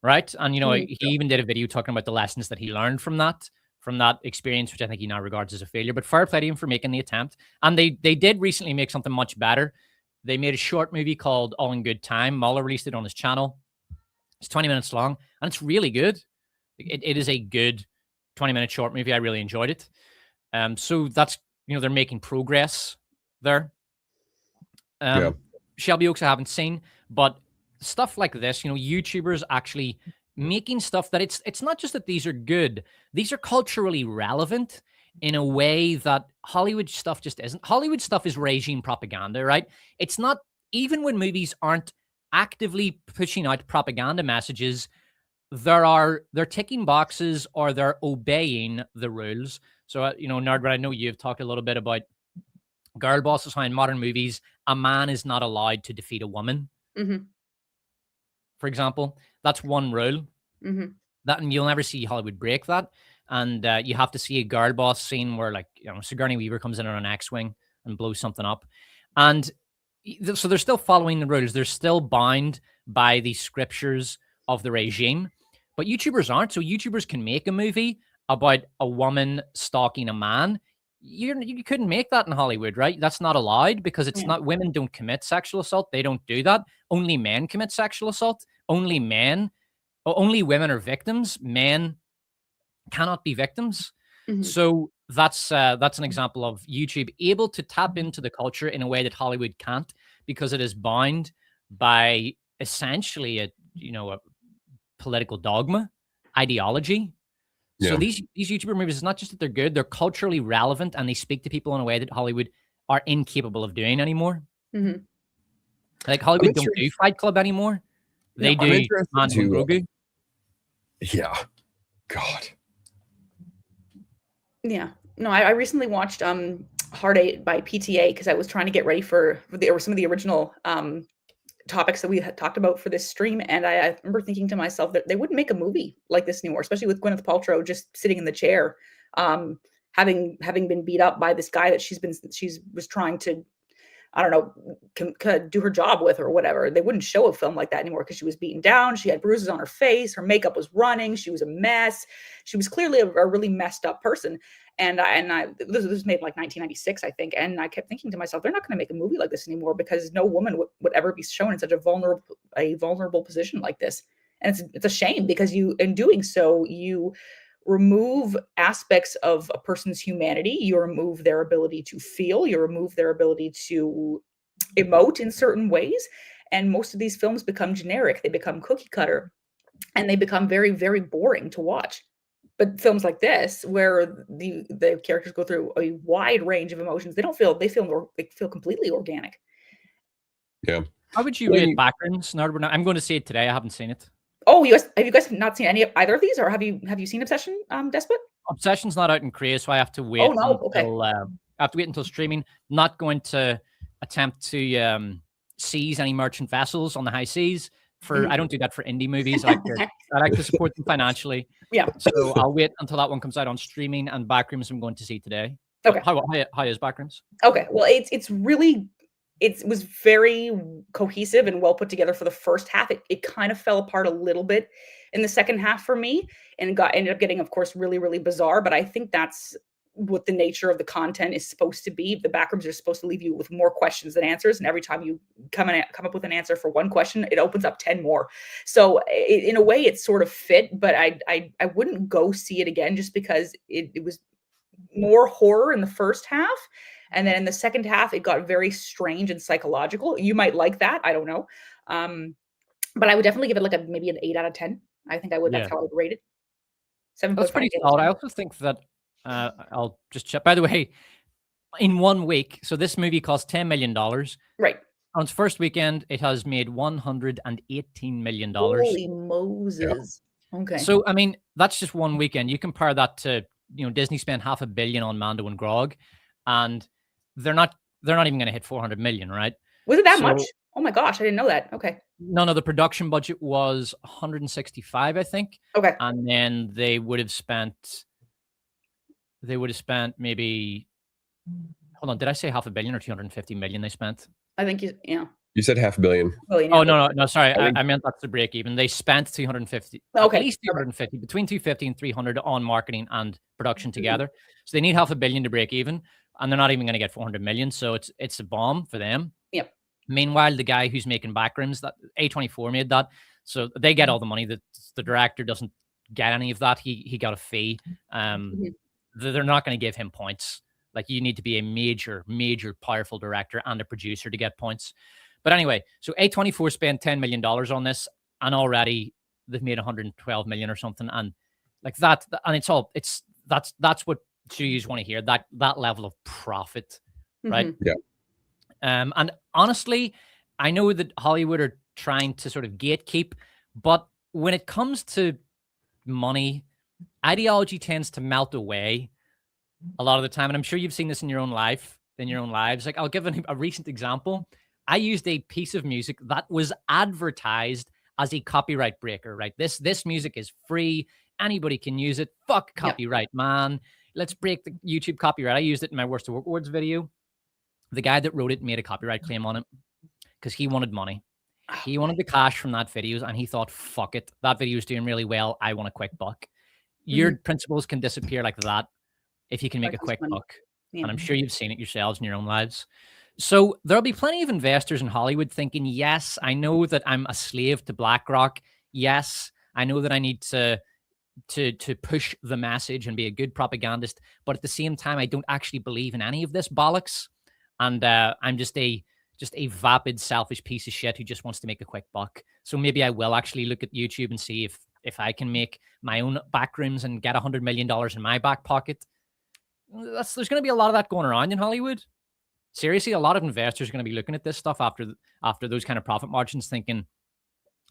A: right? And he even did a video talking about the lessons that he learned from that experience, which I think he now regards as a failure. But fair play to him for making the attempt. And they did recently make something much better. They made a short movie called All in Good Time. Muller released it on his channel. It's 20 minutes long, and it's really good. It is a good 20-minute short movie. I really enjoyed it. So that's, they're making progress there. Shelby Oaks I haven't seen, but stuff like this, YouTubers actually making stuff that it's not just that these are good, these are culturally relevant in a way that Hollywood stuff just isn't. Hollywood stuff is regime propaganda, right? It's not, even when movies aren't actively pushing out propaganda messages, they're ticking boxes or they're obeying the rules. So, Nerdword, I know you've talked a little bit about girl bosses, how in modern movies, a man is not allowed to defeat a woman.
C: Mm-hmm.
A: For example, that's one rule.
C: Mm-hmm.
A: That, and you'll never see Hollywood break that. And you have to see a girl boss scene where, like, Sigourney Weaver comes in on an X-wing and blows something up. And so they're still following the rules. They're still bound by the scriptures of the regime. But YouTubers aren't. So YouTubers can make a movie about a woman stalking a man. You couldn't make that in Hollywood, right? That's not allowed because it's not, women don't commit sexual assault. They don't do that. Only men commit sexual assault. Only women are victims. Men cannot be victims.
C: Mm-hmm.
A: So that's an example of YouTube able to tap into the culture in a way that Hollywood can't, because it is bound by essentially a political dogma, ideology. Yeah. So these YouTuber movies, it's not just that they're good, they're culturally relevant and they speak to people in a way that Hollywood are incapable of doing anymore.
C: Mm-hmm.
A: Like Hollywood don't do Fight Club anymore. They do Mando and Grogu.
B: Yeah. God.
C: Yeah. No, I recently watched Hard 8 by PTA because I was trying to get ready for some of the original topics that we had talked about for this stream, and I remember thinking to myself that they wouldn't make a movie like this anymore, especially with Gwyneth Paltrow just sitting in the chair, having been beat up by this guy that she was trying to, I don't know, do her job with or whatever. They wouldn't show a film like that anymore because she was beaten down. She had bruises on her face. Her makeup was running. She was a mess. She was clearly a really messed up person. And this was made like 1996, I think. And I kept thinking to myself, they're not going to make a movie like this anymore because no woman would ever be shown in such a vulnerable position like this. And it's a shame because in doing so, you remove aspects of a person's humanity. You remove their ability to feel. You remove their ability to emote in certain ways. And most of these films become generic. They become cookie cutter, and they become very, very boring to watch. But films like this, where the characters go through a wide range of emotions, they feel completely organic.
B: Yeah.
A: How would you rate Backrooms? I'm going to see it today. I haven't seen it.
C: Oh, have you guys not seen either of these, or have you seen Obsession, Despot?
A: Obsession's not out in Korea, so I have to wait.
C: Oh no, okay.
A: I have to wait until streaming. Not going to attempt to seize any merchant vessels on the high seas. I don't do that for indie movies. I like to support them financially.
C: Yeah.
A: So I'll wait until that one comes out on streaming, and Backrooms I'm going to see today.
C: Okay.
A: How is Backrooms?
C: Okay. Well, it was very cohesive and well put together for the first half. It kind of fell apart a little bit in the second half for me, and ended up getting, of course, really, really bizarre. But I think that's what the nature of the content is supposed to be. The Backrooms are supposed to leave you with more questions than answers, and every time you come up with an answer for one question, it opens up 10 more. So in a way, it's sort of fit, but I wouldn't go see it again just because it was more horror in the first half, and then in the second half, it got very strange and psychological. You might like that, I don't know, but I would definitely give it maybe an 8 out of 10. I think I would. That's how I would rate it. 7.
A: That's pretty solid. I also think that. I'll just check. By the way, in 1 week, so this movie cost $10 million.
C: Right.
A: on its first weekend, it has made $118 million.
C: Holy Moses. Yeah. Okay.
A: So, I mean, that's just one weekend. You compare that to, Disney spent $500 million on Mando and Grog, and they're not even going to hit 400 million, right?
C: Was it that much? Oh my gosh, I didn't know that. Okay.
A: No, the production budget was 165, I think.
C: Okay.
A: And then they would have spent maybe, hold on, did I say $500 million or 250 million they spent?
C: I think
B: You said $500 million.
A: Oh, no, sorry. I meant that's the break even. They spent 250,
C: okay.
A: At least 250, between 250 and 300 on marketing and production together. So they need $500 million to break even, and they're not even going to get 400 million. So it's a bomb for them.
C: Yep.
A: Meanwhile, the guy who's making backrooms, that A24 made that. So they get all the money. The director doesn't get any of that. He got a fee. They're not going to give him points. Like, you need to be a major, powerful director and a producer to get points. But anyway, so A24 spent $10 million on this, and already they've made 112 million or something. And like that, and that's what studios want to hear, that level of profit, right?
B: Yeah.
A: And honestly, I know that Hollywood are trying to sort of gatekeep, but when it comes to money, ideology tends to melt away a lot of the time. And I'm sure you've seen this in your own life, Like, I'll give a recent example. I used a piece of music that was advertised as a copyright breaker, right? This music is free. Anybody can use it. Fuck copyright, man. Let's break the YouTube copyright. I used it in my Worst of Awards video. The guy that wrote it made a copyright claim on it because he wanted money. He wanted the cash from that video, and he thought, fuck it. That video is doing really well. I want a quick buck. Your principles can disappear like that if you can make a quick buck. And I'm sure you've seen it yourselves in your own lives. So there'll be plenty of investors in Hollywood thinking, yes, I know that I'm a slave to BlackRock. Yes, I know that I need to push the message and be a good propagandist. But at the same time, I don't actually believe in any of this bollocks. And I'm just a vapid, selfish piece of shit who just wants to make a quick buck. So maybe I will actually look at YouTube and see if I can make my own backrooms and get $100 million in my back pocket. There's going to be a lot of that going around in Hollywood. Seriously, a lot of investors are going to be looking at this stuff after those kind of profit margins, thinking,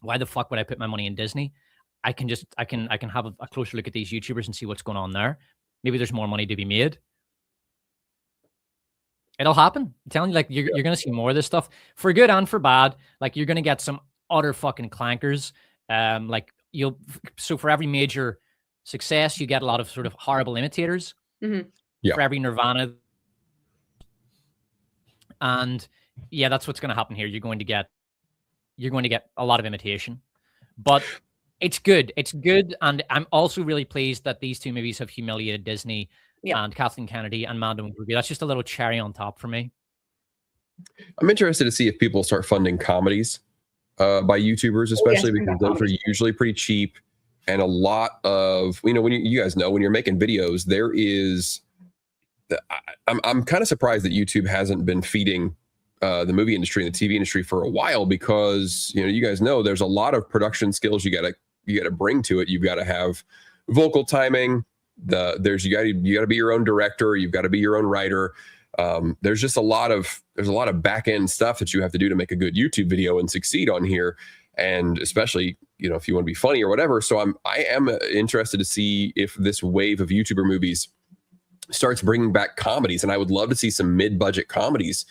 A: why the fuck would I put my money in Disney? I can have a closer look at these YouTubers and see what's going on there. Maybe there's more money to be made. It'll happen. I'm telling you, like, you're going to see more of this stuff for good and for bad. Like, you're going to get some utter fucking clankers. So for every major success, you get a lot of sort of horrible imitators. For every Nirvana. And yeah, that's what's going to happen here. You're going to get a lot of imitation, but it's good. It's good. And I'm also really pleased that these two movies have humiliated Disney and Kathleen Kennedy and Mando and Grog. That's just a little cherry on top for me.
B: I'm interested to see if people start funding comedies by YouTubers, especially because those are usually pretty cheap. And a lot of, when you guys know, when you're making videos, there is, I'm kind of surprised that YouTube hasn't been feeding the movie industry and the TV industry for a while, because, you guys know there's a lot of production skills you gotta bring to it. You've got to have vocal timing. You got to be your own director. You've got to be your own writer. There's just a lot of back end stuff that you have to do to make a good YouTube video and succeed on here. And especially, if you want to be funny or whatever. So I am interested to see if this wave of YouTuber movies starts bringing back comedies. And I would love to see some mid-budget comedies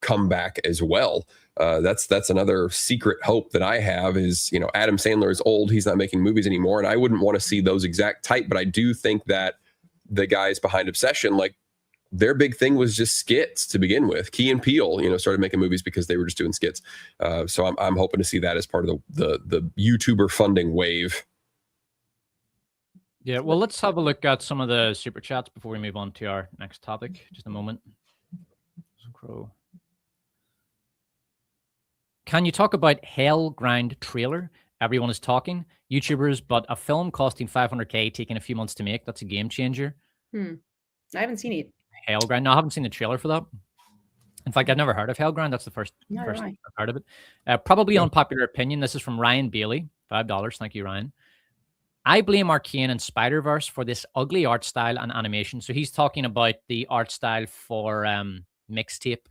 B: come back as well. That's another secret hope that I have is, Adam Sandler is old. He's not making movies anymore. And I wouldn't want to see those exact type, but I do think that the guys behind Obsession, like, their big thing was just skits to begin with. Key and Peele, started making movies because they were just doing skits. So I'm hoping to see that as part of the YouTuber funding wave.
A: Yeah, well, let's have a look at some of the super chats before we move on to our next topic. Just a moment. Can you talk about Hell Grind trailer? Everyone is talking. YouTubers, but a film costing $500K taking a few months to make. That's a game changer.
C: I haven't seen it.
A: Hell Grind. No, I haven't seen the trailer for that. In fact, I've never heard of Hell Grind. That's the first I've heard of it. Probably unpopular opinion. This is from Ryan Bailey. $5. Thank you, Ryan. I blame Arcane and Spider-Verse for this ugly art style and animation. So he's talking about the art style for Mixtape,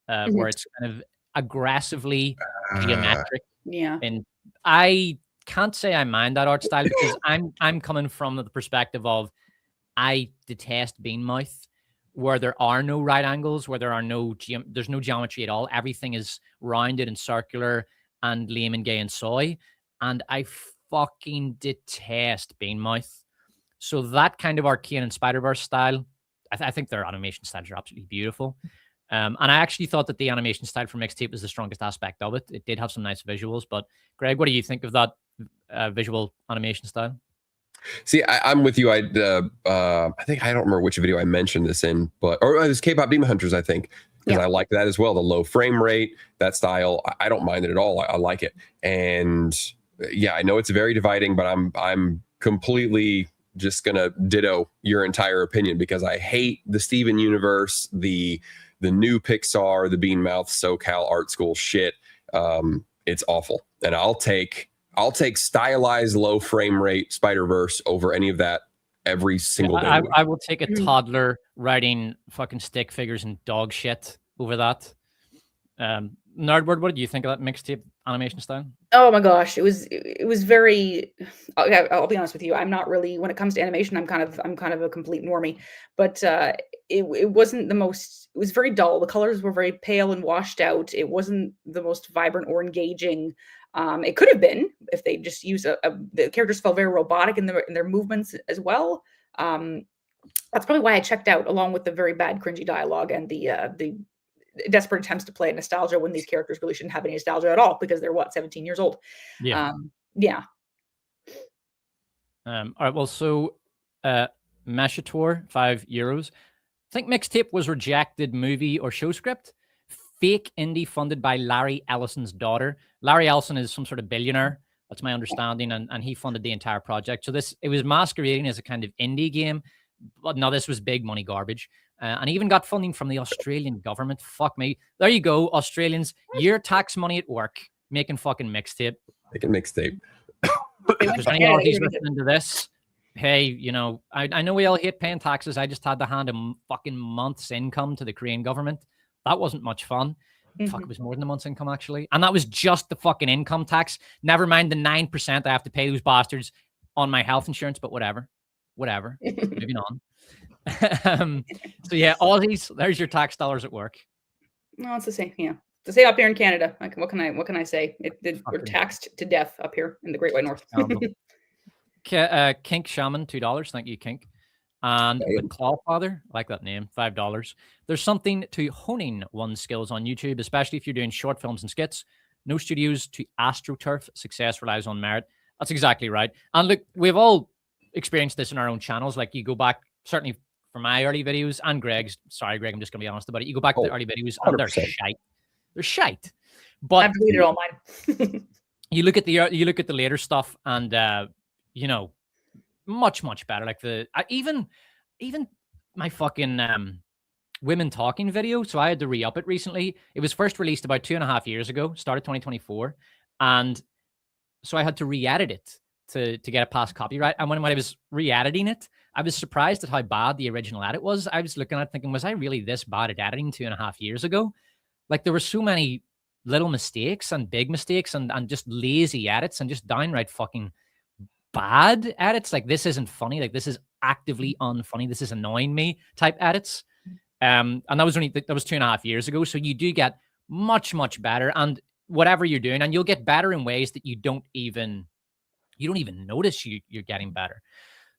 A: where it's kind of aggressively geometric.
C: Yeah.
A: And I can't say I mind that art style because I'm coming from the perspective of I detest bean mouth, where there are no right angles, where there are there's no geometry at all. Everything is rounded and circular and lame and gay and soy. And I fucking detest bean mouth. So that kind of Arcane and Spider-Verse style, I think their animation styles are absolutely beautiful. And I actually thought that the animation style for Mixtape was the strongest aspect of it. It did have some nice visuals, but Greg, what do you think of that visual animation style?
B: See, I'm with you. I think I don't remember which video I mentioned this in, but or it was K-pop Demon Hunters, I think, because I like that as well. The low frame rate, that style, I don't mind it at all. I like it, and yeah, I know it's very dividing, but I'm completely just gonna ditto your entire opinion because I hate the Steven Universe, the new Pixar, the Bean Mouth SoCal art school shit. It's awful, and I'll take stylized low frame rate Spider-Verse over any of that every single day.
A: I will take a toddler writing fucking stick figures and dog shit over that. Nerdword, what did you think of that Mixtape animation style?
C: Oh my gosh, it was very. I'll be honest with you. I'm not really, when it comes to animation, I'm kind of a complete normie. But it wasn't the most. It was very dull. The colors were very pale and washed out. It wasn't the most vibrant or engaging. It could have been if they just used the characters felt very robotic in their movements as well. That's probably why I checked out, along with the very bad cringy dialogue and the desperate attempts to play nostalgia when these characters really shouldn't have any nostalgia at all because they're 17 years old.
A: Yeah.
C: Yeah.
A: All right. Well, so Meshator, €5. I think Mixtape was rejected movie or show script. Fake indie funded by Larry Ellison's daughter. Larry Ellison is some sort of billionaire. That's my understanding. And he funded the entire project. So it was masquerading as a kind of indie game. But no, this was big money garbage. And even got funding from the Australian government. Fuck me. There you go, Australians. Your tax money at work making fucking Mixtape.
B: Making Mixtape.
A: If there's any Aussies listening to this, hey, you know, I know we all hate paying taxes. I just had to hand a fucking month's income to the Korean government. That wasn't much fun. Fuck, it was more than a month's income, actually. And that was just the fucking income tax. Never mind the 9% I have to pay those bastards on my health insurance, but whatever. Moving on. So yeah, Aussies, there's your tax dollars at work.
C: No, it's the same. Yeah, it's the same up here in Canada. Like, what can I say? We're taxed to death up here in the Great White North.
A: Kink Shaman, $2. Thank you, Kink. And the Clawfather, I like that name, $5. There's something to honing one's skills on YouTube, especially if you're doing short films and skits. No studios to AstroTurf. Success relies on merit. That's exactly right. And look, we've all experienced this in our own channels. Like, you go back, certainly for my early videos and Greg's. Sorry, Greg, I'm just going to be honest about it. You go back to the early videos and they're shite. They're shite. But
C: I've deleted all mine.
A: you look at the later stuff, and you know, much better. Like even my fucking women talking video. So I had to re-up it recently. It was first released about 2.5 years ago, started 2024, and so I had to re-edit it to get it past copyright. And when I was re-editing it, I was surprised at how bad the original edit was. I was looking at it thinking, was I really this bad at editing 2.5 years ago? Like, there were so many little mistakes and big mistakes and just lazy edits and just downright fucking bad edits. Like, this isn't funny. Like, this is actively unfunny. This is annoying me type edits. And that was 2.5 years ago. So you do get much better, and whatever you're doing, and you'll get better in ways that you don't even notice you're getting better.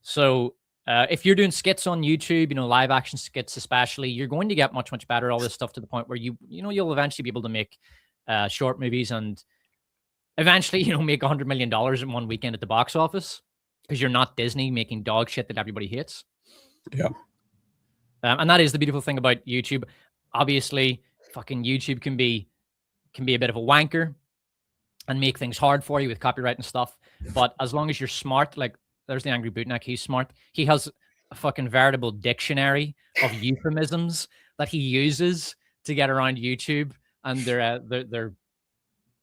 A: So if you're doing skits on YouTube, you know, live action skits especially, you're going to get much better at all this stuff, to the point where you'll eventually be able to make short movies and eventually, you know, make $100 million in one weekend at the box office, because you're not Disney making dog shit that everybody hates.
B: Yeah.
A: And that is the beautiful thing about YouTube. Obviously, fucking YouTube can be a bit of a wanker and make things hard for you with copyright and stuff. But as long as you're smart, like there's the Angry Bootneck, he's smart. He has a fucking veritable dictionary of euphemisms that he uses to get around YouTube and their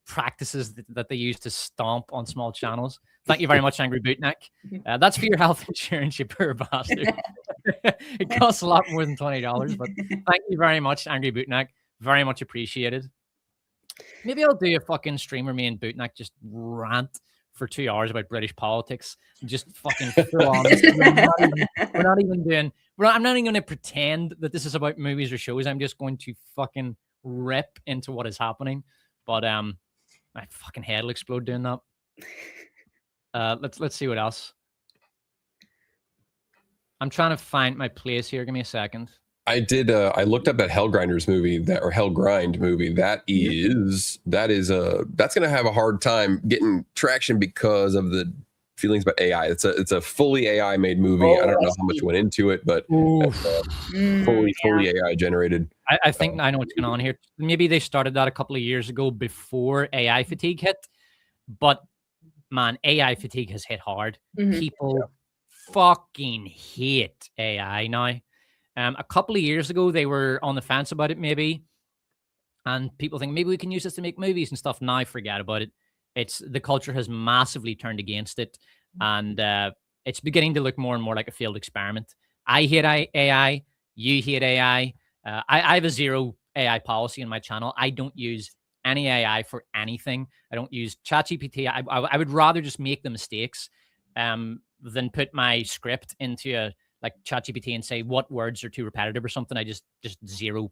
A: practices that they use to stomp on small channels. Thank you very much, Angry Bootneck. That's for your health insurance, you poor bastard. It costs a lot more than $20, but thank you very much, Angry Bootneck. Very much appreciated. Maybe I'll do a fucking stream where me and Bootneck just rant for 2 hours about British politics. Just fucking full on. I'm not even going to pretend that this is about movies or shows. I'm just going to fucking rip into what is happening. But my fucking head will explode doing that. Let's see what else. I'm trying to find my place here. Give me a second.
B: I did. I looked up that Hell Grinders movie, or Hell Grind movie. That's going to have a hard time getting traction because of the feelings about AI. It's a fully AI made movie. I don't know how much went into it, but fully AI generated.
A: I think I know what's going on here. Maybe they started that a couple of years ago before AI fatigue hit, but man, AI fatigue has hit hard. People fucking hate AI now. A couple of years ago, they were on the fence about it, maybe, and people think maybe we can use this to make movies and stuff. Now, forget about it. The culture has massively turned against it, and it's beginning to look more and more like a failed experiment. I hate AI. You hate AI. I have a zero AI policy on my channel. I don't use any AI for anything. I don't use ChatGPT. I would rather just make the mistakes than put my script into like ChatGPT and say what words are too repetitive or something. I just zero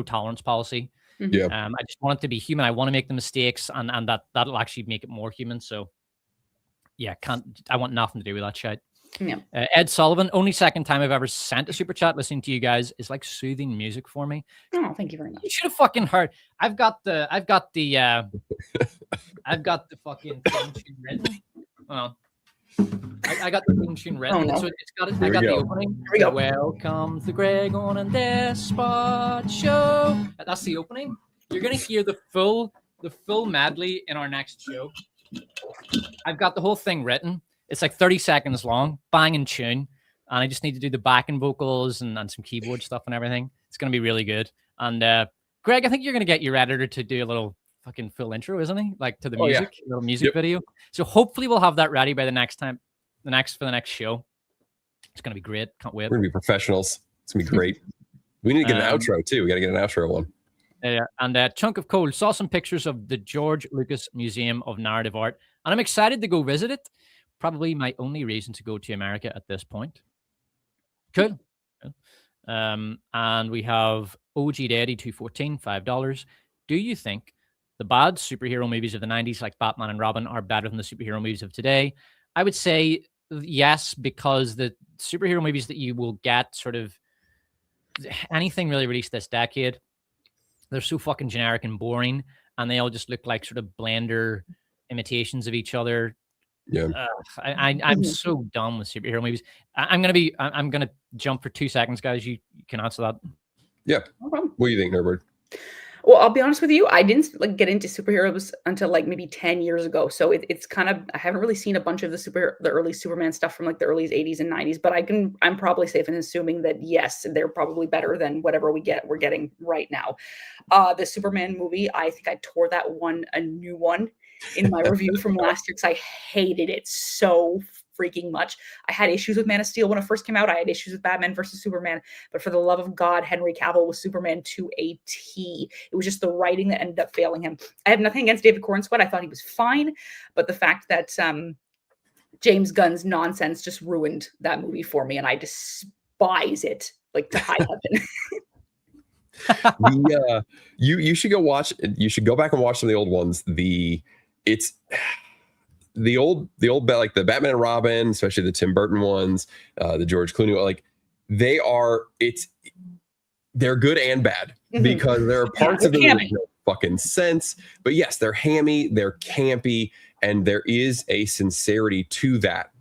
A: tolerance policy.
B: Yeah.
A: I just want it to be human. I want to make the mistakes, and that'll actually make it more human. So yeah, I want nothing to do with that shit.
C: Yeah.
A: Ed Sullivan, only second time I've ever sent a super chat. Listening to you guys is like soothing music for me.
C: Oh, thank you very much.
A: You should have fucking heard. I've got the fucking theme tune written. Well, I got the theme tune written.
C: Oh, no.
A: So I got the opening.
C: Here we go.
A: Welcome to Greg on and Despot show. That's the opening. You're gonna hear the full medley in our next show. I've got the whole thing written. It's like 30 seconds long, banging tune, and I just need to do the backing vocals and some keyboard stuff and everything. It's gonna be really good. And Greg, I think you're gonna get your editor to do a little fucking full intro, isn't he? Like to the music, little music video. So hopefully we'll have that ready by the next show. It's gonna be great. Can't wait.
B: We're gonna be professionals. It's gonna be great. We need to get an outro too. We got to get an outro one.
A: Yeah, and Chunk of Coal saw some pictures of the George Lucas Museum of Narrative Art, and I'm excited to go visit it. Probably my only reason to go to America at this point. Cool. And we have OG Daddy 214, $5. Do you think the bad superhero movies of the 90s, like Batman and Robin, are better than the superhero movies of today? I would say yes, because the superhero movies that you will get, sort of anything really released this decade, they're so fucking generic and boring, and they all just look like sort of blender imitations of each other.
B: Yeah,
A: I'm so done with superhero movies. I'm gonna jump for 2 seconds, guys. You can answer that.
B: Yeah. What do you think, Nerdword?
C: Well, I'll be honest with you. I didn't get into superheroes until like maybe 10 years ago. So it's kind of, I haven't really seen a bunch of the early Superman stuff from like the early 80s and 90s. But I'm probably safe in assuming that yes, they're probably better than whatever we're getting right now. The Superman movie, I think I tore that one a new one in my review from last year because I hated it so freaking much. I had issues with Man of Steel when it first came out. I had issues with Batman versus Superman, but for the love of God, Henry Cavill was Superman to a T. It was just the writing that ended up failing him. I have nothing against David Cornsweet. I thought he was fine, but the fact that James Gunn's nonsense just ruined that movie for me, and I despise it like to high heaven.
B: You should go watch. You should go back and watch some of the old ones. The old like the Batman and Robin, especially the Tim Burton ones, the George Clooney, like they're good and bad because there are parts of them that make no fucking sense. But yes, they're hammy, they're campy, and there is a sincerity to that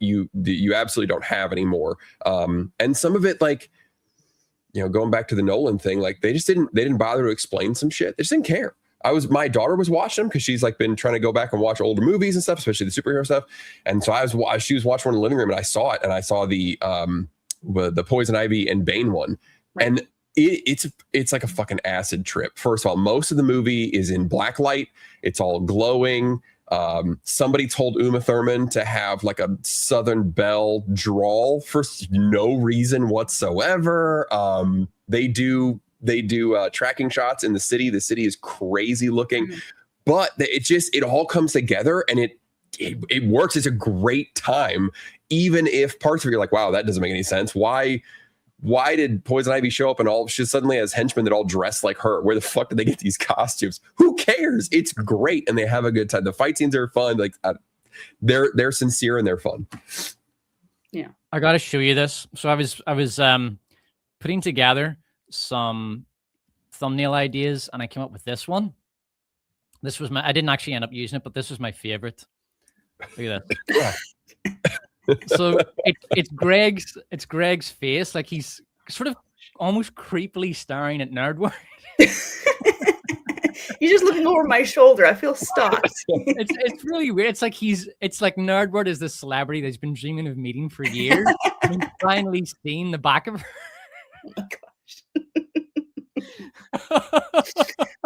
B: you absolutely don't have anymore. And some of it, like, you know, going back to the Nolan thing, like they didn't bother to explain some shit. They just didn't care. My daughter was watching them because she's like been trying to go back and watch older movies and stuff, especially the superhero stuff. And so she was watching one in the living room, and I saw it, and I saw the Poison Ivy and Bane one, right. And it's like a fucking acid trip. First of all, most of the movie is in black light. It's all glowing. Somebody told Uma Thurman to have like a Southern Belle drawl for no reason whatsoever. They do They do tracking shots in the city. The city is crazy looking, but it all comes together and it works. It's a great time, even if parts of it you're like, wow, that doesn't make any sense. Why did Poison Ivy show up and she suddenly has henchmen that all dress like her? Where the fuck did they get these costumes? Who cares? It's great, and they have a good time. The fight scenes are fun. Like they're sincere and they're fun.
C: Yeah,
A: I got to show you this. So I was putting together some thumbnail ideas, and I came up with this one. This was I didn't actually end up using it, but this was my favorite. Look at this. So it's Greg's face, like he's sort of almost creepily staring at Nerdword.
C: He's just looking over my shoulder. I feel stalked.
A: It's really weird. It's like Nerdword is the celebrity that's been dreaming of meeting for years. And he's finally seen the back of her.
C: Oh my gosh.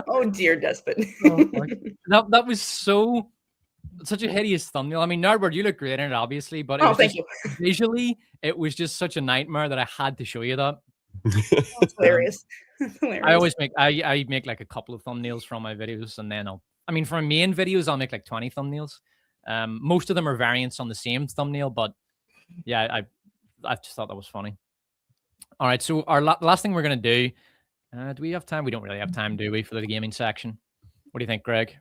C: Oh dear, Despot.
A: That was such a hideous thumbnail. I mean, Nerdword, you look great in it, obviously, but
C: thank you.
A: Visually, it was just such a nightmare that I had to show you that.
C: That's hilarious. Hilarious.
A: I always I make like a couple of thumbnails from my videos, and then for main videos, I'll make like 20 thumbnails. Most of them are variants on the same thumbnail, but yeah, I just thought that was funny. All right, so our last thing we're gonna do. Do we have time? We don't really have time, do we, for the gaming section? What do you think, Greg?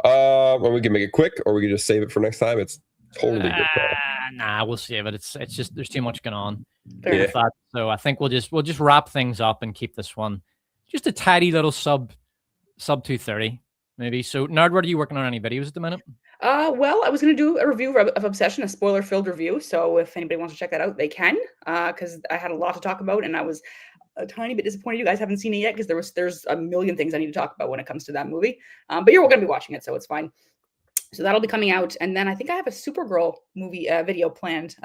B: Well, we can make it quick, or we can just save it for next time. It's totally good.
A: Nah, we'll save it. It's just there's too much going on.
C: Yeah.
A: That. So I think we'll just wrap things up and keep this one just a tidy little sub 230 maybe. So Nerdword, are you working on any videos at the minute?
C: Well, I was going to do a review of Obsession, a spoiler-filled review. So if anybody wants to check that out, they can. Because I had a lot to talk about, and I was a tiny bit disappointed you guys haven't seen it yet, because there's a million things I need to talk about when it comes to that movie. But you're all going to be watching it, so it's fine. So that'll be coming out, and then I think I have a Supergirl movie video planned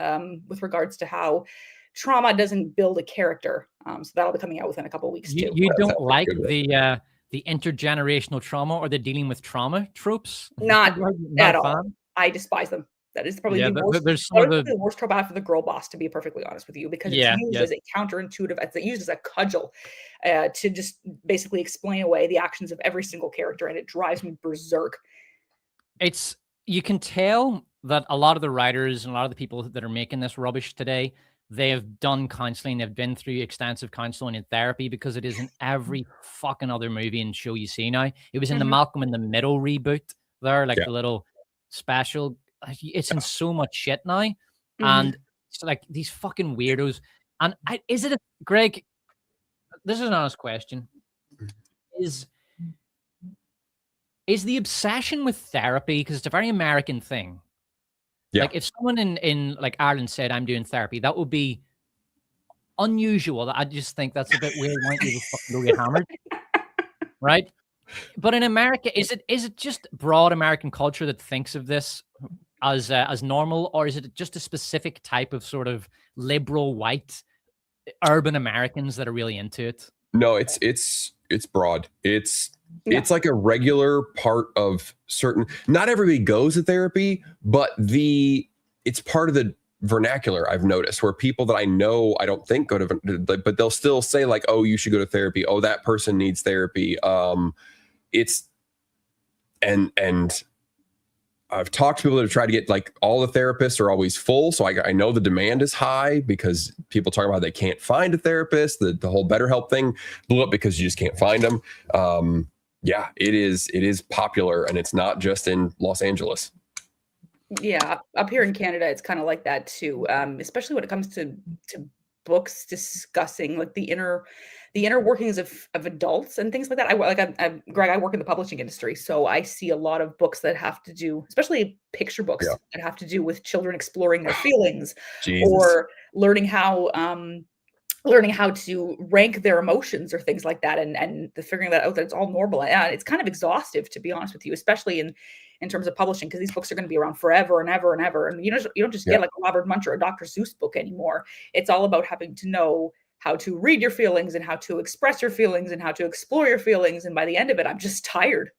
C: with regards to how trauma doesn't build a character. So that'll be coming out within a couple of weeks too.
A: You don't like the intergenerational trauma or the dealing with trauma tropes?
C: Not at all. I despise them. That is probably the worst trope I have for the girl boss, to be perfectly honest with you, because it's used as a counterintuitive, it's used as a cudgel to just basically explain away the actions of every single character, and it drives me berserk.
A: You can tell that a lot of the writers and a lot of the people that are making this rubbish today, they have done counseling. They've been through extensive counseling and therapy, because it is in every fucking other movie and show you see now. It was in the Malcolm in the Middle reboot there, like the little special. It's in so much shit now. And it's like these fucking weirdos. And Greg, this is an honest question. Is the obsession with therapy, because it's a very American thing. Yeah. Like if someone in like Ireland said, I'm doing therapy, that would be unusual. I just think that's a bit weird. Why don't you just fucking go get hammered? Right? But in America, is it just broad American culture that thinks of this as normal, or is it just a specific type of sort of liberal white urban Americans that are really into it?
B: No, it's broad. It's like a regular part of certain. Not everybody goes to therapy, but it's part of the vernacular. I've noticed where people that I know, I don't think go to, but they'll still say like, "Oh, you should go to therapy. Oh, that person needs therapy." And I've talked to people that have tried to get, like, all the therapists are always full. So I know the demand is high because people talk about they can't find a therapist. The whole BetterHelp thing blew up because you just can't find them. Yeah, it is popular, and it's not just in Los Angeles.
C: Yeah, up here in Canada, it's kind of like that too. Especially when it comes to books discussing like the inner workings of adults and things like that. Greg, I work in the publishing industry, so I see a lot of books that have to do, especially picture books, that have to do with children exploring their feelings or learning how to rank their emotions or things like that, and figuring that out, that it's all normal. It's kind of exhaustive, to be honest with you, especially in terms of publishing, because these books are going to be around forever and ever and ever. And you don't just get like a Robert Munch or a Dr. Seuss book anymore. It's all about having to know how to read your feelings and how to express your feelings and how to explore your feelings. And by the end of it, I'm just tired.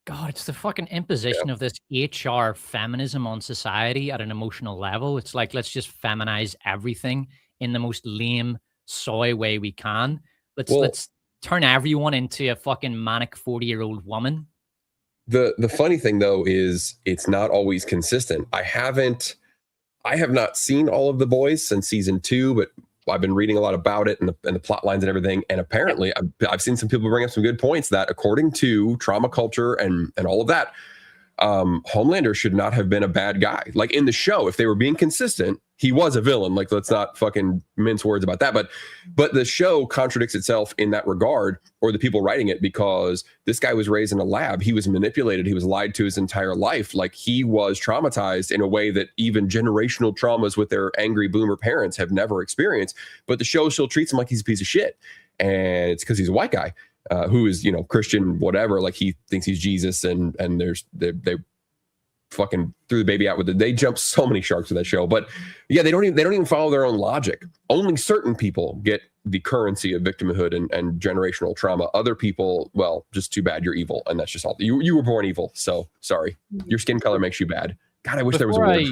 A: God, it's the fucking imposition of this HR feminism on society at an emotional level. It's like, let's just feminize everything in the most lame, soy way we can. Let's turn everyone into a fucking manic 40-year-old woman.
B: The funny thing though is it's not always consistent. I have not seen all of The Boys since season 2, but I've been reading a lot about it and the plot lines and everything. And apparently I've seen some people bring up some good points that according to trauma culture and all of that, Homelander should not have been a bad guy. Like in the show, if they were being consistent, he was a villain. Like, let's not fucking mince words about that. But the show contradicts itself in that regard, or the people writing it, because this guy was raised in a lab. He was manipulated. He was lied to his entire life. Like, he was traumatized in a way that even generational traumas with their angry boomer parents have never experienced. But the show still treats him like he's a piece of shit. And it's because he's a white guy. Who is, Christian, whatever, like he thinks he's Jesus, and they fucking threw the baby out with it. They jump so many sharks with that show. But yeah, they don't even follow their own logic. Only certain people get the currency of victimhood and generational trauma. Other people, well, just too bad, you're evil, and that's just all. You were born evil, so sorry. Your skin color makes you bad. God, I wish there was a word.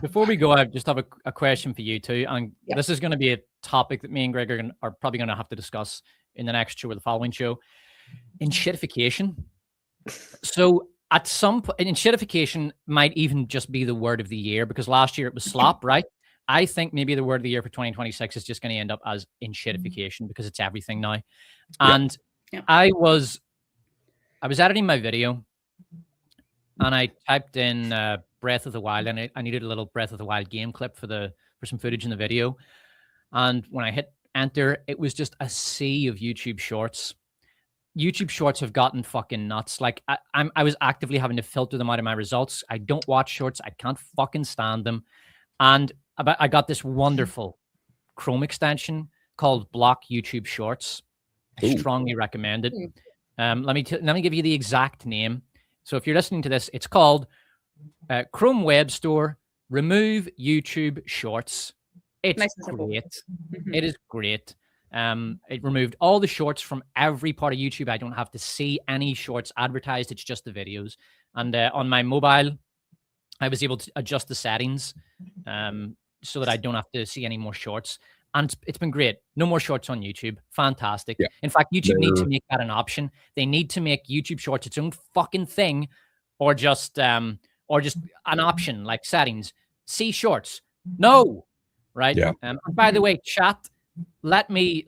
A: Before we go, I just have a question for you two, and this is going to be a topic that me and Greg are probably going to have to discuss in the next show or the following show. Enshittification. So at some point, enshittification might even just be the word of the year, because last year it was slop, right? I think maybe the word of the year for 2026 is just going to end up as enshittification, because it's everything now. And I was editing my video, and I typed in Breath of the Wild, and I needed a little Breath of the Wild game clip for some footage in the video. And when I hit enter, it was just a sea of YouTube shorts. YouTube shorts have gotten fucking nuts. Like, I was actively having to filter them out of my results. I don't watch shorts. I can't fucking stand them. And I got this wonderful Chrome extension called Block YouTube Shorts. I strongly recommend it. Let me give you the exact name. So if you're listening to this, it's called Chrome Web Store Remove YouTube Shorts. It's nice, great. It is great. It removed all the shorts from every part of YouTube. I don't have to see any shorts advertised. It's just the videos. And on my mobile, I was able to adjust the settings so that I don't have to see any more shorts. And it's been great. No more shorts on YouTube. Fantastic. Yeah. In fact, YouTube needs to make that an option. They need to make YouTube Shorts its own fucking thing, or just an option like settings. See shorts. No. Right. Yeah. And by the way, chat, let me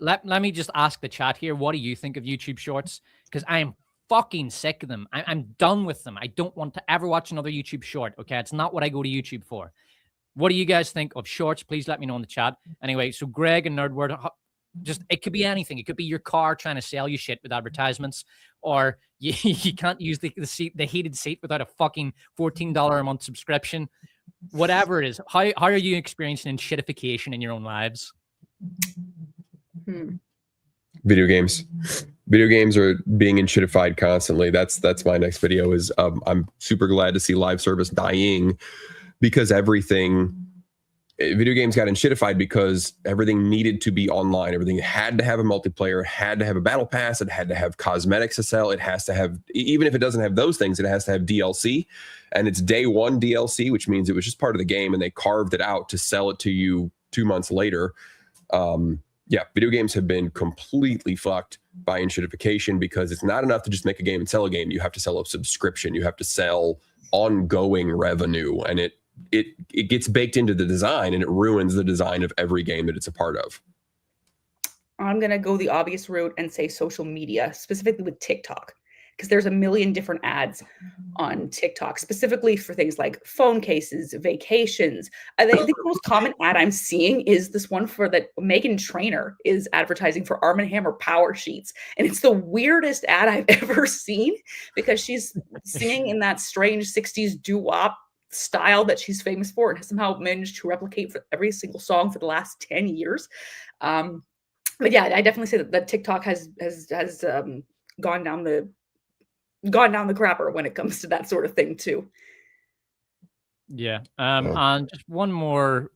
A: just ask the chat here. What do you think of YouTube Shorts? Because I am fucking sick of them. I'm done with them. I don't want to ever watch another YouTube short. Okay. It's not what I go to YouTube for. What do you guys think of shorts? Please let me know in the chat. Anyway, so Greg and Nerdword, it could be anything. It could be your car trying to sell you shit with advertisements, or you can't use the heated seat without a fucking $14 a month subscription. Whatever it is, how are you experiencing shitification in your own lives?
B: Video games. Video games are being enshittified constantly. That's my next video. Is I'm super glad to see live service dying, because video games got enshittified because everything needed to be online. Everything had to have a multiplayer, had to have a battle pass, it had to have cosmetics to sell, it has to have, even if it doesn't have those things, it has to have DLC. And it's day one DLC, which means it was just part of the game, and they carved it out to sell it to you 2 months later. Video games have been completely fucked by enshittification, because it's not enough to just make a game and sell a game. You have to sell a subscription. You have to sell ongoing revenue, and it gets baked into the design, and it ruins the design of every game that it's a part of.
C: I'm going to go the obvious route and say social media, specifically with TikTok, because there's a million different ads on TikTok, specifically for things like phone cases, vacations. I think the most common ad I'm seeing is this one for that Meghan Trainor is advertising for Arm & Hammer power sheets. And it's the weirdest ad I've ever seen, because she's singing in that strange 60s doo-wop style that she's famous for, and has somehow managed to replicate for every single song for the last 10 years. But yeah, I definitely say that TikTok has gone down the crapper when it comes to that sort of thing too.
A: Yeah. And just one more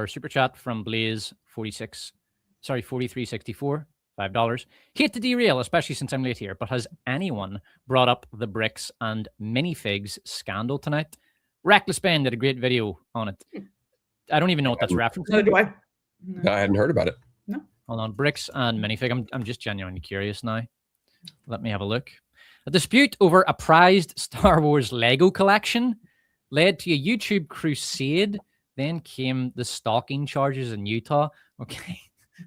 A: super chat from Blaze 4364, $5. Hate to derail, especially since I'm late here, but has anyone brought up the bricks and minifigs scandal tonight? Reckless Ben did a great video on it. I don't even know what that's referencing.
C: No, do I?
B: No, I hadn't heard about it.
C: No.
A: Hold on, bricks and minifig. I'm just genuinely curious now. Let me have a look. A dispute over a prized Star Wars Lego collection led to a YouTube crusade. Then came the stalking charges in Utah. Okay,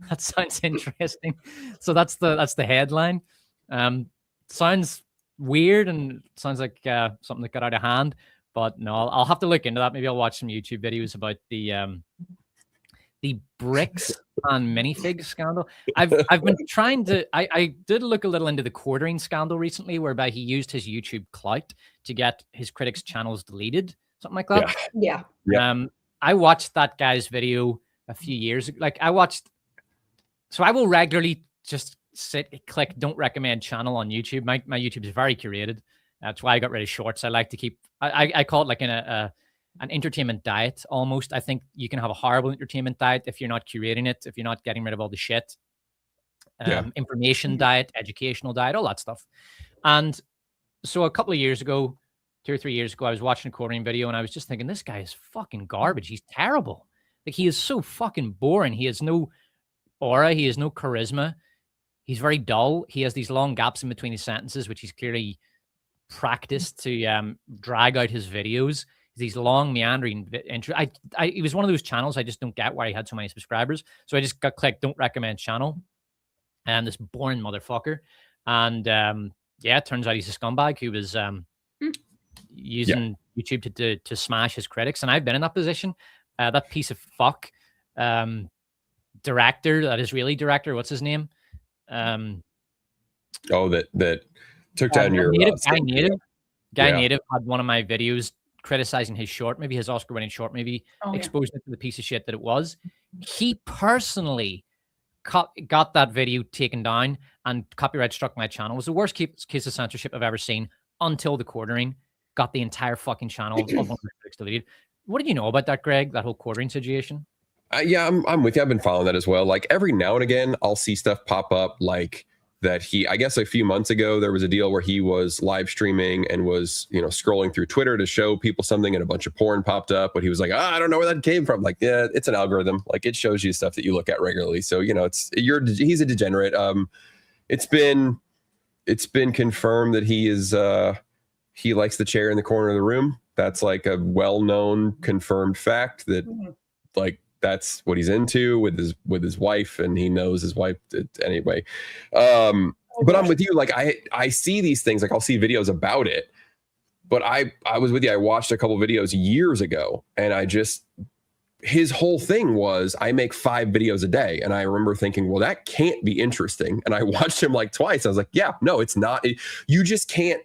A: that sounds interesting. So that's the headline. Sounds weird and sounds like something that got out of hand. But no, I'll have to look into that. Maybe I'll watch some YouTube videos about the bricks and minifig scandal. I've been trying to. I did look a little into the quartering scandal recently, whereby he used his YouTube clout to get his critics' channels deleted, something like that.
C: Yeah.
A: I watched that guy's video a few years ago. Like I will regularly just click don't recommend channel on YouTube. My YouTube is very curated. That's why I got rid of shorts. I like to keep. I call it like an entertainment diet almost. I think you can have a horrible entertainment diet if you're not curating it, if you're not getting rid of all the shit. Information diet, educational diet, all that stuff. And so a couple of years ago, 2 or 3 years ago, I was watching a quartering video and I was just thinking, this guy is fucking garbage. He's terrible. Like he is so fucking boring. He has no aura. He has no charisma. He's very dull. He has these long gaps in between his sentences, which he's clearly practiced to drag out his videos. These long meandering intro. It was one of those channels I just don't get why he had so many subscribers. So I just got clicked don't recommend channel, and this boring motherfucker. And it turns out he's a scumbag who was using YouTube to smash his critics. And I've been in that position. That piece of fuck director, that Israeli director, what's his name?
B: That took down your
A: Guy Native had one of my videos criticizing his short movie, his Oscar-winning short movie, exposed it to the piece of shit that it was. He personally got that video taken down and copyright struck my channel. It was the worst case of censorship I've ever seen until the quartering got the entire fucking channel of one of the critics deleted. What did you know about that, Greg? That whole quartering situation?
B: I'm with you. I've been following that as well. Like every now and again, I'll see stuff pop up like that. I guess a few months ago, there was a deal where he was live streaming and was, scrolling through Twitter to show people something and a bunch of porn popped up, but he was like, I don't know where that came from. Like, yeah, it's an algorithm. Like it shows you stuff that you look at regularly. So, he's a degenerate. It's been confirmed that he likes the chair in the corner of the room. That's like a well-known confirmed fact that like, that's what he's into with his wife, and he knows his wife anyway. But I'm with you. Like I see these things, like I'll see videos about it, but I was with you. I watched a couple videos years ago, and his whole thing was I make 5 videos a day. And I remember thinking, well, that can't be interesting. And I watched him like twice. I was like, yeah, no, it's not. You just can't,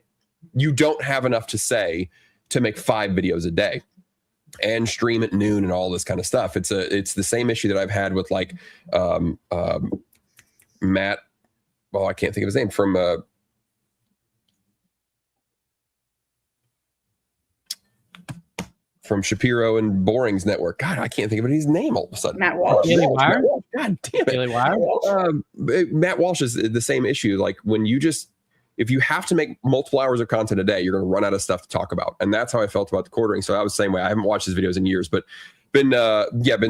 B: you don't have enough to say to make 5 videos a day and stream at noon and all this kind of stuff. It's the same issue that I've had with like Matt. Well, I can't think of his name from Shapiro and Boring's network. God, I can't think of his name all of a sudden.
C: Matt Walsh.
A: God
B: damn it.
A: Daily Wire.
B: Matt Walsh is the same issue. Like when if you have to make multiple hours of content a day, you're going to run out of stuff to talk about. And that's how I felt about the quartering. So I was the same way. I haven't watched his videos in years, but been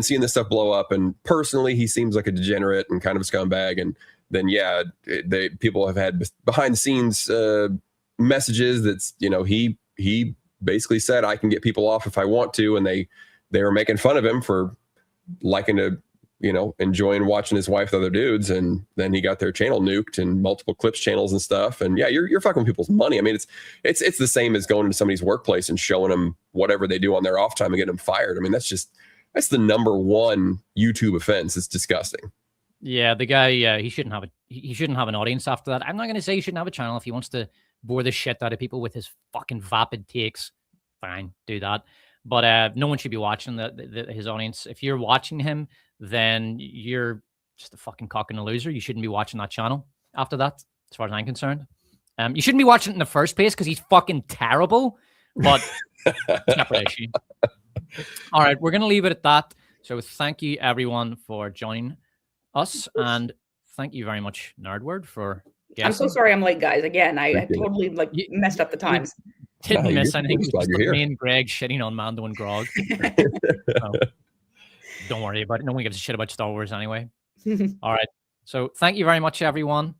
B: seeing this stuff blow up. And personally, he seems like a degenerate and kind of a scumbag. And then, people have had behind the scenes messages that's, he basically said, I can get people off if I want to. And they were making fun of him for liking to, enjoying watching his wife with other dudes. And then he got their channel nuked and multiple clips channels and stuff. And you're fucking with people's money. I mean, it's the same as going into somebody's workplace and showing them whatever they do on their off time and getting them fired. I mean, that's the number one YouTube offense. It's disgusting.
A: Yeah. The guy, he shouldn't have an audience after that. I'm not going to say he shouldn't have a channel. If he wants to bore the shit out of people with his fucking vapid takes, fine, do that. But no one should be watching his audience. If you're watching him, then you're just a fucking cock and a loser. You shouldn't be watching that channel after that, as far as I'm concerned. You shouldn't be watching it in the first place because he's fucking terrible, but separate issue. All right, we're going to leave it at that. So thank you, everyone, for joining us. And thank you very much, Nerdword, for guessing.
C: I'm so sorry I'm late, guys. Again, I totally messed up the times.
A: Didn't miss anything. It was just me and Greg shitting on Mando and Grog. Don't worry about it. No one gives a shit about Star Wars anyway. All right. So thank you very much, everyone.